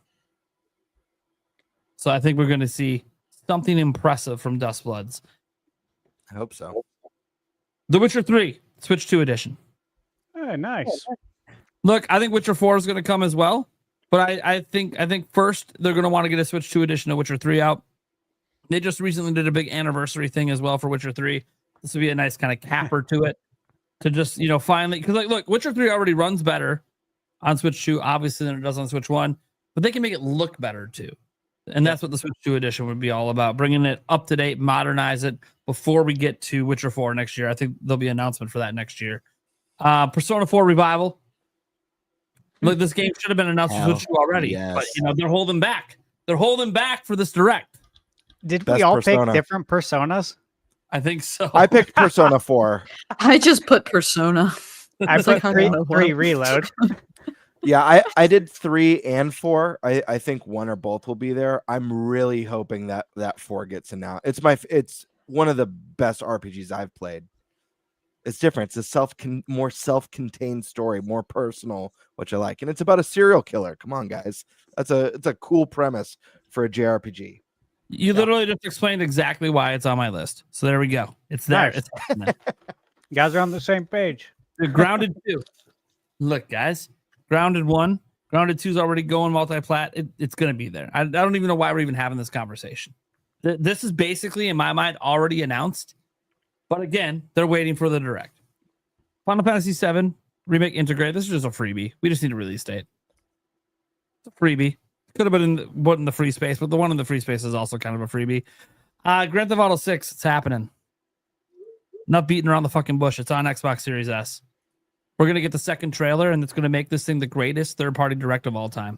So I think we're going to see something impressive from Dustbloods. I hope so. The Witcher 3 Switch 2 edition. Oh, nice. Look, I think Witcher 4 is going to come as well, but I think first they're going to want to get a Switch 2 edition of Witcher 3 out. They just recently did a big anniversary thing as well for Witcher 3. This would be a nice kind of capper to it, to just, you know, finally, because like, look, Witcher 3 already runs better on Switch 2, obviously, than it does on Switch 1, but they can make it look better too. And that's what the Switch 2 edition would be all about, bringing it up to date, modernize it before we get to Witcher 4 next year. I think there'll be an announcement for that next year. Persona 4 Revival. Look, this game should have been announced for Switch 2 already, but you know, they're holding back. They're holding back for this direct. Did Best we all Persona. pick different personas? I think so. I picked Persona 4. I just put Persona. I It's like, put I don't know three what. reload. Yeah, I did 3 and 4. I think 1 or both will be there. I'm really hoping that 4 gets announced. It's one of the best RPGs I've played. It's different. It's a more self-contained story, more personal, which I like, and it's about a serial killer. Come on, guys, it's a cool premise for a JRPG. You literally just explained exactly why it's on my list. So there we go. It's there. Nice. It's happening. You guys are on the same page. The Grounded 2. Look, guys, Grounded 1, Grounded 2 is already going multi-plat. It's going to be there. I don't even know why we're even having this conversation. This is basically, in my mind, already announced. But again, they're waiting for the direct. Final Fantasy VII Remake Integrate. This is just a freebie. We just need a release date. It's a freebie. Could have been in the free space, but the one in the free space is also kind of a freebie. Grand Theft Auto 6, it's happening. Not beating around the fucking bush. It's on Xbox Series S. We're going to get the second trailer, and it's going to make this thing the greatest third-party direct of all time.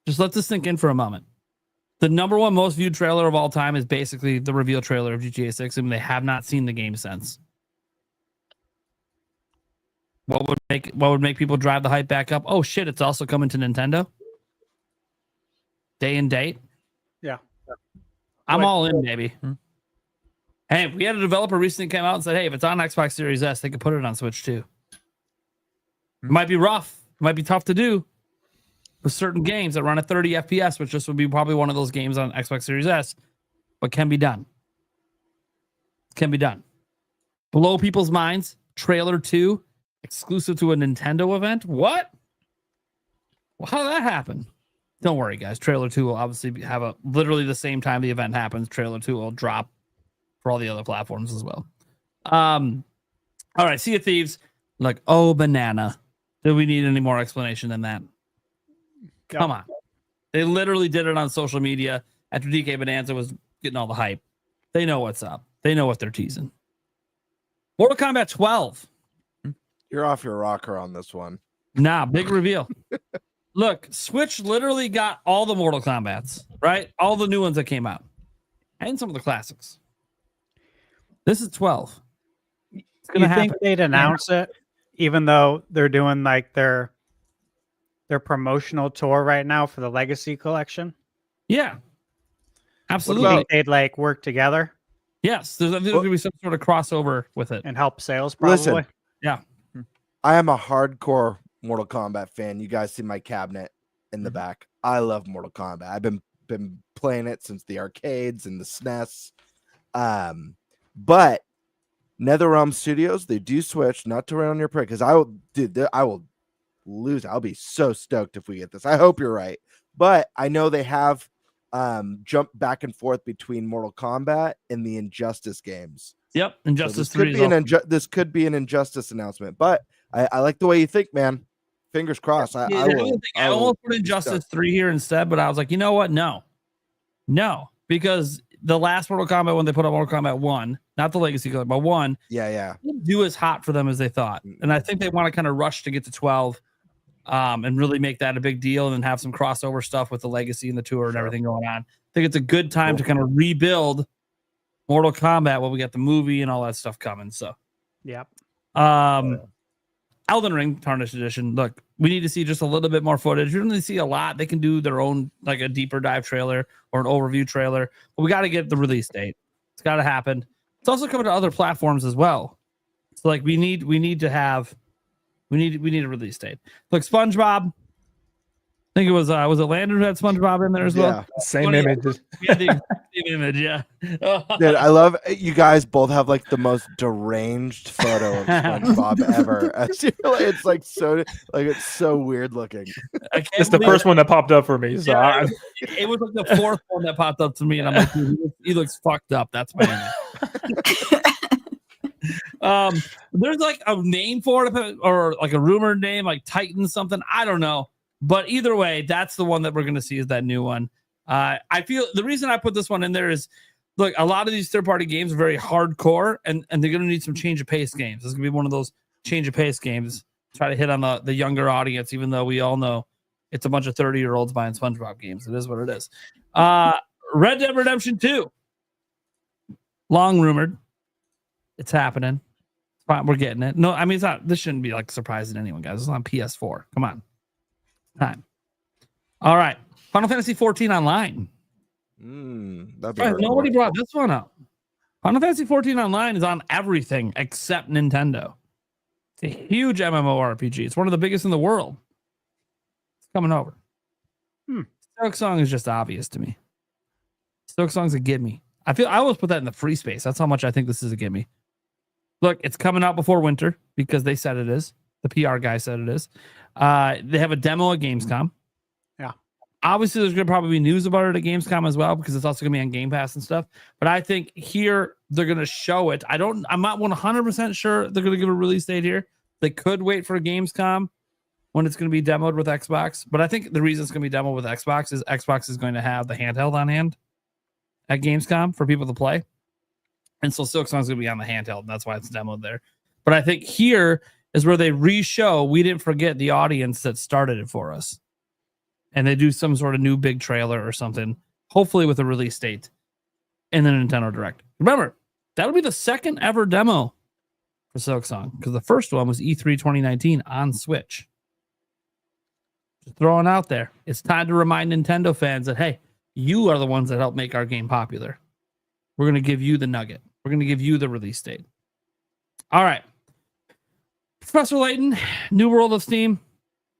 Just let this sink in for a moment. The number one most viewed trailer of all time is basically the reveal trailer of GTA 6, and they have not seen the game since. What would make people drive the hype back up? Oh shit, it's also coming to Nintendo. Day and date. Yeah. I'm all in, baby. Hey, we had a developer recently came out and said, hey, if it's on Xbox Series S, they could put it on Switch too. It might be rough. It might be tough to do with certain games that run at 30 FPS, which just would be probably one of those games on Xbox Series S, but can be done. Can be done. Blow people's minds. Trailer 2, exclusive to a Nintendo event. What? Well, how did that happen? Don't worry, guys. Trailer 2 will obviously have literally the same time the event happens. Trailer 2 will drop for all the other platforms as well. All right, Sea of Thieves. Like, oh, banana. Do we need any more explanation than that? Come on. They literally did it on social media after DK Bonanza was getting all the hype. They know what's up. They know what they're teasing. Mortal Kombat 12. You're off your rocker on this one. Nah, big reveal. Look, Switch literally got all the Mortal Kombats, right? All the new ones that came out. And some of the classics. This is 12. It's gonna You think happen. they'd announce it, even though they're doing like their promotional tour right now for the Legacy Collection? Yeah. Absolutely. You think they'd like work together Yes, there's going to be some sort of crossover with it. and help sales probably? Listen, Yeah. I am a hardcore Mortal Kombat fan. You guys see my cabinet in the back. I love Mortal Kombat. I've been playing it since the arcades and the SNES. But NetherRealm Studios, they do switch, not to run on your prey, because I will lose. I'll be so stoked if we get this. I hope you're right. But I know they have jumped back and forth between Mortal Kombat and the Injustice games. Yep. So Injustice this could 3 be this could be an Injustice announcement, but I like the way you think, man. Fingers crossed. I almost put Injustice 3 here instead, but I was like, you know what? No, because the last Mortal Kombat, when they put up Mortal Kombat 1, not the Legacy Collection, but 1, didn't do as hot for them as they thought. And I think they want to kind of rush to get to 12 and really make that a big deal and then have some crossover stuff with the Legacy and the tour and everything going on. I think it's a good time to kind of rebuild Mortal Kombat while we got the movie and all that stuff coming. So, Yep. Elden Ring Tarnished Edition. Look, we need to see just a little bit more footage. We don't really see a lot. They can do their own, like a deeper dive trailer or an overview trailer, but we got to get the release date. It's got to happen. It's also coming to other platforms as well. So like we need to have We need a release date. Look, SpongeBob. I think it was it Landon who had SpongeBob in there as well? Same image. Yeah, the same image, yeah. Dude, I love you guys both have like the most deranged photo of SpongeBob ever. It's like it's so weird looking. It's the first one that popped up for me. So yeah, it was like the fourth one that popped up to me, and I'm like, dude, he looks fucked up. That's my image. There's like a name for it, or like a rumored name, like Titan something. I don't know. But either way, that's the one that we're going to see is that new one. I feel the reason I put this one in there is, look, a lot of these third-party games are very hardcore, and they're going to need some change of pace games. This is going to be one of those change of pace games. Try to hit on the younger audience, even though we all know it's a bunch of 30-year-olds buying SpongeBob games. It is what it is. Red Dead Redemption 2. Long rumored. It's happening. Fine, we're getting it. No, I mean, it's not. This shouldn't be like surprising to anyone, guys. It's on PS4. Come on. Time. All right. Final Fantasy 14 Online. Nobody brought this one up. Final Fantasy 14 Online is on everything except Nintendo. It's a huge MMORPG. It's one of the biggest in the world. It's coming over. Silk Song is just obvious to me. Silk Song's a gimme. I always put that in the free space. That's how much I think this is a gimme. Look, it's coming out before winter because they said it is. The PR guy said it is. They have a demo at Gamescom. Yeah. Obviously, there's going to probably be news about it at Gamescom as well because it's also going to be on Game Pass and stuff. But I think here they're going to show it. I'm not 100% sure they're going to give a release date here. They could wait for Gamescom when it's going to be demoed with Xbox. But I think the reason it's going to be demoed with Xbox is Xbox is going to have the handheld on hand at Gamescom for people to play. And so Silk Song's going to be on the handheld. And that's why it's demoed there. But I think here is where they re-show we didn't forget the audience that started it for us. And they do some sort of new big trailer or something, hopefully with a release date in the Nintendo Direct. Remember, that'll be the second ever demo for Silk Song because the first one was E3 2019 on Switch. Just throwing out there. It's time to remind Nintendo fans that, hey, you are the ones that helped make our game popular. We're going to give you the nugget. We're going to give you the release date. All right. Professor Layton, New World of Steam.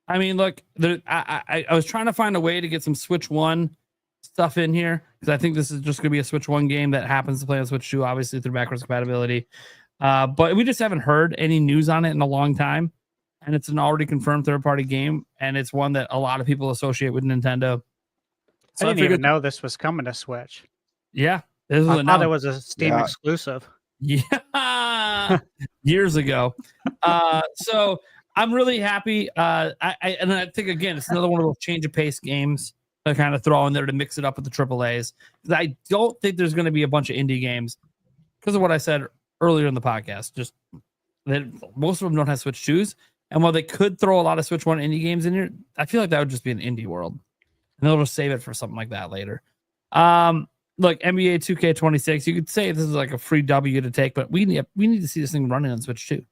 I mean, look, I was trying to find a way to get some Switch 1 stuff in here because I think this is just going to be a Switch 1 game that happens to play on Switch 2, obviously through backwards compatibility. But we just haven't heard any news on it in a long time. And it's an already confirmed third-party game, and it's one that a lot of people associate with Nintendo. So I didn't even know this was coming to Switch. Yeah. I thought it was a Steam exclusive. Yeah. Years ago. So I'm really happy. I think, again, it's another one of those change of pace games to kind of throw in there to mix it up with the AAAs. I don't think there's going to be a bunch of indie games because of what I said earlier in the podcast. Just that most of them don't have Switch 2s. And while they could throw a lot of Switch 1 indie games in here, I feel like that would just be an indie world. And they'll just save it for something like that later. Look, NBA 2K26, you could say this is like a free W to take, but we need to see this thing running on Switch 2.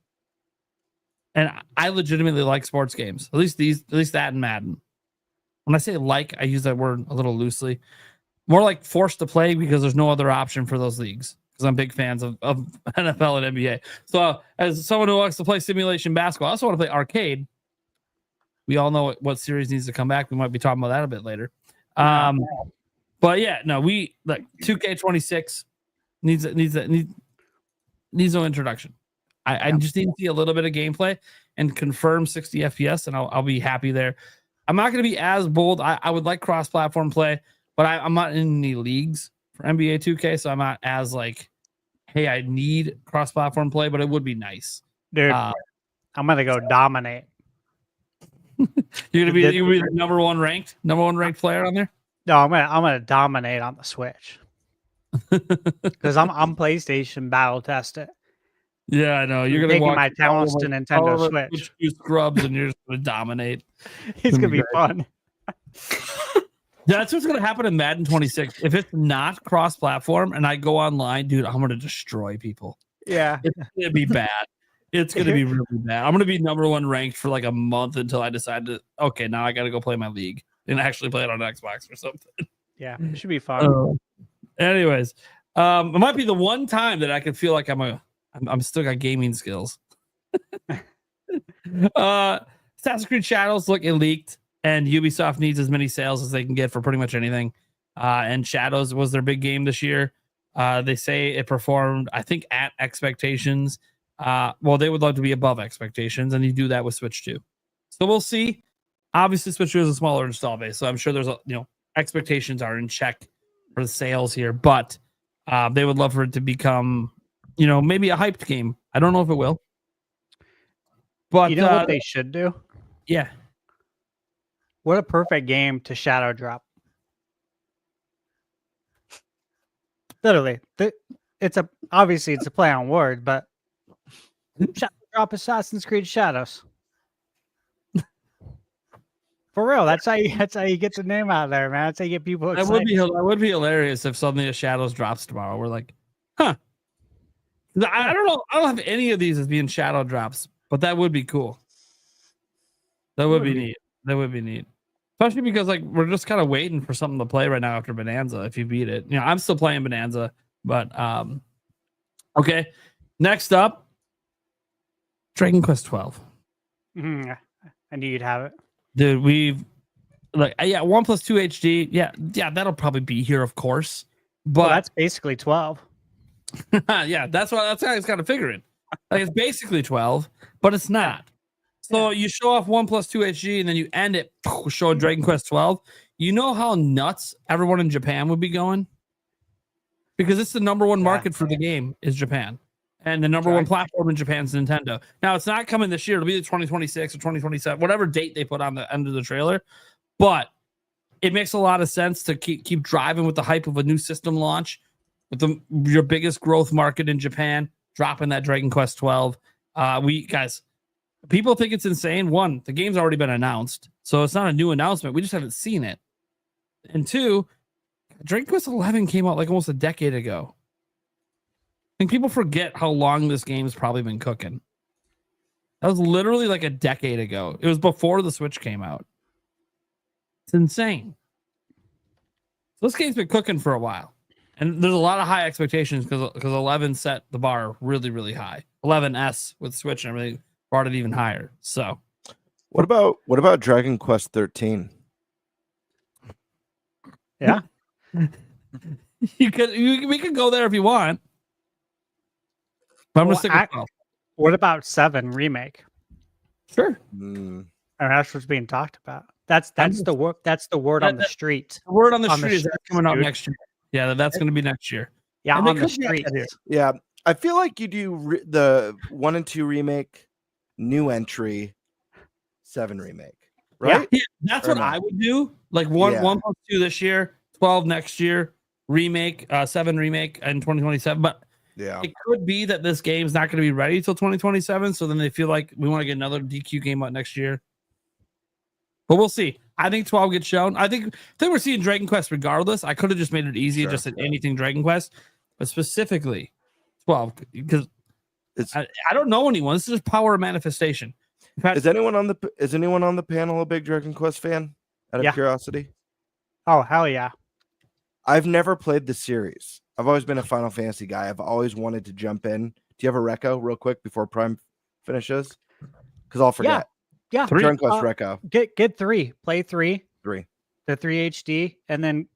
And I legitimately like sports games. At least that and Madden. When I say like, I use that word a little loosely. More like forced to play because there's no other option for those leagues. Because I'm big fans of NFL and NBA. So as someone who likes to play simulation basketball, I also want to play arcade. We all know what series needs to come back. We might be talking about that a bit later. But yeah, no, we like 2K26 needs no introduction. I just need to see a little bit of gameplay and confirm 60 FPS, and I'll be happy there. I'm not going to be as bold. I would like cross-platform play, but I'm not in any leagues for NBA 2K, so I'm not as like, hey, I need cross-platform play, but it would be nice. Dude, I'm going to go dominate. You're gonna be the number one ranked player on there. No, I'm gonna dominate on the Switch because I'm PlayStation battle tested. Yeah, I know. You're gonna taking my talents to Nintendo Switch. You scrubs, and you're just gonna dominate. It's gonna be fun. That's what's gonna happen in Madden 26. If it's not cross-platform and I go online, dude, I'm gonna destroy people. Yeah, it's gonna be bad. It's going to be really bad. I'm going to be number one ranked for like a month until I decide to, okay, now I got to go play my league and actually play it on Xbox or something. Yeah, it should be fun. Anyways, it might be the one time that I can feel like I'm still got gaming skills. Assassin's Creed Shadows look, it leaked, and Ubisoft needs as many sales as they can get for pretty much anything. And Shadows was their big game this year. They say it performed, I think, at expectations. Well, they would love to be above expectations, and you do that with Switch 2. So we'll see. Obviously, Switch 2 is a smaller install base, so I'm sure there's expectations are in check for the sales here, but they would love for it to become, maybe a hyped game. I don't know if it will. But you know what they should do? Yeah. What a perfect game to shadow drop. Literally, obviously it's a play on word, but shadow drop Assassin's Creed Shadows. For real, that's how you get the name out there, man. That's how you get people excited. That would be hilarious if suddenly a Shadows drops tomorrow. We're like, huh. I don't know. I don't have any of these as being shadow drops, but that would be cool. That would be neat. That would be neat. Especially because we're just kind of waiting for something to play right now after Bonanza. If you beat it, I'm still playing Bonanza, but okay. Next up, Dragon Quest 12. I knew you'd have it, dude. We've 1+2 HD. Yeah, that'll probably be here, of course. But that's basically 12. Yeah, that's how I was kind of figuring. It's basically 12, but it's not. So you show off 1+2 HD and then you end it showing Dragon Quest 12. You know how nuts everyone in Japan would be going? Because it's the number one market for the game is Japan. And the number one platform in Japan is Nintendo. Now, it's not coming this year. It'll be 2026 or 2027, whatever date they put on the end of the trailer. But it makes a lot of sense to keep driving with the hype of a new system launch with your biggest growth market in Japan, dropping that Dragon Quest 12. People think it's insane. One, the game's already been announced, so it's not a new announcement. We just haven't seen it. And two, Dragon Quest 11 came out almost a decade ago. I think people forget how long this game's probably been cooking. That was literally a decade ago. It was before the Switch came out. It's insane. So this game's been cooking for a while. And there's a lot of high expectations because 11 set the bar really, really high. 11S with Switch and everything brought it even higher. So, what about Dragon Quest 13? Yeah, we could go there if you want. But I'm gonna stick with 12. What about 7 remake? Sure. That's what's being talked about. That's the word. That's the word on the street. The word on the street is that's coming out next year. Yeah, that's going to be next year. Yeah, and on the street. Yeah, I feel like you do the 1 and 2 remake, new entry, 7 remake, right? Yeah, that's what I would do. 1+2 this year, 12 next year, remake, 7 remake in 2027. But it could be that this game's not going to be ready till 2027. So then they feel like we want to get another DQ game out next year. But we'll see. I think 12 gets shown. I think we're seeing Dragon Quest regardless. I could have just made it easy and just said anything Dragon Quest, but specifically 12 because I don't know anyone. This is just power of manifestation. Is anyone on the panel a big Dragon Quest fan? Out of curiosity. Oh hell yeah! I've never played the series. I've always been a Final Fantasy guy. I've always wanted to jump in. Do you have a reco real quick before Prime finishes? Because I'll forget. Yeah, Dragon Quest reco. Get 3. Play 3. 3. The 3 HD, and then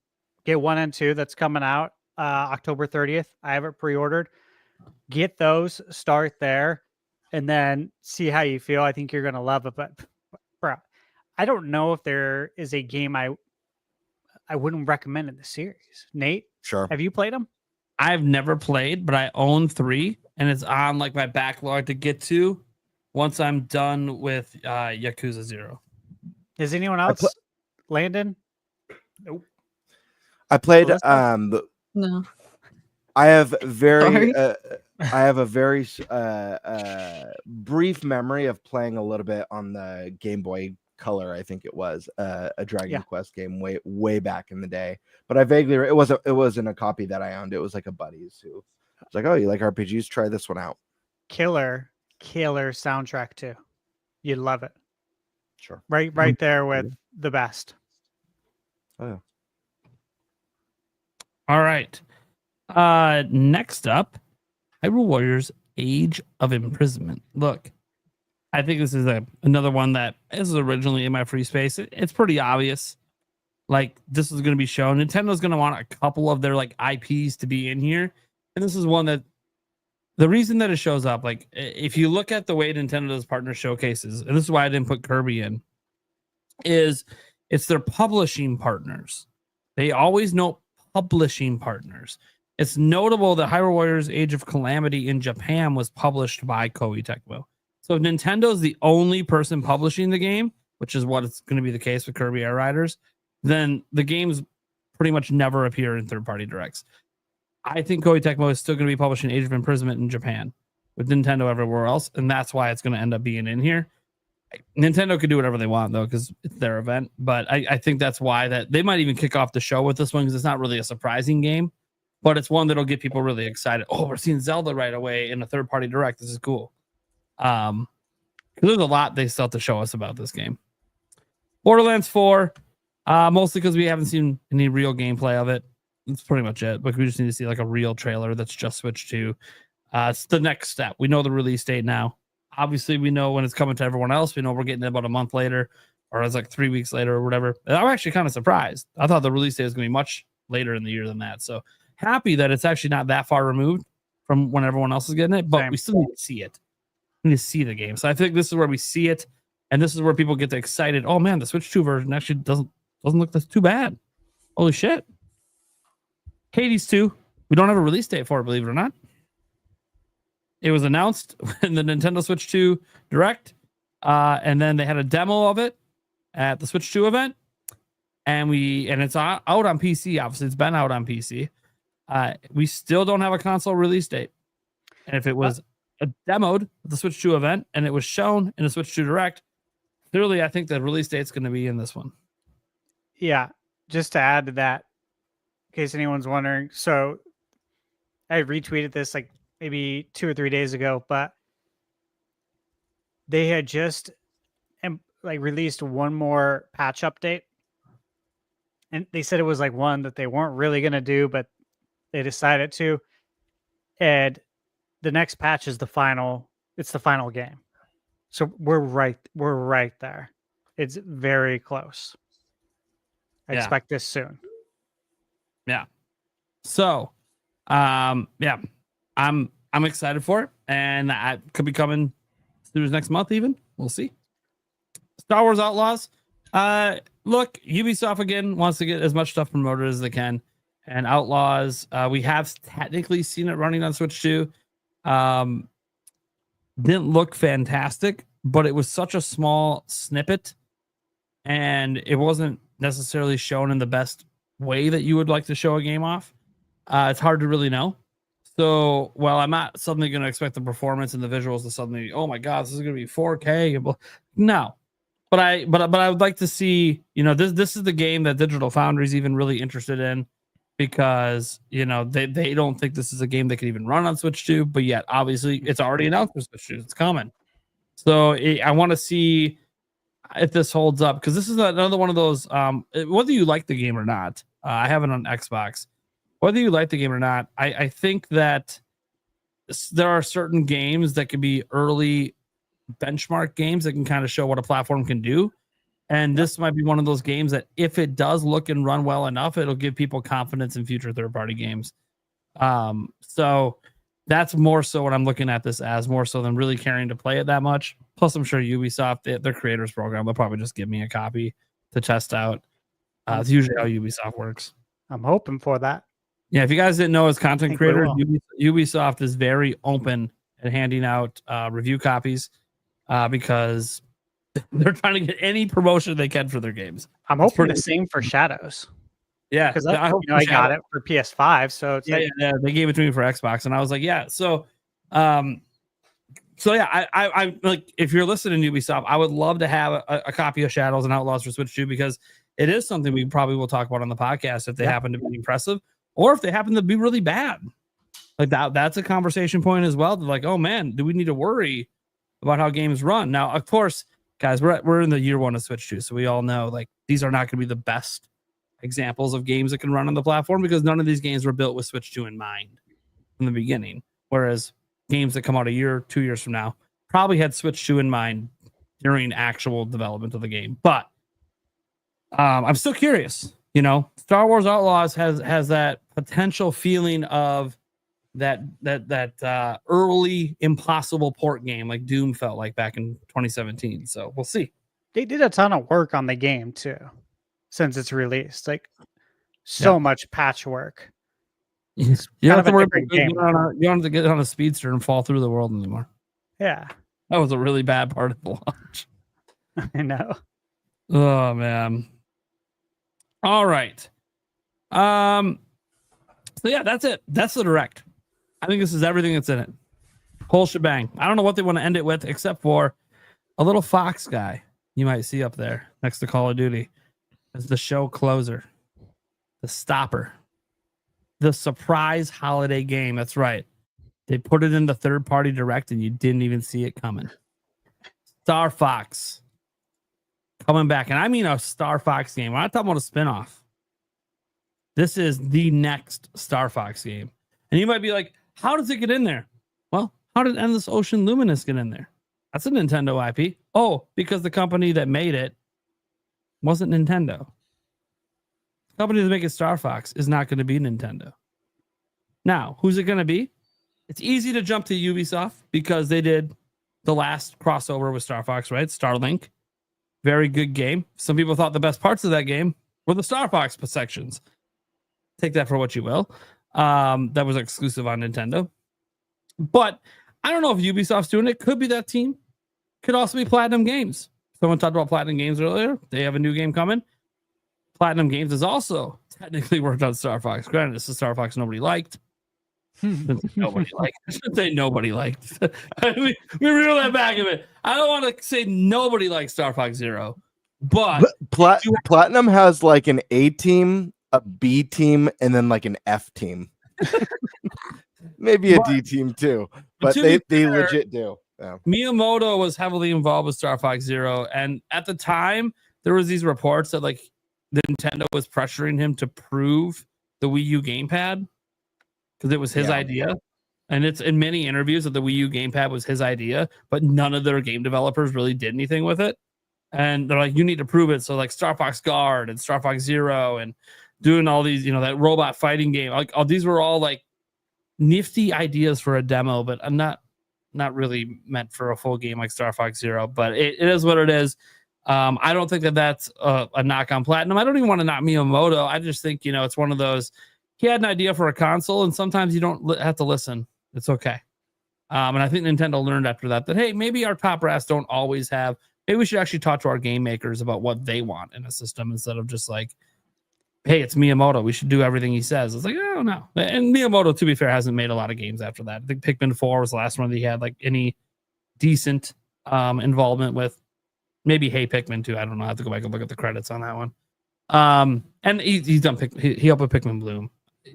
get 1 and 2 that's coming out October 30th. I have it pre-ordered. Get those, start there, and then see how you feel. I think you're gonna love it. But bro, I don't know if there is a game I wouldn't recommend in the series. Nate, sure. Have you played them? I've never played, but I own 3, and it's on my backlog to get to once I'm done with Yakuza 0. Does anyone else? Landon? Nope. I played No. I have a very brief memory of playing a little bit on the Game Boy Color. I think it was a Dragon Quest game way back in the day. But I vaguely it wasn't a copy that I owned. It was a buddy's who was like, "Oh, you like RPGs? Try this one out." Killer soundtrack too. You'd love it. Sure. Right there with the best. Oh yeah. All right. Next up, Hyrule Warriors Age of Imprisonment. Look, I think this is another one that is originally in my free space. It's pretty obvious. Like this is going to be shown. Nintendo's going to want a couple of their like IPs to be in here, and this is one that the reason that it shows up. Like if you look at the way Nintendo does partner showcases, and this is why I didn't put Kirby in, is it's their publishing partners. They always note publishing partners. It's notable that Hyrule Warriors Age of Calamity in Japan was published by Koei Tecmo. So if Nintendo's the only person publishing the game, which is what it's going to be the case with Kirby Air Riders, then the games pretty much never appear in third-party directs. I think Koei Tecmo is still going to be publishing Age of Imprisonment in Japan with Nintendo everywhere else, and that's why it's going to end up being in here. Nintendo could do whatever they want, though, because it's their event, but I think that's why that they might even kick off the show with this one because it's not really a surprising game, but it's one that'll get people really excited. Oh, we're seeing Zelda right away in a third-party direct. This is cool. Because there's a lot they still have to show us about this game. Borderlands 4, mostly because we haven't seen any real gameplay of it. That's pretty much it. But we just need to see like a real trailer that's just switched to. It's the next step. We know the release date now. Obviously, we know when it's coming to everyone else. We know we're getting it about a month later, or it's like 3 weeks later, or whatever. And I'm actually kind of surprised. I thought the release date was going to be much later in the year than that. So happy that it's actually not that far removed from when everyone else is getting it. But we still need to see it. We need to see the game. So I think this is where we see it, and this is where people get excited. Oh man, the Switch 2 version actually doesn't look too bad. Holy shit! Hades 2. We don't have a release date for it, believe it or not. It was announced in the Nintendo Switch 2 Direct, and then they had a demo of it at the Switch 2 event, and it's out on PC. Obviously, it's been out on PC. We still don't have a console release date, and if it was demoed at the Switch 2 event and it was shown in a Switch 2 Direct, clearly I think the release date's going to be in this one. Yeah, just to add to that, in case anyone's wondering, so I retweeted this like maybe 2 or 3 days ago, but they had just released one more patch update, and they said it was like one that they weren't really going to do, but they decided to, and the next patch is the final game. So we're right there. It's very close. I expect this soon. Yeah. So, I'm excited for it, and I could be coming through next month even. We'll see. Star Wars Outlaws. Look, Ubisoft again wants to get as much stuff promoted as they can, and Outlaws, we have technically seen it running on Switch 2. Didn't look fantastic, but it was such a small snippet, and it wasn't necessarily shown in the best way that you would like to show a game off. It's hard to really know. So, while I'm not suddenly going to expect the performance and the visuals to suddenly, oh my god, this is going to be 4K. No, but I would like to see, this is the game that Digital Foundry's even really interested in, because they don't think this is a game that can even run on Switch 2, but yet obviously it's already announced for Switch 2. It's coming. So I want to see if this holds up, because this is another one of those, whether you like the game or not, I have it on Xbox. Whether you like the game or not, I think that there are certain games that can be early benchmark games that can kind of show what a platform can do. And this might be one of those games that if it does look and run well enough, it'll give people confidence in future third-party games. So that's more so what I'm looking at this as, more so than really caring to play it that much. Plus, I'm sure Ubisoft, their creators program, they'll probably just give me a copy to test out. It's usually how Ubisoft works. I'm hoping for that. Yeah, if you guys didn't know, as content creators, Ubisoft is very open at handing out review copies because they're trying to get any promotion they can for their games. I'm hoping the same for Shadows. Yeah, because I got it for PS5, so it's yeah, they gave it to me for Xbox, and I was like, yeah. So, I like, if you're listening to Ubisoft, I would love to have a copy of Shadows and Outlaws for Switch 2, because it is something we probably will talk about on the podcast if they happen to be impressive, or if they happen to be really bad. Like that's a conversation point as well. They're like, oh man, do we need to worry about how games run? Now, of course, guys, we're in the year one of Switch 2, so we all know like these are not going to be the best examples of games that can run on the platform, because none of these games were built with Switch 2 in mind from the beginning. Whereas games that come out a year, 2 years from now, probably had Switch 2 in mind during actual development of the game. But I'm still curious. You know, Star Wars Outlaws has that potential feeling of that early impossible port game like Doom felt like back in 2017. So we'll see. They did a ton of work on the game too, since it's released. Like so much patchwork. You don't have to worry about you don't have to get on a speedster and fall through the world anymore. Yeah. That was a really bad part of the launch. I know. Oh man. All right. So yeah, that's it. That's the direct. I think this is everything that's in it. Whole shebang. I don't know what they want to end it with, except for a little fox guy you might see up there next to Call of Duty as the show closer, the stopper, the surprise holiday game. That's right. They put it in the third-party direct, and you didn't even see it coming. Star Fox coming back, and I mean a Star Fox game. We're not talking about a spinoff. This is the next Star Fox game. And you might be like, how does it get in there? Well, how did Endless Ocean Luminous get in there? That's a Nintendo IP. Oh, because the company that made it wasn't Nintendo. The company that's making Star Fox is not going to be Nintendo. Now, who's it going to be? It's easy to jump to Ubisoft because they did the last crossover with Star Fox, right? Starlink. Very good game. Some people thought the best parts of that game were the Star Fox sections. Take that for what you will. That was exclusive on Nintendo. But I don't know if Ubisoft's doing it. Could be that team. Could also be Platinum Games. Someone talked about Platinum Games earlier. They have a new game coming. Platinum Games has also technically worked on Star Fox. Granted, this is Star Fox nobody liked. Nobody liked. I should say nobody liked. we reel that back a bit. I don't want to say nobody likes Star Fox Zero, but Platinum has like an A team, a B team, and then like an F team. Maybe a D team too, but they legit do. Yeah. Miyamoto was heavily involved with Star Fox Zero, and at the time there was these reports that like Nintendo was pressuring him to prove the Wii U gamepad because it was his idea. And it's in many interviews that the Wii U gamepad was his idea, but none of their game developers really did anything with it. And they're like, you need to prove it. So like Star Fox Guard and Star Fox Zero and doing all these, you know, that robot fighting game. Like these were all like nifty ideas for a demo, but I'm not really meant for a full game like Star Fox Zero, but it is what it is. I don't think that that's a knock on Platinum. I don't even want to knock Miyamoto. I just think, you know, it's one of those, he had an idea for a console and sometimes you don't have to listen. It's okay. And I think Nintendo learned after that, hey, maybe our top brass don't always have, maybe we should actually talk to our game makers about what they want in a system instead of just like, hey, it's Miyamoto. We should do everything he says. It's like, oh, no. And Miyamoto, to be fair, hasn't made a lot of games after that. I think Pikmin 4 was the last one that he had like any decent involvement with. Maybe Hey Pikmin too. I don't know. I have to go back and look at the credits on that one. And he's done he helped with Pikmin Bloom.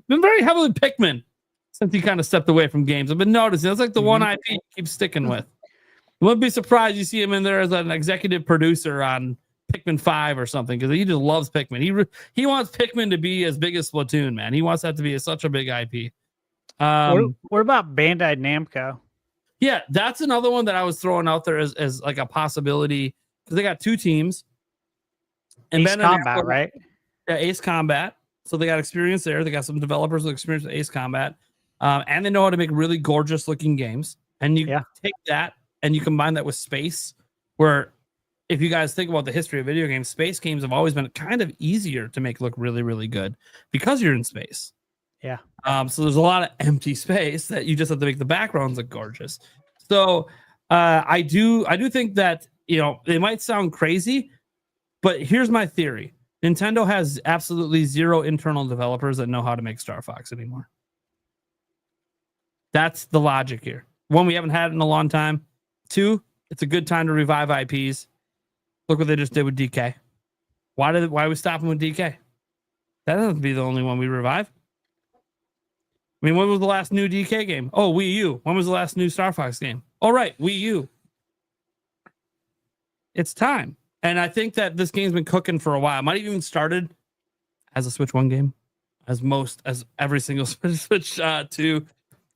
Been very heavily Pikmin since he kind of stepped away from games. I've been noticing that's like the one IP he keeps sticking with. You wouldn't be surprised you see him in there as an executive producer on Pikmin 5 or something because he just loves Pikmin. He wants Pikmin to be as big as Splatoon, man. He wants that to be such a big IP. What about Bandai Namco? Yeah, that's another one that I was throwing out there as like a possibility because they got two teams. And Ace Combat, right? Yeah, Ace Combat. So they got experience there. They got some developers with experience with Ace Combat. And they know how to make really gorgeous looking games. And you take that and you combine that with space, where if you guys think about the history of video games, space games have always been kind of easier to make look really, really good because you're in space. Yeah. So there's a lot of empty space that you just have to make the backgrounds look gorgeous. So I do think that, you know, it might sound crazy, but here's my theory. Nintendo has absolutely zero internal developers that know how to make Star Fox anymore. That's the logic here. One, we haven't had it in a long time. Two, it's a good time to revive IPs. Look what they just did with DK. Why are we stopping with DK? That doesn't be the only one we revive. I mean, when was the last new DK game? Oh, Wii U. When was the last new Star Fox game? All right, Wii U. It's time. And I think that this game's been cooking for a while. It might have even started as a Switch 1 game, as every single Switch 2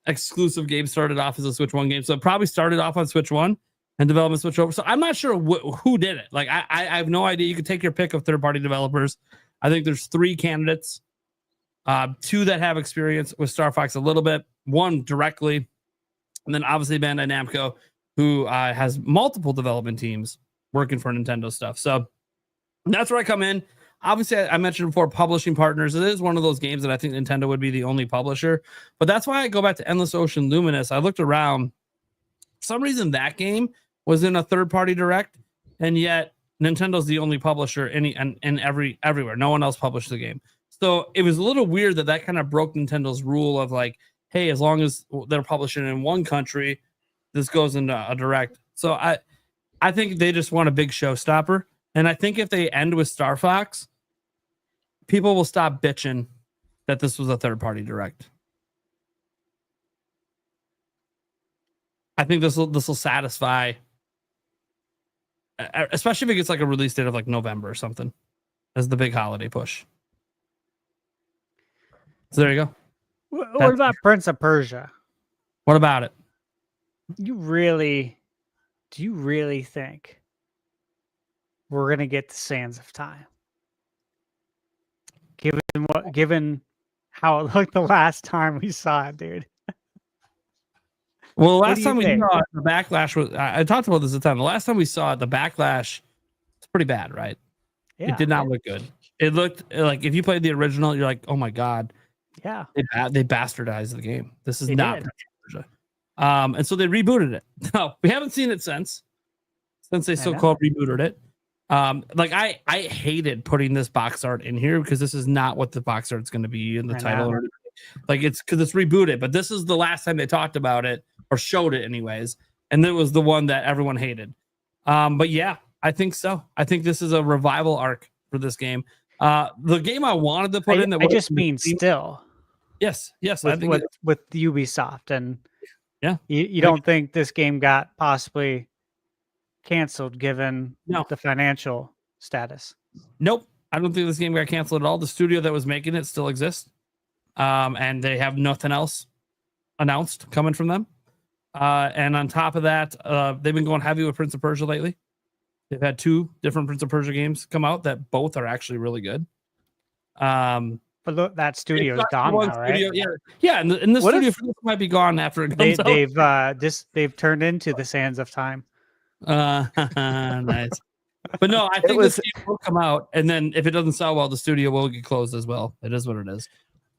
exclusive game started off as a Switch 1 game. So it probably started off on Switch 1 and development switch over. So I'm not sure who did it. Like I have no idea. You can take your pick of third-party developers. I think there's 3 candidates, 2 that have experience with Star Fox a little bit, 1 directly, and then obviously Bandai Namco, who has multiple development teams working for Nintendo stuff. So that's where I come in. Obviously, I mentioned before publishing partners. It is one of those games that I think Nintendo would be the only publisher. But that's why I go back to Endless Ocean Luminous. I looked around. For some reason, that game was in a third-party direct, and yet Nintendo's the only publisher everywhere. No one else published the game. So it was a little weird that kind of broke Nintendo's rule of like, hey, as long as they're publishing in one country, this goes into a direct. So I think they just want a big showstopper. And I think if they end with Star Fox, people will stop bitching that this was a third-party direct. I think this will satisfy, especially if it gets like a release date of like November or something as the big holiday push. So there you go. What about Prince of Persia? What about it? Do you really think we're gonna get the Sands of Time? Given how it looked the last time we saw it, dude. Well, the last time we saw it, the backlash was. I talked about this at the time. The last time we saw it, the backlash was pretty bad, right? Yeah, it did not look good. It looked like if you played the original, you're like, oh my god. Yeah. They bastardized the game. This is not Prince of Persia. And so they rebooted it. No, we haven't seen it since they so-called rebooted it. Like I hated putting this box art in here because this is not what the box art's going to be in the title. Like it's because it's rebooted, but this is the last time they talked about it or showed it anyways. And it was the one that everyone hated. But yeah, I think so. I think this is a revival arc for this game. The game I wanted to put in that I just mean still. Yes. With, I think with Ubisoft, and yeah, you don't think this game got possibly canceled given the financial status? Nope. I don't think this game got canceled at all. The studio that was making it still exists. And they have nothing else announced coming from them. And on top of that, they've been going heavy with Prince of Persia lately. They've had 2 different Prince of Persia games come out that both are actually really good. But look, that studio is gone now, right? Yeah. And the studio for this might be gone after it comes out. They've turned into the Sands of Time. Nice. But no, I think this game will come out, and then if it doesn't sell well, the studio will get closed as well. It is what it is.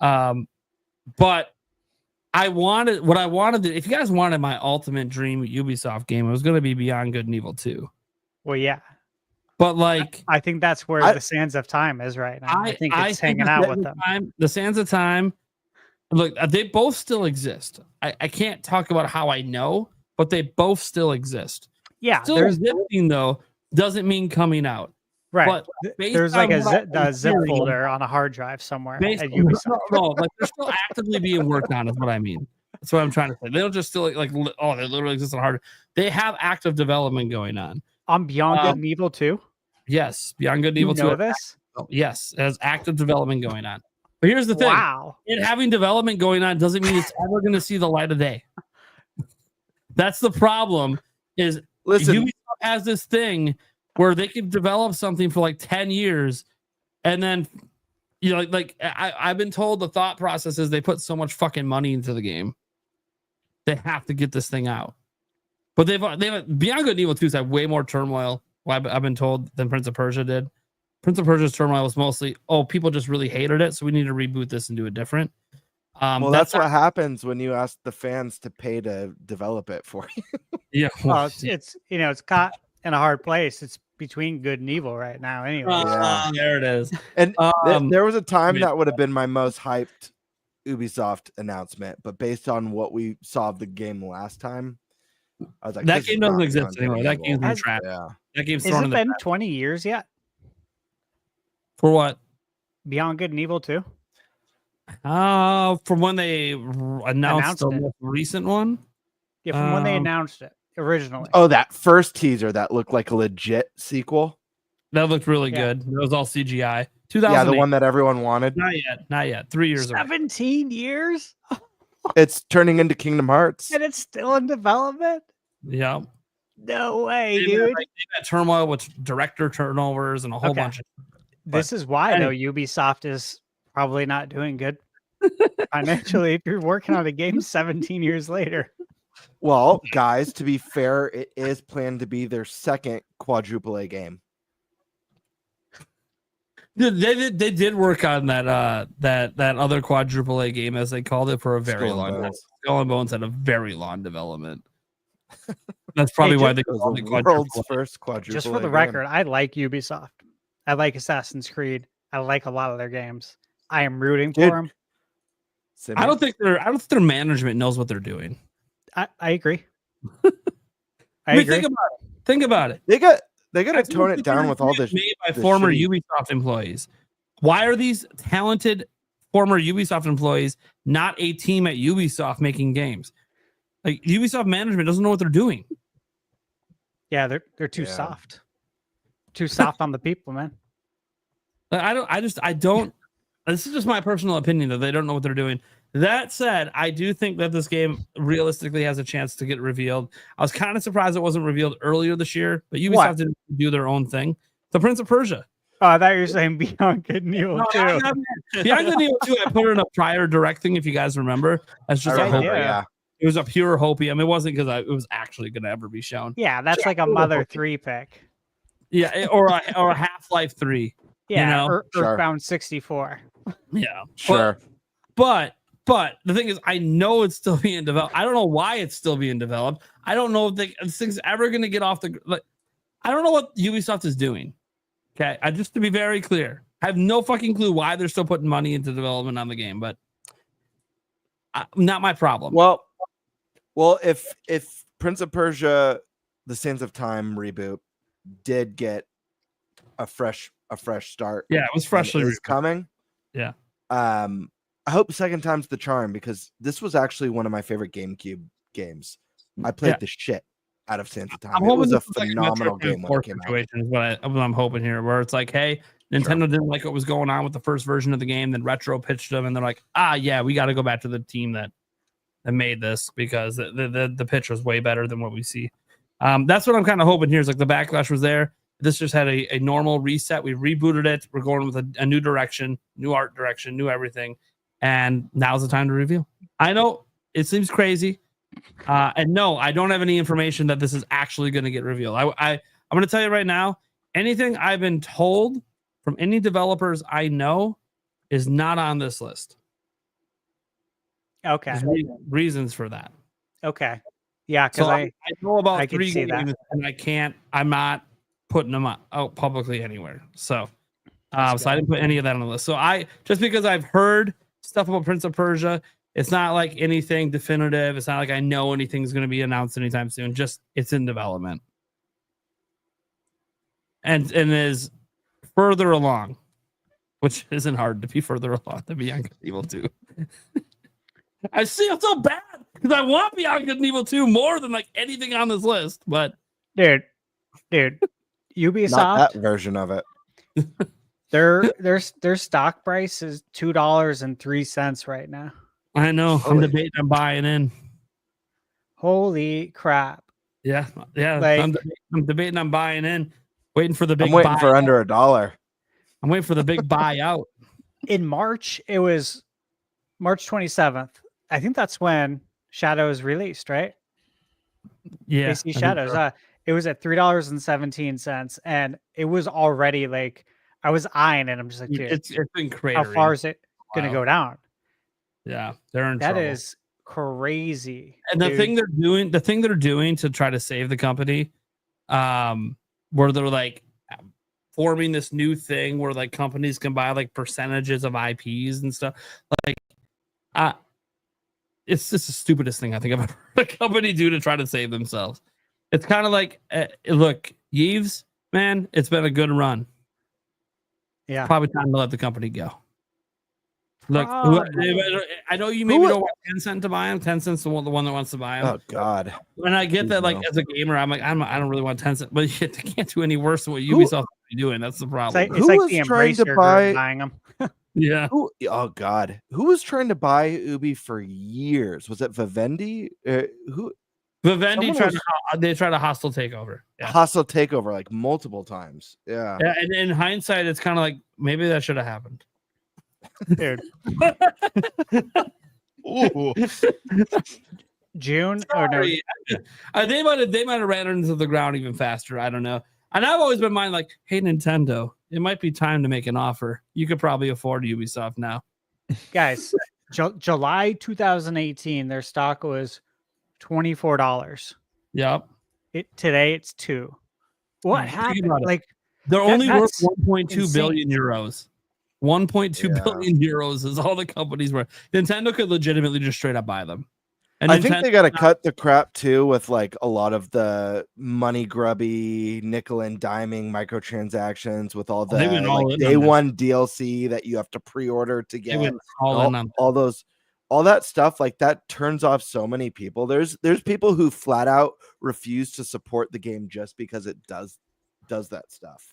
But I wanted if you guys wanted my ultimate dream Ubisoft game, it was going to be Beyond Good and Evil 2. Well, yeah. But like, I think that's where the Sands of Time is right now. I think it's hanging out with them. The Sands of Time. Look, they both still exist. I can't talk about how I know, but they both still exist. Yeah, still existing though doesn't mean coming out. Right. But there's like a zip folder on a hard drive somewhere at Ubisoft. No, like they're still actively being worked on, is what I mean. That's what I'm trying to say. They don't just still like they literally exist on hard. They have active development going on. On Beyond Good and Evil 2? Yes, Beyond Good and Evil 2. You know this? Yes, it has active development going on. But here's the thing. Wow. It having development going on doesn't mean it's ever going to see the light of day. That's the problem. Is Ubisoft has this thing where they can develop something for like 10 years and then I've been told the thought process is they put so much fucking money into the game. They have to get this thing out. But they've Beyond Good and Evil 2's had way more turmoil, I've been told, than Prince of Persia did. Prince of Persia's turmoil was mostly, people just really hated it, so we need to reboot this and do it different. Well, that's what happens when you ask the fans to pay to develop it for you. Yeah, well, it's caught in a hard place. It's between good and evil right now. Anyway, there it is. And there was a time that would have been my most hyped Ubisoft announcement, but based on what we saw of the game last time, I was like, that game doesn't exist anymore. That game's been trapped. Yeah, that game's thrown in the been 20 years yet? For what? Beyond Good and Evil 2? From when they announced the most recent one. Yeah, from when they announced it originally. Oh, that first teaser that looked like a legit sequel. That looked really good. It was all CGI. 2008. Yeah, the one that everyone wanted. Not yet. 3 years. 17 years. It's turning into Kingdom Hearts, and it's still in development. Yeah. No way, They've had, dude. they've had turmoil with director turnovers and a whole Okay. bunch of. This is why, though, Ubisoft is probably not doing good financially if you're working on a game 17 years later. Well, guys, to be fair, it is planned to be their second quadruple A game. They did work on that other quadruple A game, as they called it, for a very long time. Skull and Bones had a very long development. That's probably why they called it world's first quadruple. Just for the record, I like Ubisoft. I like Assassin's Creed. I like a lot of their games. I am rooting for them. I don't think their management knows what they're doing. I agree. I mean, think about it. They got to tone it down with all this made by former Ubisoft employees. Why are these talented former Ubisoft employees not a team at Ubisoft making games? Like, Ubisoft management doesn't know what they're doing. Yeah, they're too soft. Too soft on the people, man. I don't. This is just my personal opinion that they don't know what they're doing. That said, I do think that this game realistically has a chance to get revealed. I was kind of surprised it wasn't revealed earlier this year, but Ubisoft didn't do their own thing. The Prince of Persia. Oh, I thought you were saying Beyond Good and Evil 2. Beyond Good and Evil 2, I put it in a prior directing, if you guys remember. That's just it was a pure hopium. It wasn't because it was actually going to ever be shown. Yeah, that's like a Mother 3 pick. Yeah, or a Half-Life 3. Yeah, you know? Earthbound 64. Yeah, sure. But the thing is, I know it's still being developed. I don't know why it's still being developed. I don't know if this thing's ever going to get off the. Like, I don't know what Ubisoft is doing. Okay, just to be very clear, I have no fucking clue why they're still putting money into development on the game, but not my problem. Well, if Prince of Persia: The Sands of Time reboot did get a fresh start, yeah, it was freshly coming. Yeah. I hope second time's the charm, because this was actually one of my favorite GameCube games. I played the shit out of Sands of Time. It was a phenomenal game when it came out. Is what I'm hoping here, where it's like, hey, Nintendo didn't like what was going on with the first version of the game, then Retro pitched them, and they're like, yeah, we got to go back to the team that made this, because the pitch was way better than what we see. That's what I'm kind of hoping here. Is like the backlash was there. This just had a normal reset. We rebooted it. We're going with a new direction, new art direction, new everything. And now's the time to reveal. I know it seems crazy. And no, I don't have any information that this is actually going to get revealed. I'm going to tell you right now, anything I've been told from any developers I know is not on this list. Okay. There's reasons for that. Okay. Yeah, because I know about 3 games, and I'm not putting them out publicly anywhere. So I didn't put any of that on the list. So just because I've heard stuff about Prince of Persia, it's not like anything definitive. It's not like I know anything's going to be announced anytime soon. Just it's in development and is further along, which isn't hard to be further along than Beyond Good and Evil 2. I feel so bad because I want Beyond Good and Evil 2 more than like anything on this list. But dude, Ubisoft, not that version of it. Their stock price is $2.03 right now. I know. I'm debating on buying in. Holy crap! Yeah. Like, I'm debating on buying in. Waiting for the big. I'm waiting for under $1. I'm waiting for the big buyout. In March, it was March 27th. I think that's when Shadows released, right? Yeah. AC Shadows. It was at $3.17, and it was already like I was eyeing it. I'm just like, dude, it's been crazy. How far is it going to go down? Yeah, they're in that trouble. Is crazy. And the thing they're doing to try to save the company, where they're like forming this new thing where like companies can buy like percentages of IPs and stuff. Like, it's just the stupidest thing I think I've ever heard a company do to try to save themselves. It's kind of like, look, Yves, man, it's been a good run. Yeah, probably time to let the company go. Look, I know you maybe don't want Tencent to buy him. Tencent's the one that wants to buy him. Oh God! And I get that, like as a gamer, I'm like, I don't really want Tencent, but they can't do any worse than what Ubisoft is doing. That's the problem. It's like the trying to buy buying them. Yeah. Oh God! Who was trying to buy Ubi for years? Was it Vivendi? Who? Vivendi Someone tried a hostile takeover. Yeah. hostile takeover like multiple times. Yeah. Yeah, and in hindsight, it's kind of like maybe that should have happened. Dude. Ooh. June or no? Sorry. They might have ran into the ground even faster. I don't know. And I've always been mine like, hey Nintendo, it might be time to make an offer. You could probably afford Ubisoft now. Guys, July 2018, their stock was $24. Yep. Today it's $2. What happened? Like they're only worth that's 1.2 billion euros. 1.2 billion euros is all the companies worth. Nintendo could legitimately just straight up buy them. And I think they got to cut the crap too with like a lot of the money grubby nickel and diming microtransactions with all the like day one DLC that you have to pre-order to get all that stuff. Like that turns off so many people. There's people who flat out refuse to support the game just because it does that stuff.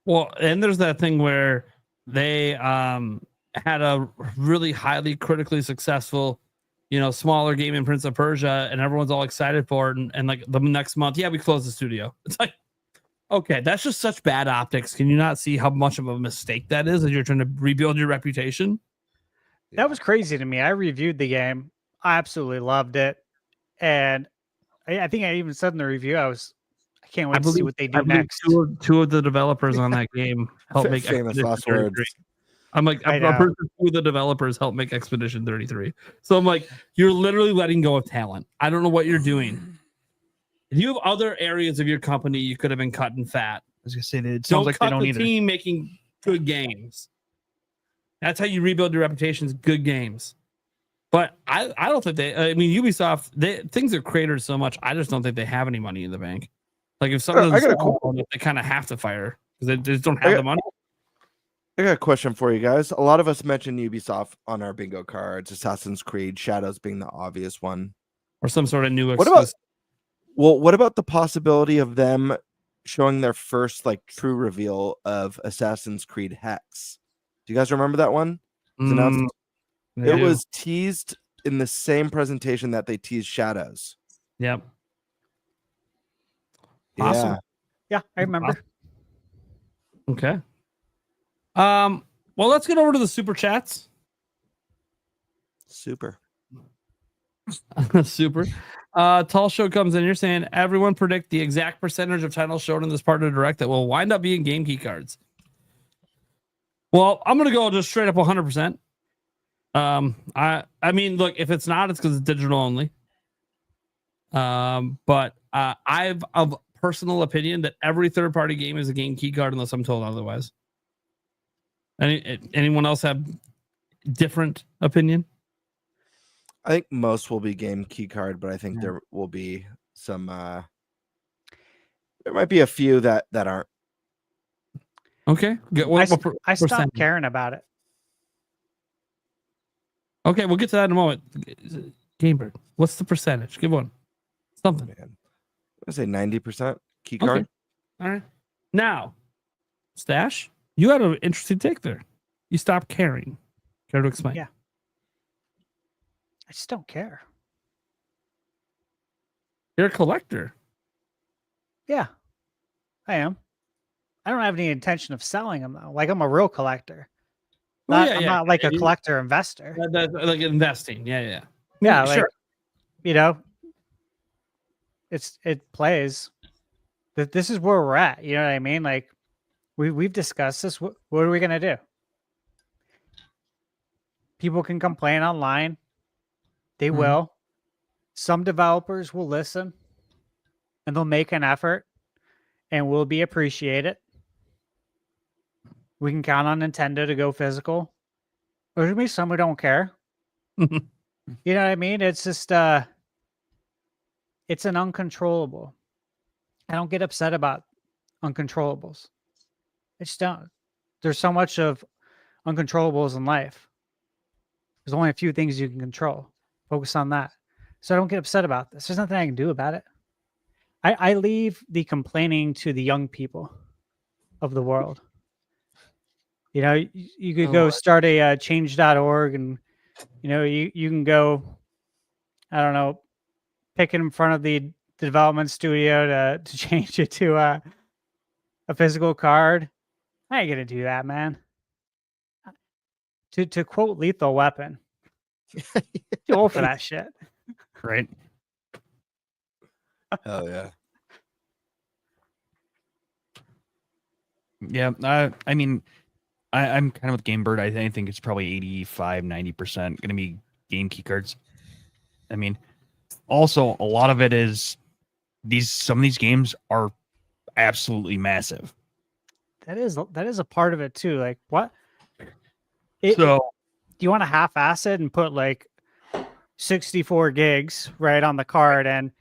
Well, and there's that thing where they had a really highly critically successful smaller game in Prince of Persia, and everyone's all excited for it. And like the next month, we close the studio. It's like, okay, that's just such bad optics. Can you not see how much of a mistake that is as you're trying to rebuild your reputation? That was crazy to me. I reviewed the game. I absolutely loved it. And I think I even said in the review, I can't wait to see what they do next. Two of the developers on that game helped make famous last words. I'm like, I'm pretty sure the developers helped make Expedition 33. So I'm like, you're literally letting go of talent. I don't know what you're doing. If you have other areas of your company, you could have been cutting fat. I was gonna say it sounds like they don't either. Team making good games. That's how you rebuild your reputations. Good games. But I don't think Ubisoft, things are cratered so much. I just don't think they have any money in the bank. Like if something they kind of have to fire because they just don't have the money. I got a question for you guys. A lot of us mentioned Ubisoft on our bingo cards, Assassin's Creed, Shadows being the obvious one. Or some sort of new exclusive. What about the possibility of them showing their first like true reveal of Assassin's Creed Hex? Do you guys remember that one? It was teased in the same presentation that they teased Shadows. Yep. Awesome. Yeah, I remember. Okay. Well, let's get over to the super chats. Super. Super. Tall Show comes in. You're saying everyone predict the exact percentage of titles shown in this part of the direct that will wind up being game key cards. Well, I'm gonna go just straight up 100%. I mean, look, if it's not, it's because it's digital only. But I've a personal opinion that every third-party game is a game key card unless I'm told otherwise. Anyone else have different opinion? I think most will be game key card, but I think there will be some. There might be a few that aren't. Okay, I stopped caring about it. Okay, we'll get to that in a moment. GameBird, what's the percentage? Give one. Something. Man. I say 90% key card. Okay. All right. Now, Stash, you had an interesting take there. You stopped caring. Care to explain? Yeah. I just don't care. You're a collector. Yeah, I am. I don't have any intention of selling them though. Like I'm a real collector. I'm not like a collector investor. Like investing. Yeah. Yeah, like, sure. It plays. This is where we're at. You know what I mean? Like we've discussed this. What are we gonna do? People can complain online. They will. Some developers will listen and they'll make an effort and will be appreciated. We can count on Nintendo to go physical. There's gonna be some who don't care. You know what I mean? It's just it's an uncontrollable. I don't get upset about uncontrollables. I just don't. There's so much of uncontrollables in life. There's only a few things you can control. Focus on that. So I don't get upset about this. There's nothing I can do about it. I leave the complaining to the young people of the world. You know, you could go start a change.org and, you can go, I don't know, pick it in front of the development studio to change it to a physical card. I ain't gonna do that, man. To quote Lethal Weapon, too old for that shit. Right. Hell yeah. Yeah. I mean, I'm kind of with GameBird. I think it's probably 85-90% going to be game key cards. I mean, also a lot of it is some of these games are absolutely massive. That is a part of it too. Like what? So do you want to half-ass it and put like 64 gigs right on the card, and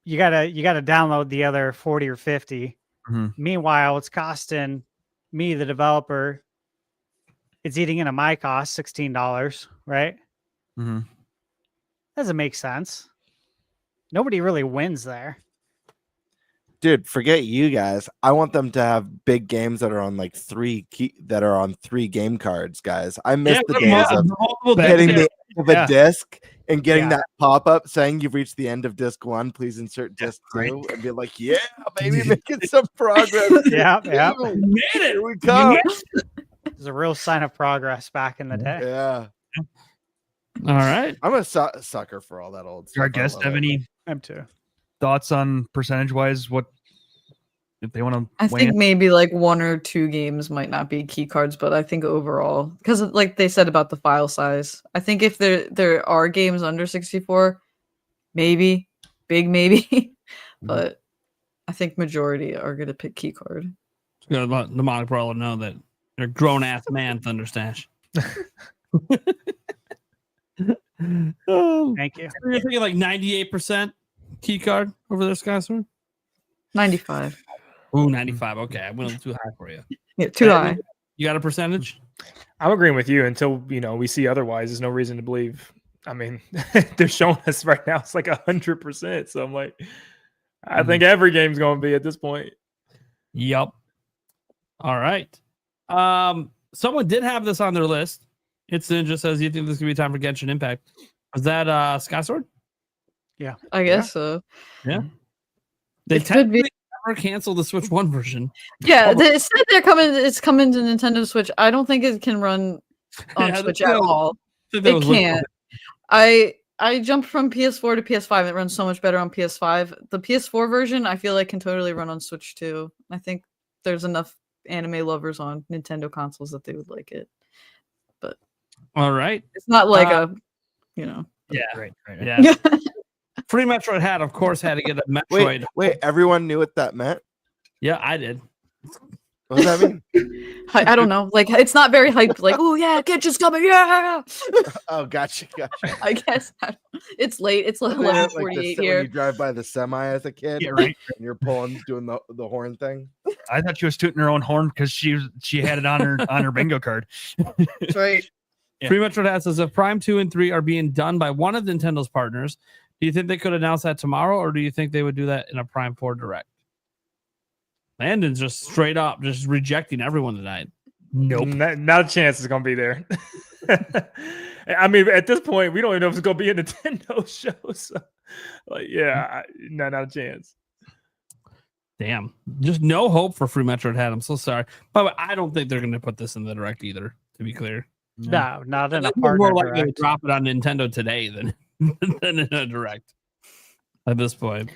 you gotta download the other 40 or 50. Meanwhile, it's costing me, the developer, it's eating into my cost, $16, right? Doesn't make sense. Nobody really wins there. Dude, forget you guys. I want them to have big games that are on like three game cards, guys. I miss the days of getting the end of a disc and getting that pop-up saying you've reached the end of disc 1. Please insert disc 2 and be like, yeah, baby, making some progress. Yeah. Made it. Here we come. It's a real sign of progress back in the day. Yeah. All right. I'm a sucker for all that old stuff. Our guests have any thoughts on percentage-wise? What if they want to? I think maybe like 1 or 2 games might not be key cards, but I think overall, because like they said about the file size, I think if there are games under 64, maybe, but I think majority are going to pick key card. It's good about the Demonic Brawler know that they're a grown ass man, ThunderStash. Thank you. You're thinking like 98% key card over there, SkySword? 95. Ooh, 95. Okay, I went too high for you. Yeah, too high. You got a percentage? I'm agreeing with you until we see otherwise. There's no reason to believe. I mean, they're showing us right now it's like 100%. So I'm like, I think every game's going to be at this point. Yep. All right. Someone did have this on their list. It's Ninja says, you think this could be time for Genshin Impact? Was that SkySword? Yeah. I guess so. Yeah. They technically never canceled the Switch 1 version. Yeah, they said it's coming to Nintendo Switch. I don't think it can run on Switch at all. It can't. I jumped from PS4 to PS5. It runs so much better on PS5. The PS4 version, I feel like can totally run on Switch too. I think there's enough anime lovers on Nintendo consoles that they would like it. But all right, it's not like Yeah, right. Yeah. Free Metroid had to get a Metroid. Wait, everyone knew what that meant? Yeah, I did. What does that mean? I don't know. Like, it's not very hyped. Like, oh yeah, Genshin's coming. Yeah. Oh, gotcha. I guess it's late. It's like 11:48 here. When you drive by the semi as a kid, yeah, right. And you're doing the horn thing. I thought she was tooting her own horn because she had it on her bingo card. That's right. Yeah. Free Metroid says if Prime 2 and 3 are being done by one of Nintendo's partners, do you think they could announce that tomorrow, or do you think they would do that in a Prime 4 Direct? Landon's just straight up just rejecting everyone tonight. Nope. Not a chance it's going to be there. I mean, at this point, we don't even know if it's going to be a Nintendo show. So, not a chance. Damn. Just no hope for Free Metroid Head. I'm so sorry. But I don't think they're going to put this in the Direct either, to be clear. No, not in a partner. More likely Direct. to drop it on Nintendo today than in a Direct at this point.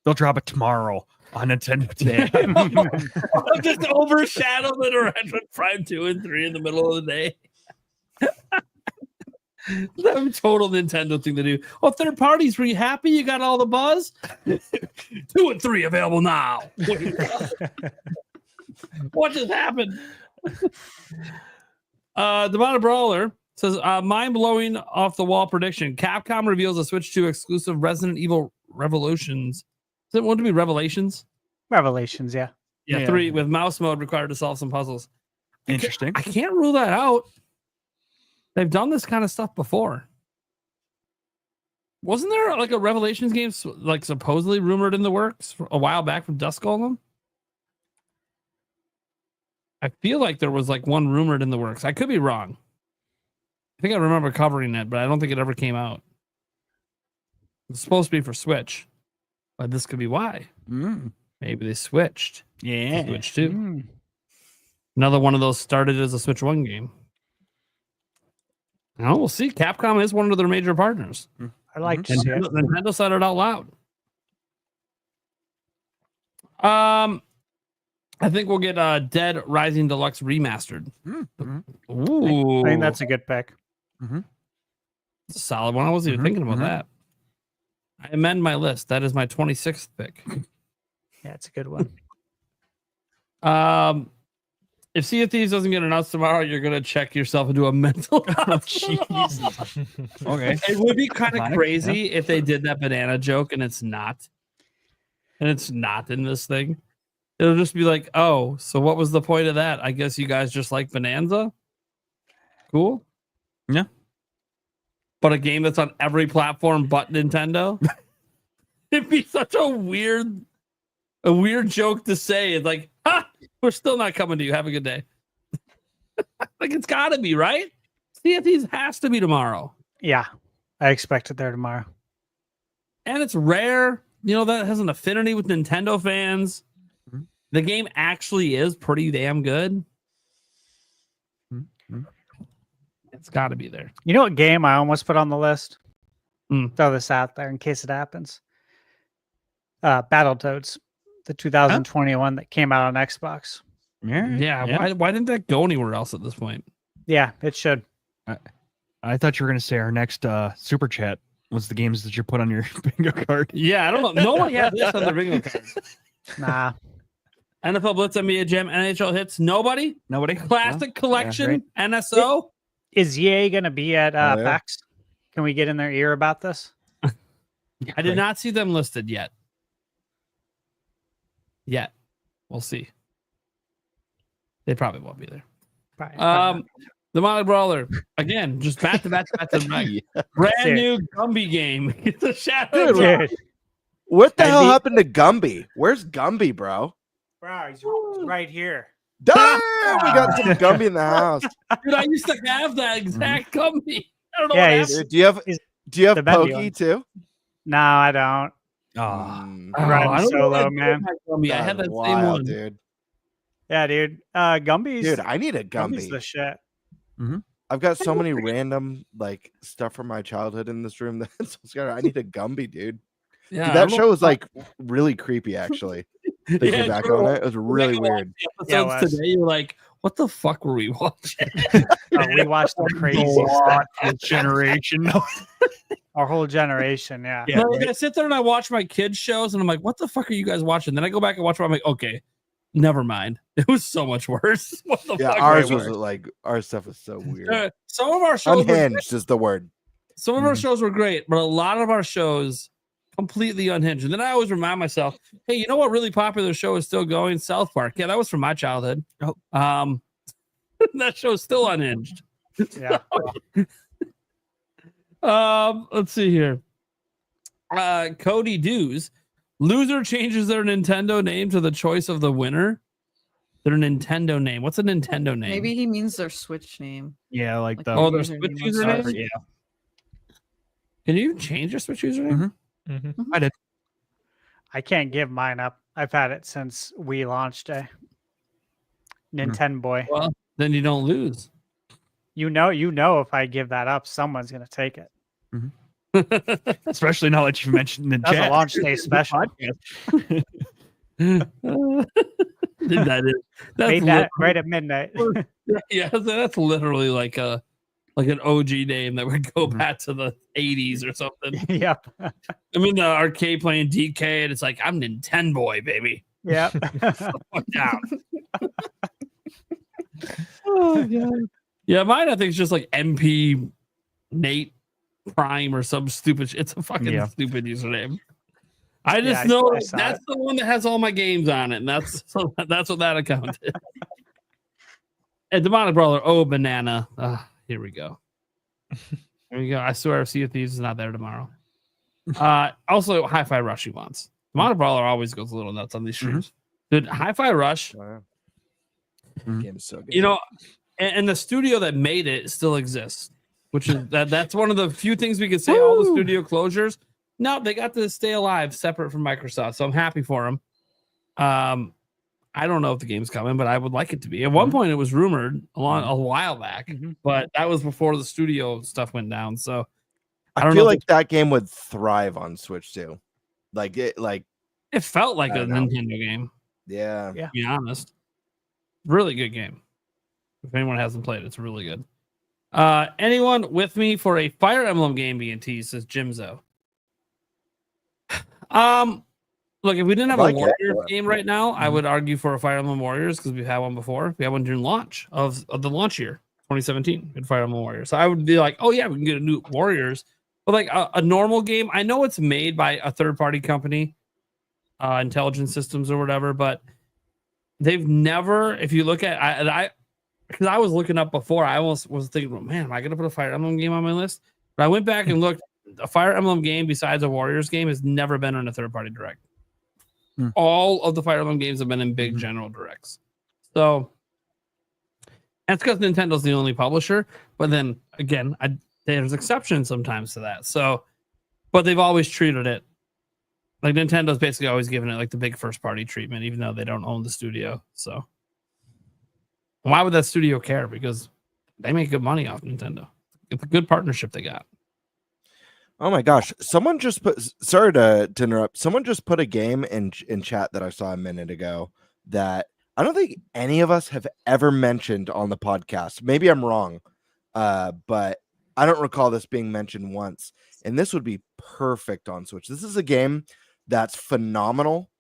They'll drop it tomorrow on Nintendo today. I'll just overshadow the Direct with Prime 2 and 3 in the middle of the day. That's a total Nintendo thing to do. Oh, third parties, were you happy? You got all the buzz? 2 and 3 available now. What just happened? Demonic Brawler says, mind-blowing off-the-wall prediction. Capcom reveals a Switch 2 exclusive Resident Evil Revolutions. Does it want to be Revelations? Revelations, yeah. Yeah, 3 with mouse mode required to solve some puzzles. Interesting. I can't rule that out. They've done this kind of stuff before. Wasn't there like a Revelations game like supposedly rumored in the works a while back from Dusk Golem? I feel like there was like one rumored in the works. I could be wrong. I think I remember covering it, but I don't think it ever came out. It's supposed to be for Switch, but this could be why. Maybe they switched. Yeah. To Switch 2. Another one of those started as a Switch 1 game. Now we'll see. Capcom is one of their major partners. I like to see it. Nintendo said it out loud. I think we'll get Dead Rising Deluxe remastered. Ooh, I think that's a good pick. It's a solid one. I wasn't even thinking about that. I amend my list. That is my 26th pick. Yeah, it's a good one. If Sea of Thieves doesn't get announced tomorrow, you're gonna check yourself into a mental. Jesus. Okay. It would be kind of crazy if they did that banana joke and it's not. And it's not in this thing. It'll just be like, oh, so what was the point of that? I guess you guys just like Bonanza. Cool. Yeah. But a game that's on every platform but Nintendo. It'd be such a weird joke to say. It's like, ha, we're still not coming to you. Have a good day. Like, it's gotta be, right? Sea of Thieves has to be tomorrow. Yeah, I expect it there tomorrow. And it's rare. You know, that has an affinity with Nintendo fans. The game actually is pretty damn good. It's got to be there. You know what game I almost put on the list? Throw this out there in case it happens. Battletoads, the 2021 that came out on Xbox. Yeah. Why didn't that go anywhere else at this point? Yeah, it should. I thought you were going to say our next super chat was the games that you put on your bingo card. Yeah, I don't know. Nobody had this on their bingo card. Nah. NFL Blitz, NBA Jam, NHL Hits. Nobody? Classic Collection, Yeah, NSO. Is EA going to be at PAX? Can we get in their ear about this? I did not see them listed yet. We'll see. They probably won't be there. Probably The Molly Brawler. Again, just back to back. Brand new Gumby game. It's a shadow. Dude, what the hell happened to Gumby? Where's Gumby, bro? Bro, he's right here. Damn, we got some Gumby in the house. Dude, I used to have that exact Gumby. I don't know Yeah, what happened. Do you have the Bendy Pokey one. too? No, I don't. Oh, I Riding don't know what I solo, did man. with my Gumby. I had that same Wild, one. dude. Yeah, dude. Gumby's. Dude, I need a Gumby's Gumby. the shit. I've got so many random like stuff from my childhood in this room that's so scary. I need a Gumby, dude. Yeah, Dude, that show was like really creepy, actually. Thinking Yeah, back true. on it, it was really weird. Yeah, it Episodes was. today, you're like, what the fuck were we watching? We watched some crazy stuff. generation. Our whole generation, yeah. No, like, I sit there and I watch my kids' shows, and I'm like, what the fuck are you guys watching? Then I go back and watch it. I'm like, okay, never mind. It was so much worse. What the Yeah, fuck? ours way was worse. like our stuff was so weird. Some of our shows were Unhinged is the word. Some of our shows were great, but a lot of our shows completely unhinged. And then I always remind myself, hey, you know what really popular show is still going? South Park. Yeah, that was from my childhood. That show's still unhinged. Yeah. Let's see here. Cody Dews. Loser changes their Nintendo name to the choice of the winner. Their Nintendo name. What's a Nintendo name? Maybe he means their Switch name. Yeah, like the their Switch username. Yeah, Can you change your Switch username? I did. I can't give mine up. I've had it since we launched a Nintendo boy. Well, then you don't lose. You know, if I give that up, someone's gonna take it. Especially now that you've mentioned the That's chat. a launch day special. That's Made that right at midnight. Yeah, that's literally like an OG name that would go back to the 80s or something. Yep. I'm in the arcade playing DK, and it's like, I'm Nintendo boy, baby. Yep. Down. Oh, God. Yeah, mine I think is just like MP Nate Prime or some stupid. It's a fucking stupid username. I just know that's the one that has all my games on it, and that's what that account is. And Demonic Brawler, banana. Here we go. There we go. I swear, Sea of Thieves is not there tomorrow. Also, Hi-Fi Rush he wants. Demonic Brawler always goes a little nuts on these streams. Dude, Hi-Fi Rush. Game is so good. You know, and the studio that made it still exists, which is that's one of the few things we could say. All the studio closures, No, they got to stay alive, separate from Microsoft. So I'm happy for them. I don't know if the game's coming, but I would like it to be. At one point, it was rumored a while back, but that was before the studio stuff went down. So I feel like that game would thrive on Switch too. It felt like a Nintendo game. Yeah. To be honest, really good game. If anyone hasn't played it, it's really good. Anyone with me for a Fire Emblem game being teased, says Jimzo. Look, if we didn't have a Warriors game right now, I would argue for a Fire Emblem Warriors because we've had one before. We had one during launch of the launch year, 2017, in Fire Emblem Warriors. So I would be like, oh yeah, we can get a new Warriors. But like a normal game, I know it's made by a third-party company, Intelligent Systems or whatever, but they've never, if you look at, because I was looking up before, I almost was thinking, man, am I going to put a Fire Emblem game on my list? But I went back and looked. A Fire Emblem game besides a Warriors game has never been on a third-party direct. All of the Fire Emblem games have been in big general directs. So that's because Nintendo's the only publisher. But then again, there's exceptions sometimes to that. So, but they've always treated it like Nintendo's basically always given it like the big first-party treatment, even though they don't own the studio. So why would that studio care? Because they make good money off Nintendo. It's a good partnership they got. Oh my gosh. Someone just put, sorry to interrupt. Someone just put a game in chat that I saw a minute ago that I don't think any of us have ever mentioned on the podcast. Maybe I'm wrong. But I don't recall this being mentioned once. And this would be perfect on Switch. This is a game that's phenomenal.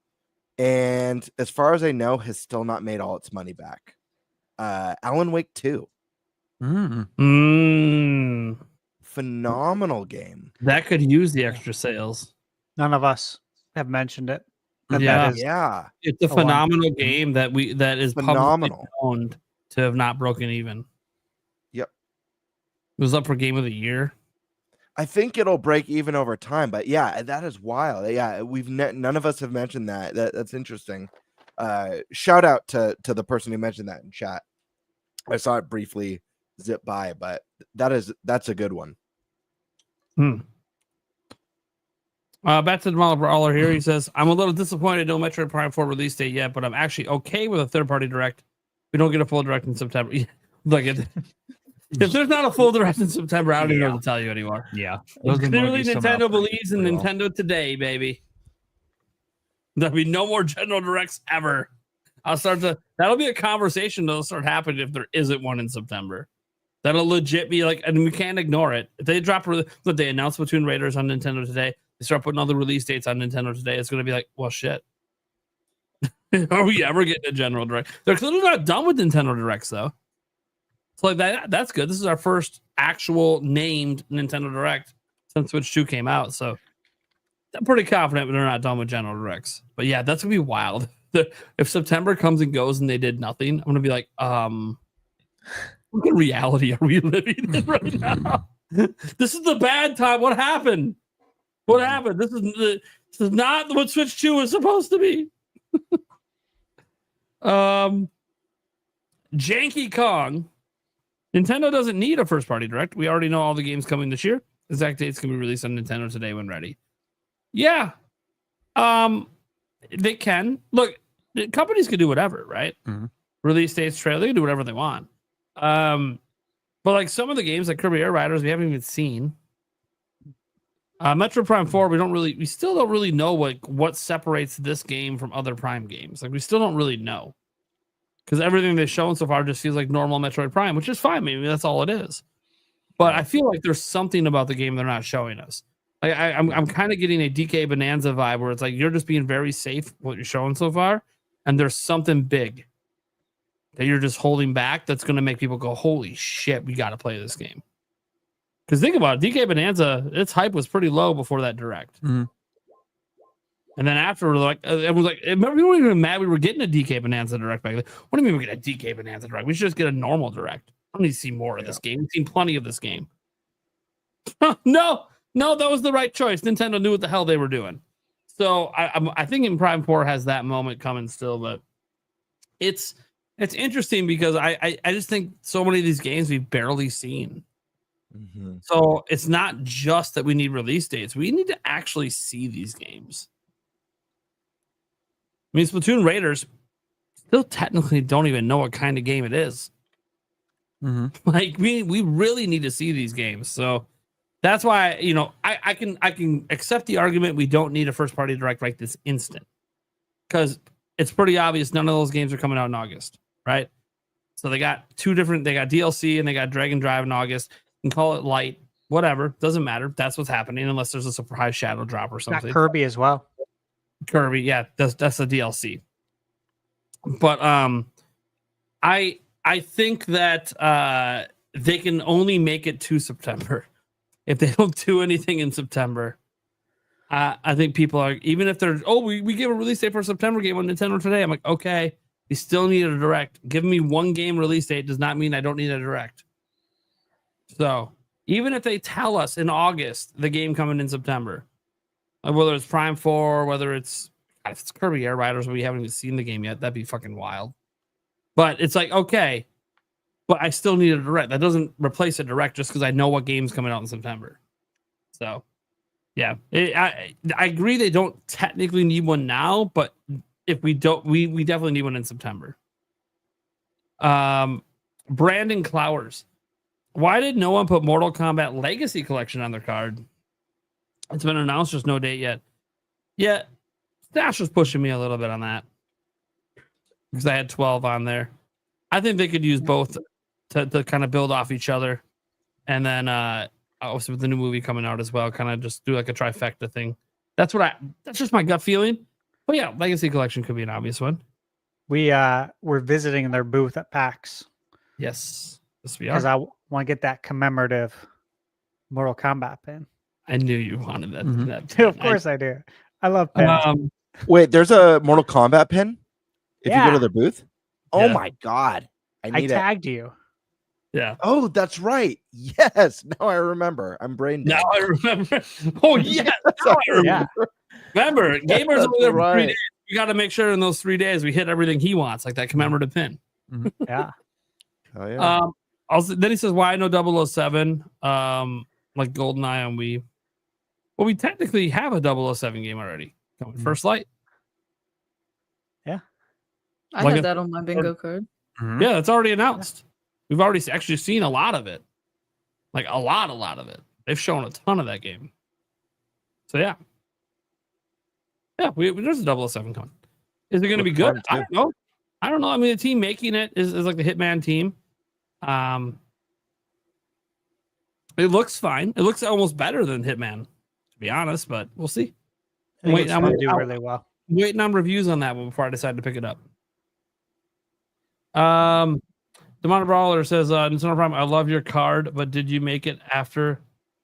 And as far as I know, has still not made all its money back. Alan Wake 2. Phenomenal game. That could use the extra sales. None of us have mentioned it. Yeah. It's a phenomenal game that is phenomenal owned to have not broken even. Yep. It was up for game of the year. I think it'll break even over time, but yeah, that is wild. Yeah, none of us have mentioned that. That's interesting. Shout out to the person who mentioned that in chat. I saw it briefly zip by, but that's a good one. Back to the Brawler here. He says, I'm a little disappointed no Metroid Prime 4 release date yet, but I'm actually okay with a third-party direct. We don't get a full direct in September. Look, if there's not a full direct in September, I don't even know what to tell you anymore. Yeah. Clearly, Nintendo believes in Nintendo today, baby. There'll be no more general directs ever. That'll be a conversation that'll start happening if there isn't one in September. That'll legit be like, and we can't ignore it. If they drop, what they announced Between Raiders on Nintendo today, they start putting all the release dates on Nintendo today. It's going to be like, well, shit. Are we ever getting a general direct? They're clearly not done with Nintendo Directs, though. So like that's good. This is our first actual named Nintendo Direct since Switch 2 came out. So I'm pretty confident they're not done with general directs. But yeah, that's going to be wild. If September comes and goes and they did nothing, I'm going to be like, what kind of reality are we living in right now? This is the bad time. What happened? What happened? This is not what Switch 2 is supposed to be. Janky Kong. Nintendo doesn't need a first-party direct. We already know all the games coming this year. Exact dates can be released on Nintendo today when ready. Yeah. They can. Look, companies can do whatever, right? Release dates, trailer, they can do whatever they want. But like some of the games like Kirby Air Riders, we haven't even seen. Metro Prime 4, we still don't really know what separates this game from other Prime games. Like we still don't really know. Because everything they've shown so far just feels like normal Metroid Prime, which is fine. Maybe that's all it is. But I feel like there's something about the game they're not showing us. Like I'm kind of getting a DK Bonanza vibe where it's like you're just being very safe what you're showing so far, and there's something big that you're just holding back that's going to make people go, holy shit, we got to play this game. Because think about it, DK Bonanza, its hype was pretty low before that direct. And then after, it was like, remember, we weren't even mad we were getting a DK Bonanza direct back then. What do you mean we get a DK Bonanza direct? We should just get a normal direct. I don't need to see more of this game. We've seen plenty of this game. No, that was the right choice. Nintendo knew what the hell they were doing. So I think in Prime 4 has that moment coming still, but it's interesting because I just think so many of these games we've barely seen. Mhm. So it's not just that we need release dates. We need to actually see these games. I mean, Splatoon Raiders still technically don't even know what kind of game it is. Like we really need to see these games. So that's why, you know, I can accept the argument we don't need a first party direct right this instant. Because it's pretty obvious none of those games are coming out in August, right? So they got they got DLC and they got Dragon Drive in August. You can call it light, whatever, doesn't matter. That's what's happening unless there's a surprise shadow drop or Got something. Kirby as well. Kirby, yeah, that's a DLC. But I think that they can only make it to September. If they don't do anything in September, I think people are, even if they're, we give a release date for a September game on Nintendo today. I'm like, okay, you still need a direct. Give me one game release date does not mean I don't need a direct. So even if they tell us in August the game coming in September, like whether it's Prime 4, whether it's Kirby Air Riders, we haven't even seen the game yet, that'd be fucking wild. But it's like, okay, but I still need a direct. That doesn't replace a direct just because I know what game's coming out in September. So, yeah, I agree they don't technically need one now, but if we don't, we definitely need one in September. Brandon Clowers. Why did no one put Mortal Kombat Legacy Collection on their card? It's been announced, just no date yet. Yeah, Stash was pushing me a little bit on that because I had 12 on there. I think they could use both to kind of build off each other. And then also with the new movie coming out as well, kind of just do like a trifecta thing. That's just my gut feeling. But yeah, Legacy Collection could be an obvious one. We're visiting their booth at PAX. Yes we are. Because I want to get that commemorative Mortal Kombat pin. I knew you wanted that. Of course I do. I love pins. Wait, there's a Mortal Kombat pin? If you go Yeah. to their booth? Oh my god. I tagged you. Yeah. Oh, that's right. Yes. Now I remember. I'm brain dead. Now I remember. Oh, yeah. Now I remember. Remember, gamers over there for 3 days. We got to make sure in those 3 days we hit everything he wants, like that commemorative pin. Yeah. Oh, yeah. Also, then he says, why no 007? Like GoldenEye on Wii. Well, we technically have a 007 game already. First Light. Yeah. I Like had that on my bingo card. Yeah, that's already announced. We've already actually seen a lot of it. Like a lot of it. They've shown a ton of that game. So yeah. Yeah, there's a 007 coming. Is it going to be good? I don't know. I mean, the team making it is like the Hitman team. It looks fine. It looks almost better than Hitman, to be honest, but we'll see. I think it's going to do really well. Waiting on reviews on that one before I decide to pick it up. Demon Brawler says, Nintendo Prime, I love your card, but did you make it after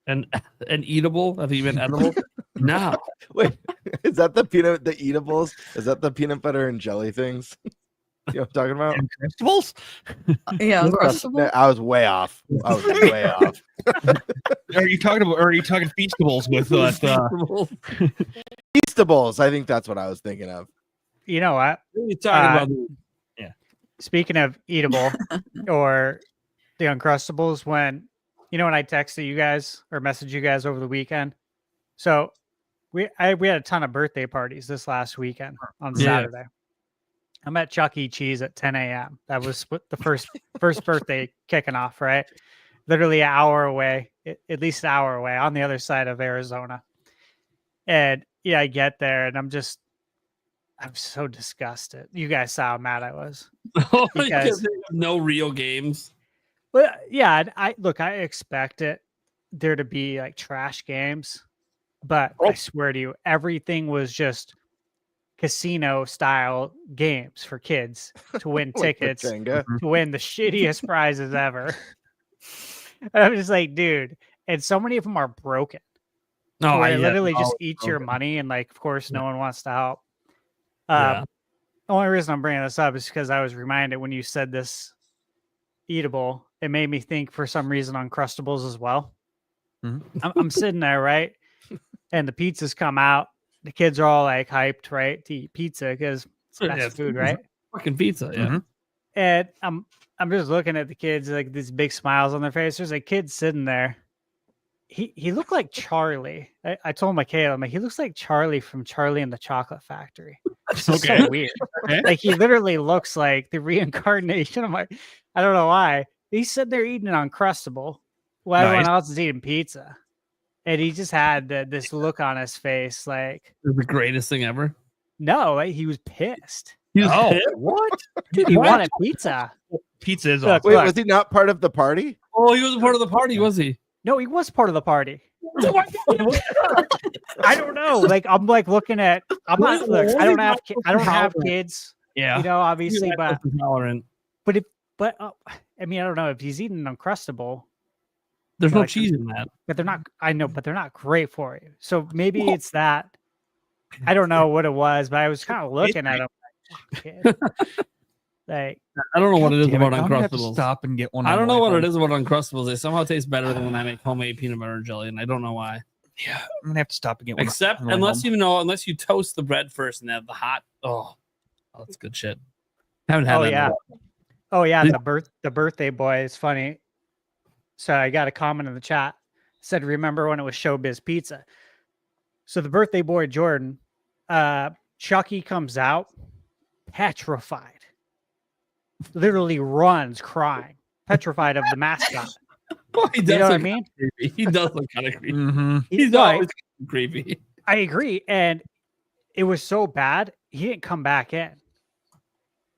an eatable? Have you been edible? No. Wait, is that the eatables? Is that the peanut butter and jelly things? You know what I'm talking about? Vegetables? Yeah, Uncrustables. I was way off. Are you talking Feastables with Feastables? I think that's what I was thinking of. You know what? What are you talking about? Speaking of eatable or the Uncrustables, when I texted you guys or messaged you guys over the weekend. So we had a ton of birthday parties this last weekend on Saturday. I'm at Chuck E. Cheese at 10 a.m. That was the first birthday kicking off, right? Literally an hour away, at least an hour away on the other side of Arizona. And yeah, I get there and I'm so disgusted. You guys saw how mad I was. Because no real games. Well, yeah, I expect there to be like trash games, but I swear to you, everything was just casino style games for kids to win tickets, to win the shittiest prizes ever. I'm just like, dude, and so many of them are broken. No, where it literally just eats your money, and like, of course, no one wants to help. The only reason I'm bringing this up is because I was reminded when you said this eatable, it made me think for some reason on Uncrustables as well. I'm sitting there, right? And the pizzas come out. The kids are all like hyped, right? To eat pizza because it's fast food, right? Fucking pizza, yeah. And I'm just looking at the kids, like these big smiles on their face. There's a kid sitting there. He looked like Charlie. I told my kid, I'm like, he looks like Charlie from Charlie and the Chocolate Factory. It's just so weird. Like he literally looks like the reincarnation of my. I don't know why. He's sitting there eating an Uncrustable while everyone else is eating pizza, and he just had this look on his face, like It's the greatest thing ever. no, like, he was pissed. He was pissed? What? He wanted pizza. Pizza is Look, awesome. Wait, look. was he not part of the party? Oh, he was a part of the party, was he? No, he was part of the party. Oh my God. I don't know. Like I'm like looking at. I'm not. Look, I don't have kids. Yeah. You know, obviously, but Intolerant. I mean, I don't know if he's eating an Uncrustable. There's no Like- cheese in that. But they're not. I know, but they're not great for you. So maybe it's that. I don't know what it was, but I was kind of looking at him. Like, kid. Like I don't know what it is Damn it, about I'm gonna have to Uncrustables. stop and get one. I on don't the know way what home. it is about Uncrustables. They somehow taste better than when I make homemade peanut butter and jelly, and I don't know why. Yeah, I'm gonna have to stop and get one. Except on the way unless home. unless you toast the bread first and have the hot. Oh, that's good shit. Haven't had oh that. in a yeah, while. oh yeah. Yeah. The birthday boy is funny. So I got a comment in the chat. Said, remember when it was Showbiz Pizza? So the birthday boy Jordan, Chucky comes out petrified. Literally runs crying, petrified of the mascot. Well, he does You know what I look mean? creepy. He does look kind of creepy. Mhm. He's No, always creepy. I agree. And it was so bad, he didn't come back in.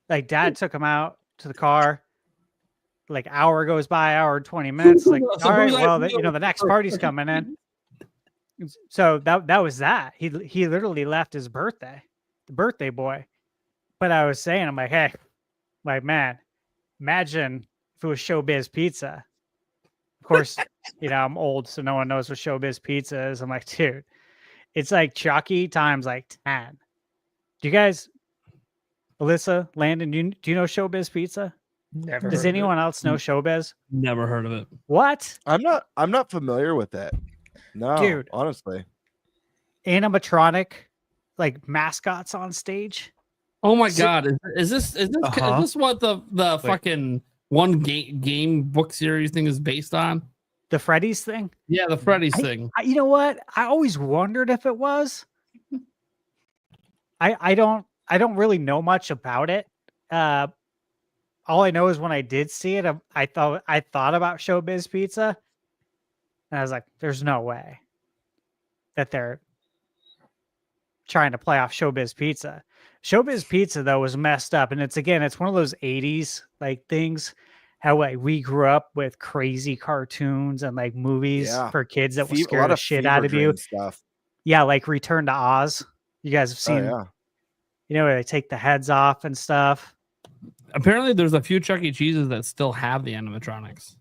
Like dad took him out to the car. Like hour goes by, hour and 20 minutes. Like, So all right, who's well, like- the next party's coming in. So that was that. He literally left his birthday, the birthday boy. But I was saying, I'm like, hey, like, man, imagine if it was Showbiz Pizza. Of course, I'm old, so no one knows what Showbiz Pizza is. I'm like, dude, it's like Chucky times like 10. Do you guys, Alyssa, Landon, do you know Showbiz Pizza? Never. Does heard of it. anyone else know Showbiz? Never heard of it. What? I'm not familiar with it. No, Dude. honestly. Animatronic, like mascots on stage? Oh my So- god! Is this Uh-huh. is this what the fucking one game book series thing is based on? The Freddy's thing? Yeah, the Freddy's thing. You know what? I always wondered if it was. I don't really know much about it. All I know is when I did see it, I thought about Showbiz Pizza, and I was like, "There's no way that they're trying to play off Showbiz Pizza." Showbiz Pizza though was messed up, and it's one of those '80s like things. How like we grew up with crazy cartoons and like movies Yeah. for kids that will A scare lot the of shit fever out of you. dream stuff. Yeah, like Return to Oz. You guys have Oh, seen, yeah. where they take the heads off and stuff. Apparently, there's a few Chuck E. Cheeses that still have the animatronics.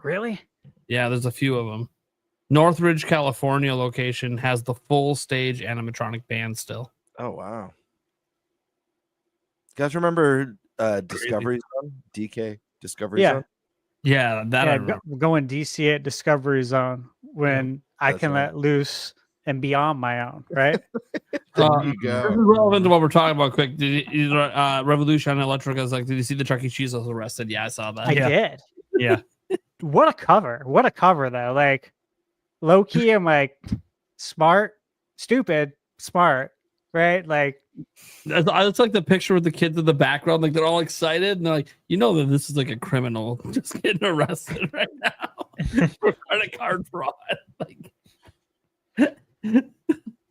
Really? Yeah, there's a few of them. Northridge, California location has the full stage animatronic band still. Oh wow. You guys remember Discovery Zone? DK Discovery Yeah. Zone? Yeah, that I Yeah, remember. going DC at Discovery Zone when I that's can right. let loose and be on my own, right? There you This is go. relevant to what we're talking about. Quick, Revolution Electrica is like, did you see the Chuck E. Cheese was arrested? Yeah, I saw that. I did. Yeah. What a cover. What a cover, though. Like, low key, I'm like, smart, stupid, smart, right? Like, It's like the picture with the kids in the background, like they're all excited and they're like, that this is like a criminal just getting arrested right now for credit card fraud. Like,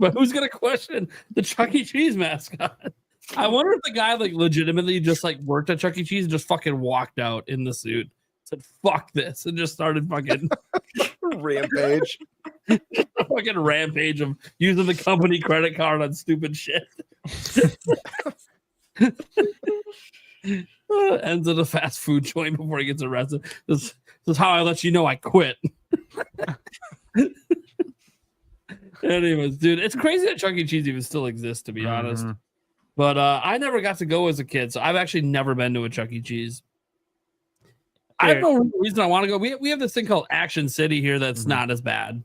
but who's gonna question the Chuck E. Cheese mascot? I wonder if the guy like legitimately just like worked at Chuck E. Cheese and just fucking walked out in the suit, said "fuck this" and just started fucking Rampage. a fucking rampage of using the company credit card on stupid shit. Ends at a fast food joint before he gets arrested. This is how I let you know I quit. Anyways, dude, it's crazy that Chuck E. Cheese even still exists, to be honest. But I never got to go as a kid, so I've actually never been to a Chuck E. Cheese. I have no reason I want to go. We have this thing called Action City here that's not as bad.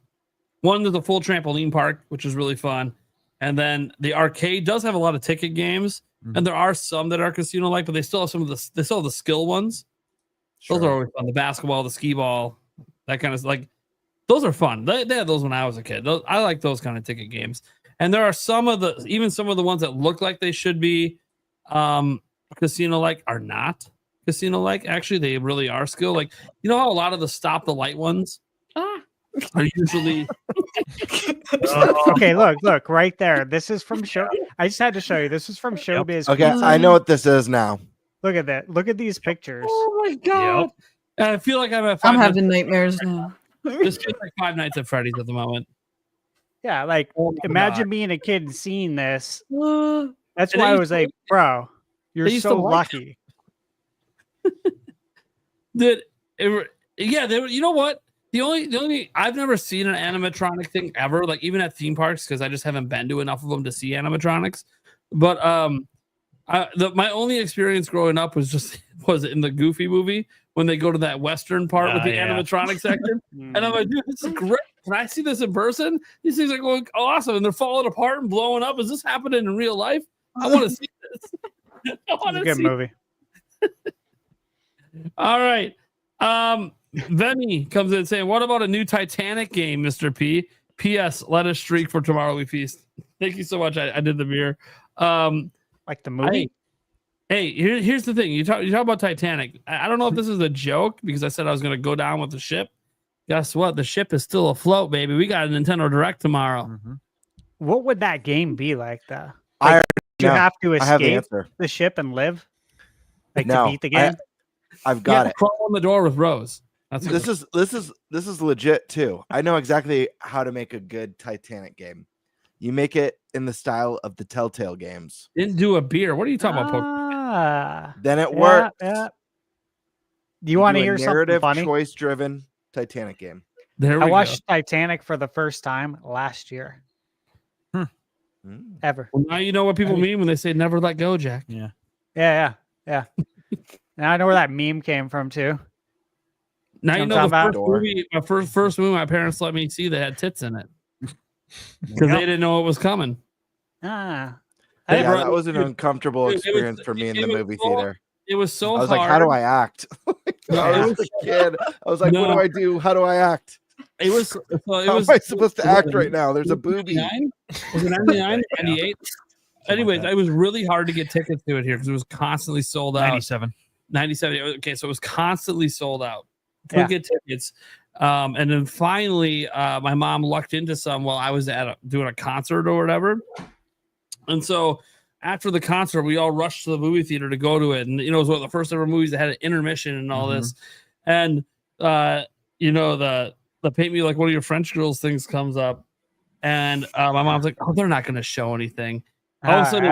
One, there's a full trampoline park, which is really fun. And then the arcade does have a lot of ticket games, and there are some that are casino like, but they still have they still have the skill ones. Sure. Those are always fun. The basketball, the skee ball, that kind of like those are fun. They had those when I was a kid. I like those kind of ticket games. And there are some of the ones that look like they should be casino like are not casino like. Actually, they really are skill. Like, you know how a lot of the stop the light ones are usually Okay, look right there. This is from show. I just had to show you. This is from Showbiz. Okay, I know what this is now. Look at that. Look at these pictures. Oh my god! I feel like I'm having nightmares now. This feels like Five Nights at Freddy's at the moment. Yeah, like Oh my imagine God. being a kid and seeing this. That's And why they I used was to like, bro, you're they used so to like lucky. Yeah, they were. You know what? The only I've never seen an animatronic thing ever, like even at theme parks, because I just haven't been to enough of them to see animatronics. But my only experience growing up was in the Goofy movie when they go to that western part with the animatronic section, and I'm like, dude, this is great. Can I see this in person? These things are going awesome, and they're falling apart and blowing up. Is this happening in real life? I want to see this. I want to Good see. movie. All right. Vemi comes in saying, what about a new Titanic game, Mr. P? P.S. Let us streak for tomorrow we feast. Thank you so much. I did the beer. Like the movie? Here's the thing. You talk about Titanic. I don't know if this is a joke because I said I was going to go down with the ship. Guess what? The ship is still afloat, baby. We got a Nintendo Direct tomorrow. What would that game be like, though? I Like, you know. have to I have the escape answer. the ship and live? Like No, to beat the game? I've got it. Crawl on the door with Rose. This is legit too. I know exactly how to make a good Titanic game. You make it in the style of the Telltale games. Didn't do a beer. What are you talking about, Ah, Then it works. yeah. Do you want to do a hear something narrative funny? choice-driven Titanic game? There we I go. watched Titanic for the first time last year. Ever. Well, now you know what people mean when they say never let go, Jack. Yeah. Yeah. Now I know where that meme came from too. Now you I'm know talking the about- first movie, my first movie my parents let me see that had tits in it. Because they didn't know it was coming. Ah. Yeah, brought- that was an uncomfortable Dude, it was- experience for me in it the was movie so- theater. It was so I was hard. like, how do I act? I was a kid. I was like, what do No. I do? How do I act? It was. How How am I supposed to act right now? There's a booby. Was it 99? 98? Anyways, it was really hard to get tickets to it here because it was constantly sold out. 97. 97. Okay, so it was constantly sold out. Couldn't Yeah. get tickets. And then finally, my mom lucked into some while I was doing a concert or whatever. And so after the concert, we all rushed to the movie theater to go to it. And, it was one of the first ever movies that had an intermission and all this. And, the Paint Me Like One of Your French Girls things comes up. And my mom's like, oh, they're not going to show anything. All of a sudden,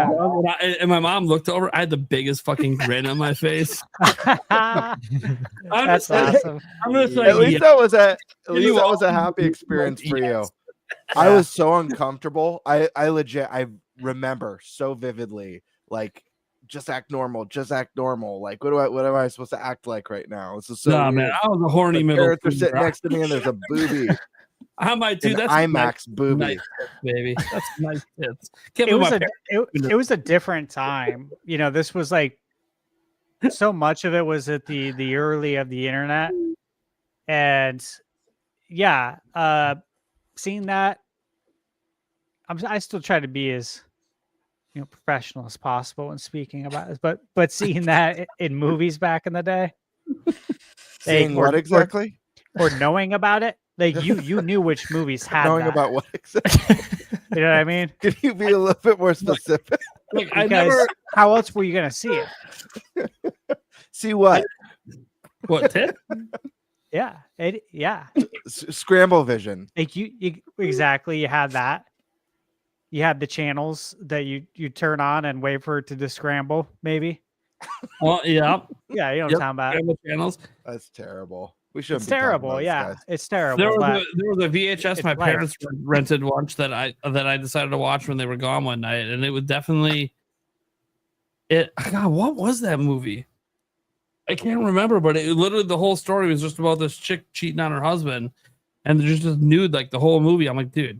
and my mom looked over. I had the biggest fucking grin on my face. That's awesome. I'm just like, At least that was a You that was a all- happy experience for you. Yes. I was so uncomfortable. I remember so vividly, like, just act normal. Like, what am I supposed to act like right now? This is so Nah, weird. man, I was a horny The middle parents are schooler. sitting next to me and there's a booby. I might do An that's IMAX booby. nice tits, baby. That's nice tits. It was a different time. This was like so much of it was at the early of the internet. And seeing that, I still try to be as professional as possible when speaking about this, but seeing that in movies back in the day, Seeing what exactly? or knowing about it, like you knew which movies had Knowing that. about what exactly? You know what I mean? Can you be a little bit more specific? Like, Because how else were you gonna see it? See what? What tit? Yeah, Scramble vision. like you exactly. You had that. You had the channels that you turn on and wait for it to descramble, maybe. Well, yeah. Yeah, you know what I'm talking about. Scramble channels. That's terrible. We shouldn't. It's be talking terrible. about this, Yeah, guys. it's terrible. There but was a VHS it's my life. parents rented once that I decided to watch when they were gone one night, and it was definitely it. God, what was that movie? I can't remember, but it literally the whole story was just about this chick cheating on her husband, and there's just nude like the whole movie. I'm like, dude,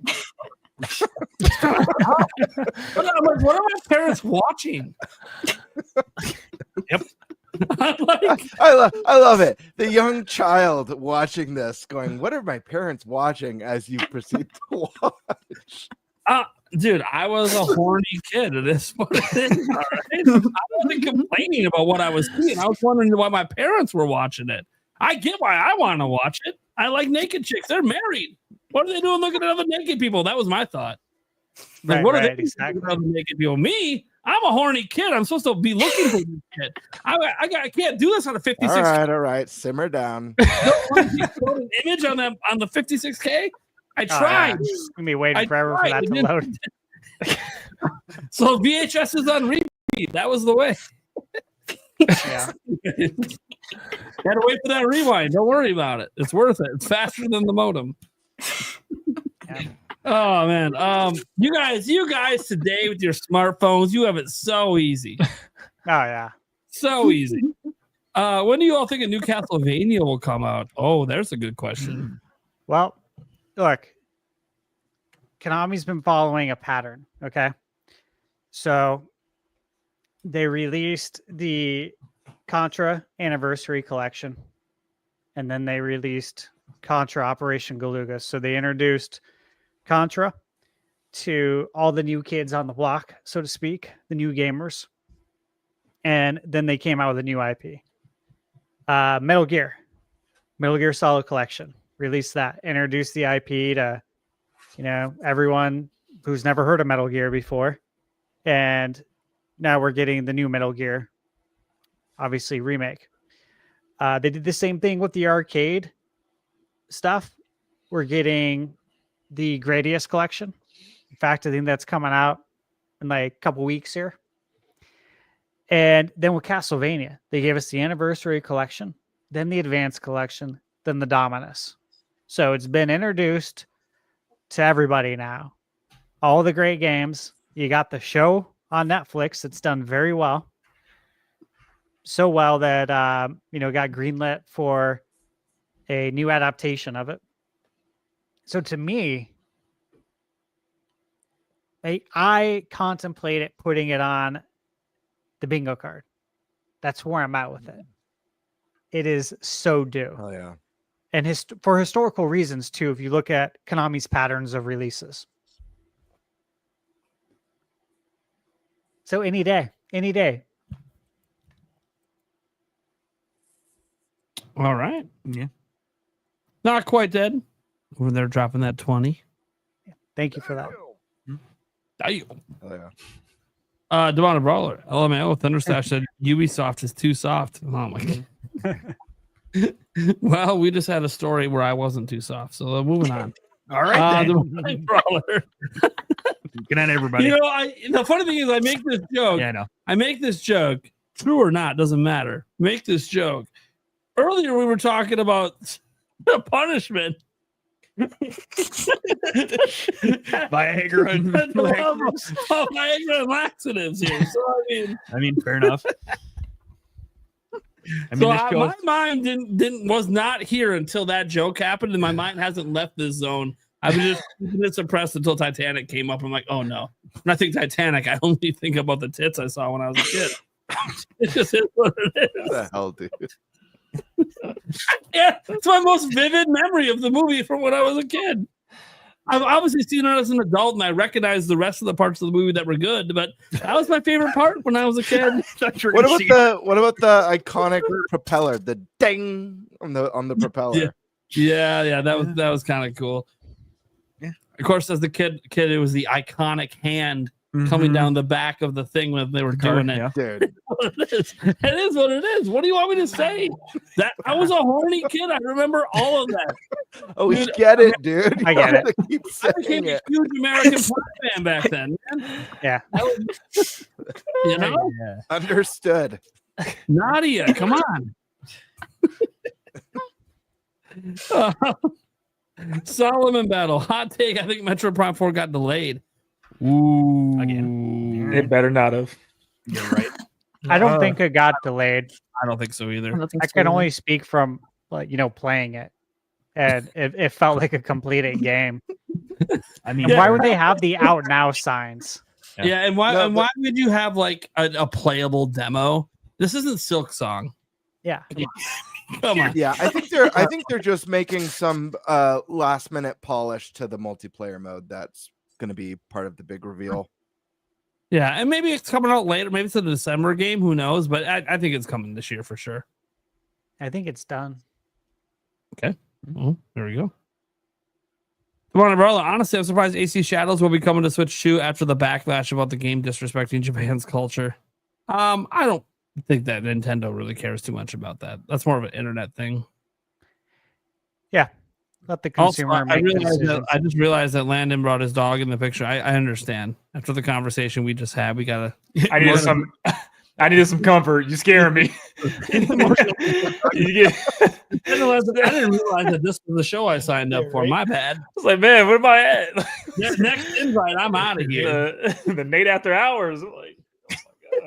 What are my parents watching? Yep. I love it. The young child watching this, going, "What are my parents watching?" As you proceed to watch. Dude, I was a horny kid. It is what it is. All right? I wasn't complaining about what I was seeing. I was wondering why my parents were watching it. I get why I want to watch it. I like naked chicks. They're married. What are they doing looking at other naked people? That was my thought. Like, what are they looking at other naked people? Me? I'm a horny kid. I'm supposed to be looking for this shit. I can't do this on a 56. All right. Simmer down. An image on the 56K. I tried. I'm gonna be waiting forever for that to load. So VHS is on repeat. That was the way. Yeah. Gotta wait for that rewind. Don't worry about it. It's worth it. It's faster than the modem. Yeah. Oh man. You guys today with your smartphones, you have it so easy. Oh yeah. So easy. When do you all think a new Castlevania will come out? Oh, there's a good question. Well, look, Konami's been following a pattern. Okay. So they released the Contra Anniversary Collection, and then they released Contra Operation Galuga. So they introduced Contra to all the new kids on the block, so to speak, the new gamers. And then they came out with a new IP. Metal Gear Solid Collection. Released that, introduced the IP to, everyone who's never heard of Metal Gear before. And now we're getting the new Metal Gear, obviously remake. They did the same thing with the arcade stuff. We're getting the Gradius collection. In fact, I think that's coming out in like a couple weeks here. And then with Castlevania, they gave us the Anniversary Collection, then the Advanced Collection, then the Dominus. So it's been introduced to everybody now. All the great games. You got the show on Netflix that's done very well. So well that, got greenlit for a new adaptation of it. So to me, I contemplated putting it on the bingo card. That's where I'm at with it. It is so due. Oh yeah. And for historical reasons too, if you look at Konami's patterns of releases. So any day. All right. Yeah. Not quite dead. Over there dropping that 20. Thank you for that. Damn. Oh yeah. Demonic Brawler. LMAO. ThunderStash said Ubisoft is too soft. Oh my god. Well, we just had a story where I wasn't too soft. So moving on. All right. Demonic Brawler. Good night, everybody. The funny thing is I make this joke. Yeah, I know. I make this joke. True or not, doesn't matter. Make this joke. Earlier we were talking about the punishment. Viagra and Viagra and laxatives here. So I mean, fair enough. My mind was not here until that joke happened, and my mind hasn't left this zone. I was just keeping it suppressed until Titanic came up. I'm like, oh no. When I think Titanic, I only think about the tits I saw when I was a kid. It just is what it is. What the hell, dude? Yeah, it's my most vivid memory of the movie from when I was a kid. I've obviously seen it as an adult, and I recognize the rest of the parts of the movie that were good, but that was my favorite part when I was a kid. What about the iconic propeller? The ding on the propeller. Yeah, that was kind of cool. Yeah. Of course, as the kid, it was the iconic hand coming down the back of the thing when they were doing it. Yeah. Dude. It is what it is. What do you want me to say? That I was a horny kid. I remember all of that. Oh, you get it, dude. I get it. Keep I became saying a it. huge American Pie fan back then, man. Yeah. Yeah. Understood. Nadia, come on. Solomon Battle. Hot take. I think Metro Prime 4 got delayed. Ooh. Again. It better not have. You're right. I don't think it got delayed. I don't think so either. I can only speak from playing it, and it felt like a completed game. I mean, And why would they have the out now signs? Yeah, and why would you have like a playable demo? This isn't Silk Song. Yeah. Come on. Yeah, I think they're just making some last minute polish to the multiplayer mode that's going to be part of the big reveal. Yeah, and maybe it's coming out later. Maybe it's a December game. Who knows? But I think it's coming this year for sure. I think it's done. Okay. Well, there we go. Come on, brother. Honestly, I'm surprised AC Shadows will be coming to Switch 2 after the backlash about the game disrespecting Japan's culture. I don't think that Nintendo really cares too much about that. That's more of an internet thing. Yeah. Let the consumer make the decision. I just realized that Landon brought his dog in the picture. I understand. After the conversation we just had, we gotta. I needed some comfort. You scaring me. I didn't realize that this was the show I signed up for. My bad. I was like, man, where am I at? Next invite, I'm out of here. The Nate After Hours. Like, oh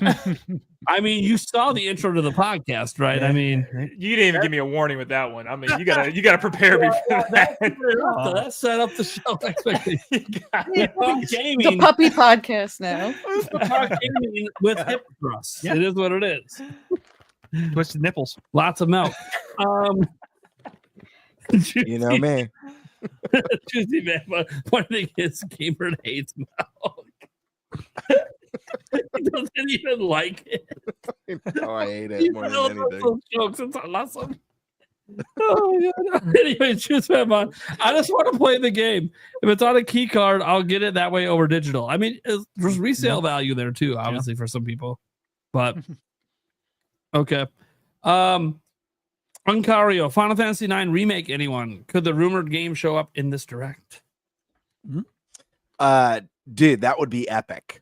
my God. I mean, you saw the intro to the podcast, right? I mean, you didn't even give me a warning with that one. I mean, you gotta prepare me for that. That set up the show expectation. The puppy podcast now. Gaming with hip thrusts. Yeah. It is what it is. Twisted nipples. Lots of milk. You know me. Juicy man, but one thing is, GameBird hates milk. He doesn't even like it. I hate it more than anything. Jokes. It's awesome. Oh my God. Anyway, choose man. I just want to play the game. If it's on a key card, I'll get it that way over digital. I mean, there's resale value there too, obviously, for some people. But okay. Uncario, Final Fantasy IX remake, anyone? Could the rumored game show up in this direct? Dude, that would be epic.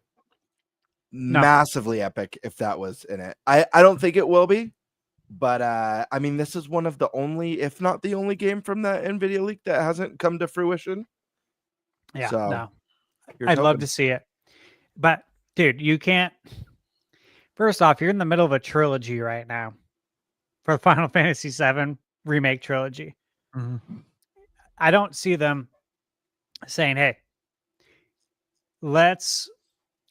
Massively epic if that was in it. I don't think it will be, but I mean, this is one of the only, if not the only game from that NVIDIA leak that hasn't come to fruition. Yeah, so, no. I'd love to see it. But dude, you can't. First off, you're in the middle of a trilogy right now for Final Fantasy VII remake trilogy. Mm-hmm. I don't see them saying, hey, let's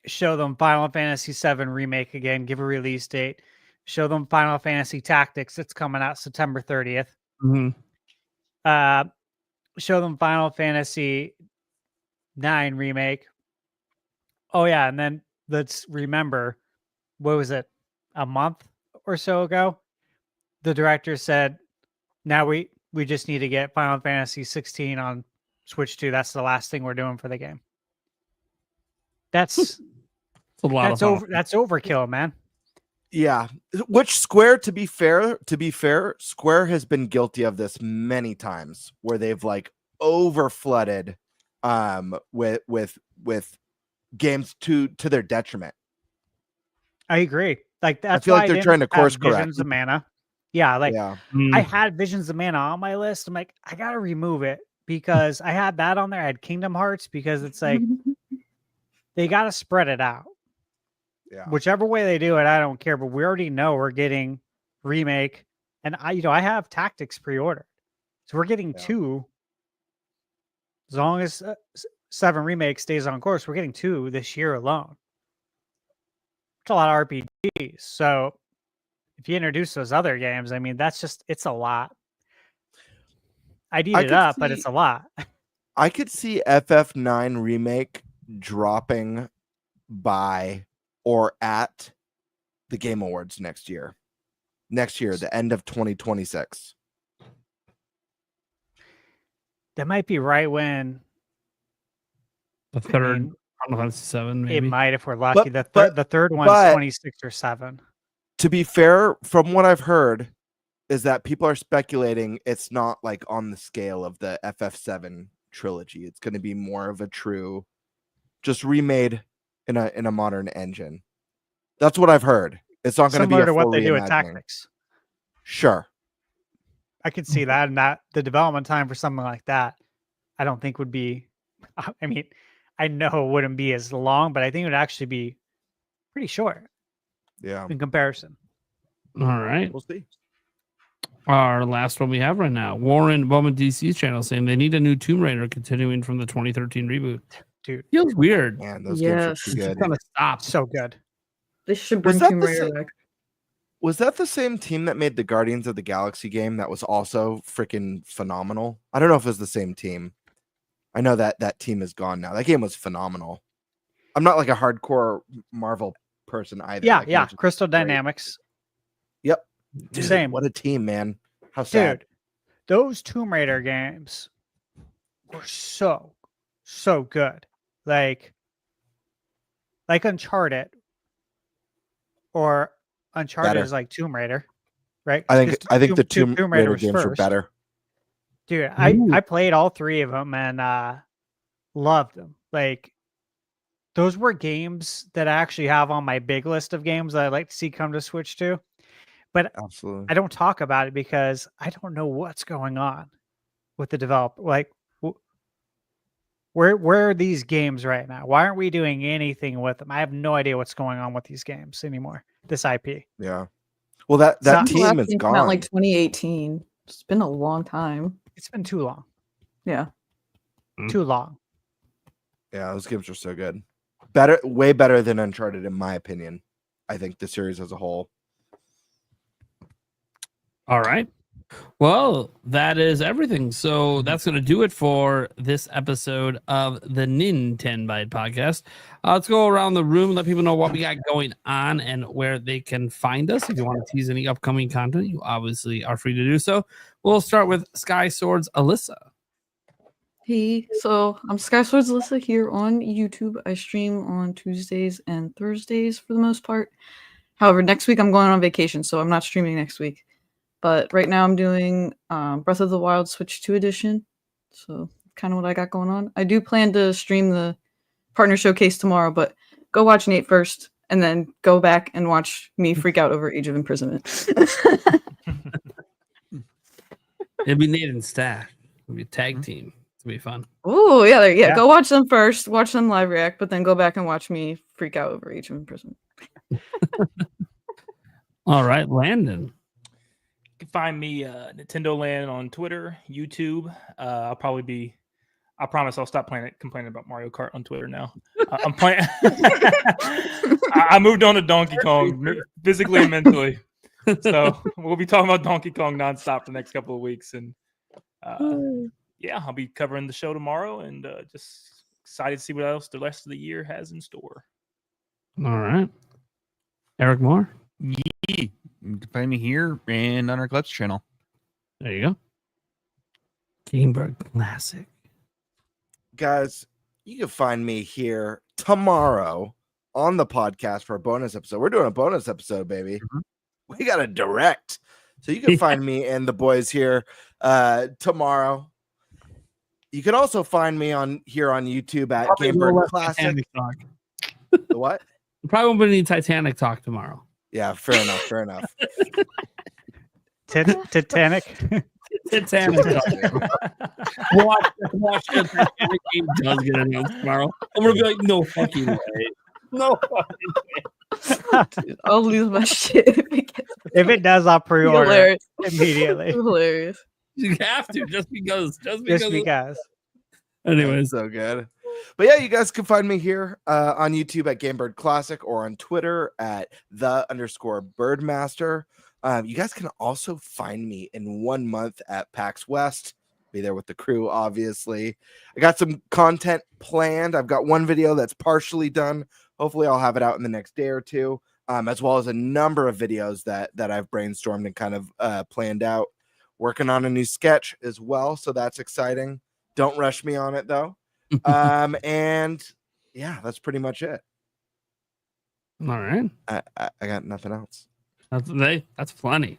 show them Final Fantasy VII remake again, give a release date, show them Final Fantasy Tactics that's coming out September 30th. Mm-hmm. Show them Final Fantasy IX remake. Oh yeah, and then let's remember, what was it, a month or so ago? The director said, now we just need to get Final Fantasy 16 on Switch 2. That's the last thing we're doing for the game. That's overkill, man. Yeah. Which Square, to be fair, Square has been guilty of this many times where they've like over flooded with games to their detriment. I agree. Like that's I feel like why they're trying to course correct. Visions of Mana. Yeah, like I had Visions of Mana on my list. I'm like, I gotta remove it because I had that on there. I had Kingdom Hearts because it's like they gotta spread it out. Yeah. Whichever way they do it, I don't care. But we already know we're getting remake, and I have Tactics pre-ordered, so we're getting two. As long as 7 remake stays on course, we're getting 2 this year alone. It's a lot of RPGs. So if you introduce those other games, I mean, it's a lot. I'd eat it up, but it's a lot. I could see FF9 remake dropping by or at the Game Awards next year. The end of 2026. That might be right when the third Final Fantasy 7, maybe. It might if we're lucky. The third one's 26 or 7. To be fair, from what I've heard, is that people are speculating it's not like on the scale of the FF7 trilogy. It's going to be more of a true, just remade in a modern engine. That's what I've heard. It's not going to be similar to what they do with Tactics. Sure, I could see that, and that the development time for something like that, I don't think would be. I mean, I know it wouldn't be as long, but I think it would actually be pretty short. Yeah, in comparison. All right, we'll see. our last one we have right now. Warren Bowman DC's channel saying they need a new Tomb Raider continuing from the 2013 reboot. Dude, feels weird. Man, those games are too good. Kind of stop. So good. They should bring Tomb Raider back. Was that the same team that made the Guardians of the Galaxy game that was also freaking phenomenal? I don't know if it was the same team. I know that team is gone now. That game was phenomenal. I'm not like a hardcore Marvel person either. Yeah, Like, yeah. just Crystal great. Dynamics. Yep. Dude, same. What a team, man. How sad. Dude, those Tomb Raider games were so good. Like Uncharted, or Uncharted Better. is like Tomb Raider, right? I think the Tomb Tomb Raider Raider was games were first. better. Dude, I played all three of them and loved them. Like, those were games that I actually have on my big list of games that I'd like to see come to Switch too. But Absolutely. I don't talk about it because I don't know what's going on with the developer. Like, where are these games right now? Why aren't we doing anything with them? I have no idea what's going on with these games anymore. This IP. Yeah. Well, that team is Came out gone. like 2018. It's been a long time. It's been too long. Yeah. Too long. Yeah, those games are so good. Better, way better than Uncharted, in my opinion. I think the series as a whole. All right. Well, that is everything. So that's going to do it for this episode of the Nintenbyte podcast. Let's go around the room and let people know what we got going on and where they can find us. If you want to tease any upcoming content, you obviously are free to do so. We'll start with SkySwordAlisa. Hey, so I'm SkySwordAlisa here on YouTube. I stream on Tuesdays and Thursdays for the most part. However, next week I'm going on vacation, so I'm not streaming next week. But right now I'm doing Breath of the Wild Switch 2 edition. So kind of what I got going on. I do plan to stream the partner showcase tomorrow, but go watch Nate first and then go back and watch me freak out over Age of Imprisonment. It'll be Nate and Stash. It'll be a tag team. It'll be fun. Oh, yeah. Go watch them first. Watch them live react, but then go back and watch me freak out over Age of Imprisonment. All right, Landon. You can find me Nin10doland on Twitter, YouTube. I promise I'll stop complaining about Mario Kart on Twitter now. I'm playing. I moved on to Donkey Kong physically and mentally. So we'll be talking about Donkey Kong nonstop the next couple of weeks. And yeah, I'll be covering the show tomorrow and just excited to see what else the rest of the year has in store. All right. Eric Mohr. Yeah. You can find me here and on our Clips channel. There you go. GameBird Classic. Guys, you can find me here tomorrow on the podcast for a bonus episode. We're doing a bonus episode, baby. Mm-hmm. We got a direct. So you can find me and the boys here tomorrow. You can also find me here on YouTube at GameBird Classic. The what? Probably won't be any Titanic talk tomorrow. Yeah, fair enough. Titanic. Titanic. watch the Titanic game does get announced tomorrow. I'm gonna be like, no fucking way. No fucking way. Dude, I'll lose my shit if it does, I'll pre-order immediately. Hilarious. You have to just because. Anyways, so good. But yeah, you guys can find me here on YouTube at GameBird Classic or on Twitter at _Birdmaster. You guys can also find me in 1 month at PAX West. Be there with the crew, obviously. I got some content planned. I've got one video that's partially done. Hopefully, I'll have it out in the next day or two, as well as a number of videos that I've brainstormed and kind of planned out. Working on a new sketch as well, so that's exciting. Don't rush me on it, though. And yeah, that's pretty much it. All right. I got nothing else. That's funny.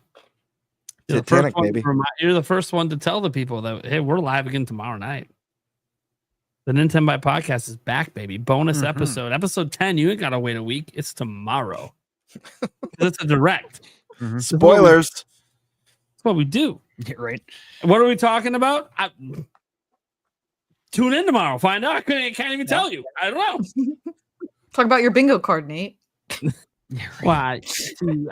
Titanic, baby. You're the first one to tell the people that, hey, we're live again tomorrow night. The Nintenbyte podcast is back, baby. Bonus episode. Episode 10. You ain't got to wait a week. It's tomorrow. It's a direct. Spoilers. That's what we do. Yeah, right. What are we talking about? Tune in tomorrow. Find out. I can't even tell you. I don't know. Talk about your bingo card, Nate. Why?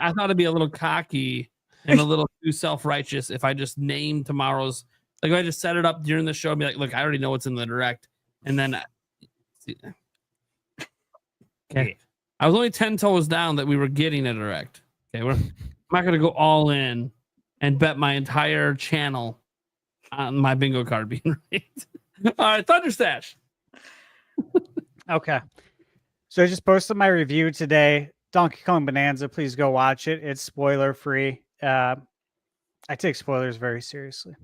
I thought it'd be a little cocky am a little too self-righteous if I just name tomorrow's, like if I just set it up during the show and be like, look, I already know what's in the direct. And then okay. I was only 10 toes down that we were getting a direct. Okay, I'm not gonna go all in and bet my entire channel on my bingo card being right. All right, ThunderStash. Okay. So I just posted my review today. Donkey Kong Bonanza. Please go watch it. It's spoiler free. I take spoilers very seriously,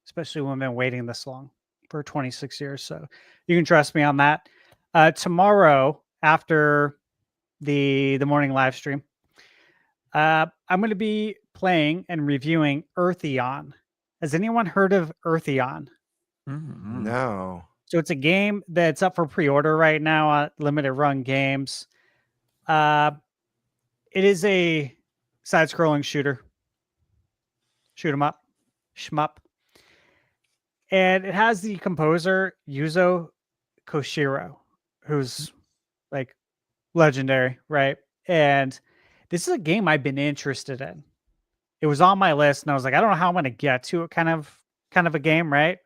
especially when I've been waiting this long for 26 years. So you can trust me on that. Tomorrow, after the morning live stream, I'm going to be playing and reviewing Eartheon. Has anyone heard of Eartheon? No. So it's a game that's up for pre-order right now at Limited Run Games. It is a side-scrolling shooter. Shoot 'em up. Shmup. And it has the composer Yuzo Koshiro, who's like legendary, right? And this is a game I've been interested in. It was on my list, and I was like, I don't know how I'm going to get to it. Kind of a game, right?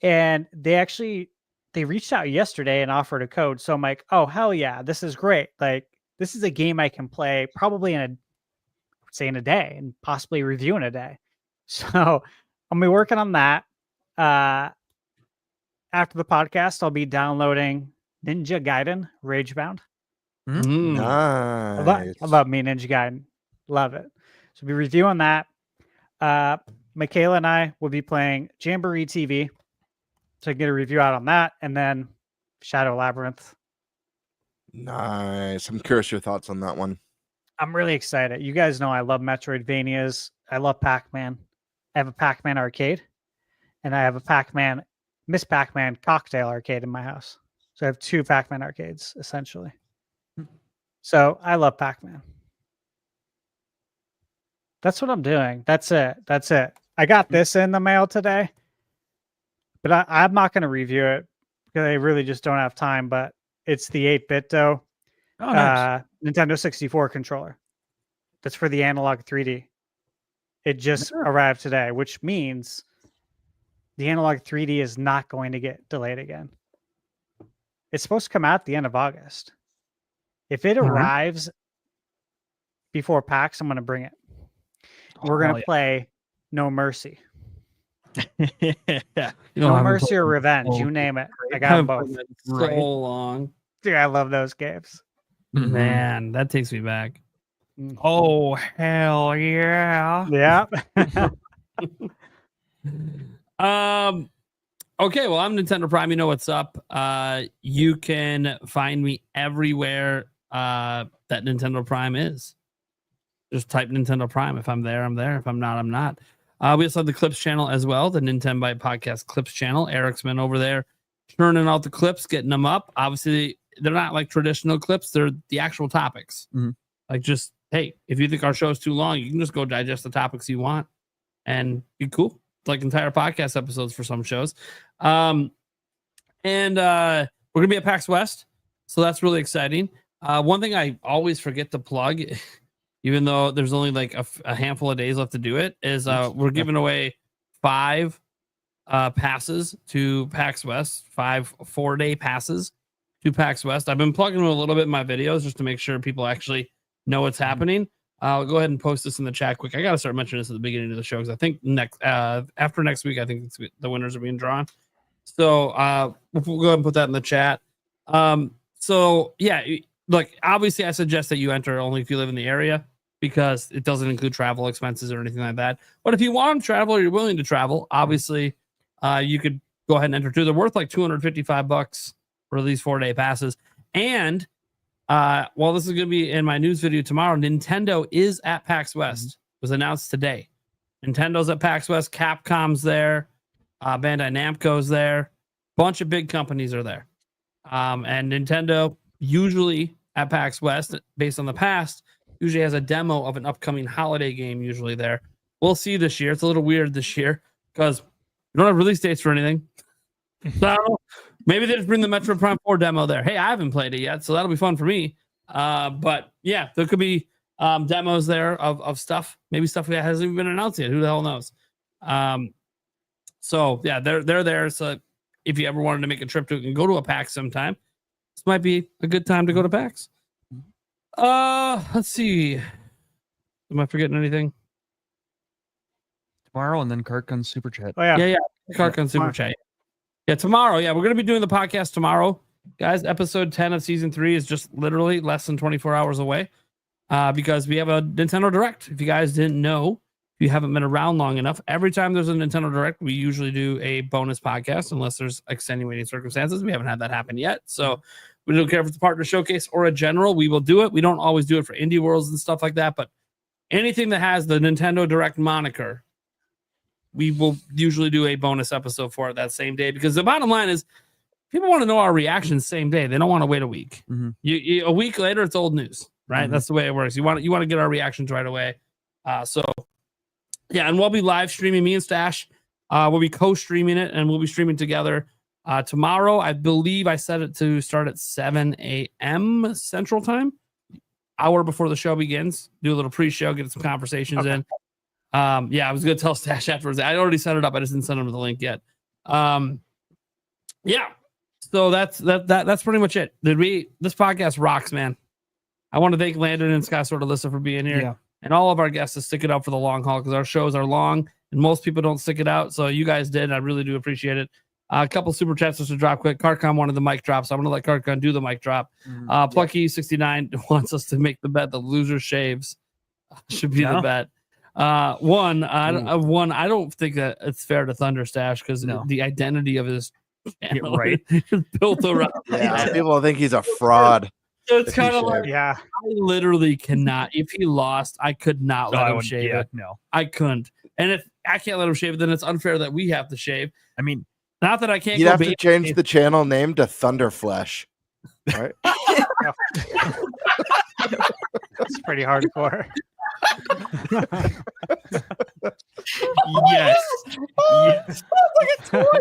And they reached out yesterday and offered a code. So I'm like, oh, hell yeah, this is great. Like, this is a game I can play probably in a day and possibly review in a day. So I'm going to be working on that. After the podcast, I'll be downloading Ninja Gaiden Ragebound. Nice. I love me Ninja Gaiden. Love it. So we'll be reviewing that. Michaela and I will be playing Jamboree TV. So I can get a review out on that, and then Shadow Labyrinth. Nice. I'm curious your thoughts on that one. I'm really excited. You guys know I love Metroidvanias. I love Pac-Man. I have a Pac-Man arcade, and I have a Miss Pac-Man cocktail arcade in my house. So I have 2 Pac-Man arcades, essentially. So I love Pac-Man. That's what I'm doing. That's it. I got this in the mail today. But I'm not going to review it because I really just don't have time. But it's the 8-bit though. Oh, nice. Nintendo 64 controller. That's for the analog 3D. It just arrived today, which means the analog 3D is not going to get delayed again. It's supposed to come out at the end of August. If it arrives before PAX, I'm going to bring it. We're going to play No Mercy. No Mercy or Revenge, you name it. I got them both. So long. Dude, I love those games. Man, that takes me back. Oh, hell yeah. Yeah. Okay, well, I'm Nintendo Prime. You know what's up. You can find me everywhere that Nintendo Prime is. Just type Nintendo Prime. If I'm there, I'm there. If I'm not, I'm not. We also have the Clips channel as well, the Nintenbyte podcast Clips channel. Eric's been over there churning out the clips, getting them up. Obviously, they're not like traditional clips. They're the actual topics. Like just, hey, if you think our show is too long, you can just go digest the topics you want and be cool. It's like entire podcast episodes for some shows. And we're going to be at PAX West. So that's really exciting. One thing I always forget to plug, even though there's only like a handful of days left to do it, is we're giving away 5 passes to PAX West, 5 4-day passes to PAX West. I've been plugging them a little bit in my videos just to make sure people actually know what's happening. I'll go ahead and post this in the chat quick. I got to start mentioning this at the beginning of the show because I think after next week, I think the winners are being drawn. So we'll go ahead and put that in the chat. So yeah, like obviously I suggest that you enter only if you live in the area because it doesn't include travel expenses or anything like that. But if you want to travel or you're willing to travel, obviously you could go ahead and enter too. They're worth like $255 for these 4-day passes. And while this is going to be in my news video tomorrow, Nintendo is at PAX West. It was announced today. Nintendo's at PAX West. Capcom's there. Bandai Namco's there. Bunch of big companies are there. And Nintendo usually at PAX West, based on the past, usually has a demo of an upcoming holiday game usually there. We'll see this year. It's a little weird this year because we don't have release dates for anything. So maybe they just bring the Metro Prime 4 demo there. Hey, I haven't played it yet, so that'll be fun for me. But yeah, there could be demos there of stuff, maybe stuff that hasn't even been announced yet. Who the hell knows? So yeah, they're there. So if you ever wanted to make a trip to it and go to a PAX sometime, this might be a good time to go to PAX. Let's see. Am I forgetting anything? Tomorrow and then Kartgun Super Chat. Oh yeah, Yeah. Kartgun Super Chat. Yeah, tomorrow. Yeah, we're gonna be doing the podcast tomorrow, guys. Episode 10 of season 3 is just literally less than 24 hours away. Because we have a Nintendo Direct. If you guys didn't know, if you haven't been around long enough, every time there's a Nintendo Direct, we usually do a bonus podcast unless there's extenuating circumstances. We haven't had that happen yet. So we don't care if it's a partner showcase or a general, we will do it. We don't always do it for indie worlds and stuff like that, but anything that has the Nintendo Direct moniker, we will usually do a bonus episode for it that same day, because the bottom line is people want to know our reactions same day. They don't want to wait a week. A week later, it's old news, right? That's the way it works. You want to get our reactions right away. So yeah, and we'll be live streaming. Me and Stash will be co-streaming it, and we'll be streaming together tomorrow. I believe I set it to start at 7 a.m. Central Time, hour before the show begins. Do a little pre-show, get some conversations in. Yeah, I was gonna tell Stash afterwards. I already set it up. I just didn't send him the link yet. Yeah. So that's pretty much it. This podcast rocks, man. I want to thank Landon and SkySwordAlisa for being here, and all of our guests to stick it out for the long haul, because our shows are long and most people don't stick it out. So you guys did. I really do appreciate it. A couple super chats just to drop quick. Kartgun wanted the mic drop, so I'm gonna let Kartgun do the mic drop. Plucky69 wants us to make the bet the loser shaves should be the bet. I don't think that it's fair to ThunderStash, because the identity of his channel is built around. People think he's a fraud. So it's kind of like, yeah, I literally cannot. If he lost, I could not let him shave it. No, I couldn't. And if I can't let him shave it, then it's unfair that we have to shave. I mean, not that I can't. You'd have to change the channel name to Thunderflesh. Right? It's pretty hardcore. Yes. Yes. Like a toy.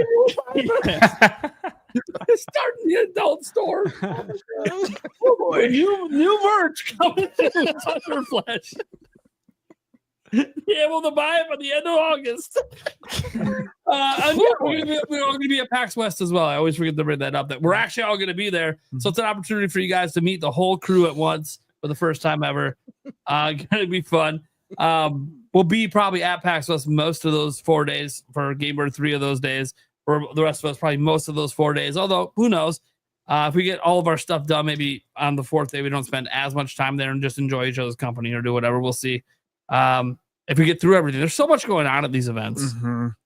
It's starting the adult store. Oh boy, new merch coming to Thunderflesh. Yeah, we'll buy it by the end of August. And yeah, we're all going to be at PAX West as well. I always forget to bring that up. That we're actually all going to be there, so it's an opportunity for you guys to meet the whole crew at once for the first time ever. Going to be fun. We'll be probably at PAX West most of those 4 days. For GameBird, 3 of those days. For the rest of us, probably most of those 4 days. Although, who knows? If we get all of our stuff done, maybe on the 4th day we don't spend as much time there and just enjoy each other's company or do whatever. We'll see. If we get through everything, there's so much going on at these events.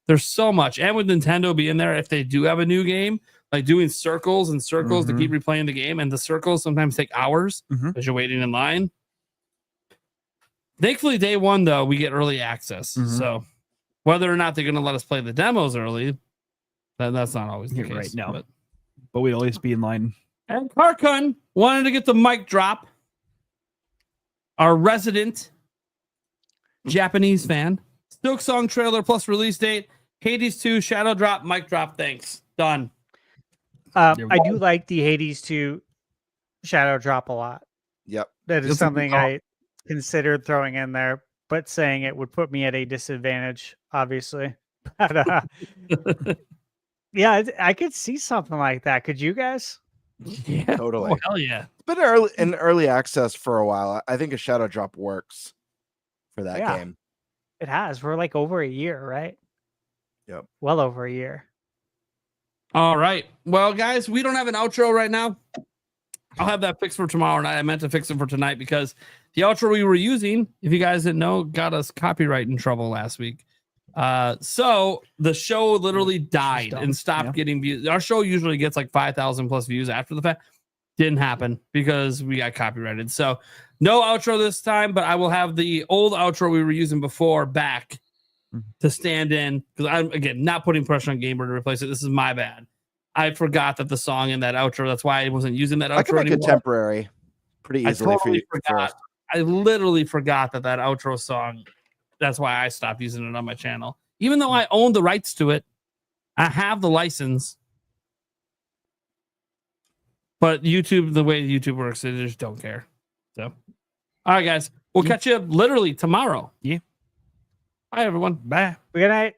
There's so much. And with Nintendo being there, if they do have a new game, like doing circles and circles to keep replaying the game, and the circles sometimes take hours as you're waiting in line. Thankfully, day one, though, we get early access. So whether or not they're going to let us play the demos early, that's not always the case. Right, no. But we'd always be in line. And Karkun wanted to get the mic drop. Our resident Japanese fan. Silk Song trailer plus release date. Hades 2 shadow drop, mic drop. Thanks. Done. I do like the Hades 2 shadow drop a lot. Yep. That is something I considered throwing in there, but saying it would put me at a disadvantage, obviously. But yeah, I could see something like that. Could you guys? Yeah, totally. Oh, hell yeah. It's been in early access for a while. I think a shadow drop works for that game. It has. We're like over a year, right? Yep. Well over a year. All right. Well, guys, we don't have an outro right now. I'll have that fixed for tomorrow night. I meant to fix it for tonight because the outro we were using, if you guys didn't know, got us copyright in trouble last week. So the show literally died and stopped getting views. Our show usually gets like 5,000 plus views after the fact. Didn't happen because we got copyrighted. So no outro this time, but I will have the old outro we were using before back to stand in, because I'm, again, not putting pressure on GameBird to replace it. This is my bad. I forgot that the song in that outro, that's why I wasn't using that outro I can make anymore. it temporary pretty easily for you. I literally forgot that outro song, that's why I stopped using it on my channel. Even though I own the rights to it, I have the license. But YouTube, the way YouTube works, they just don't care. So, all right, guys. We'll catch you literally tomorrow. Yeah. Bye, everyone. Bye. Good night.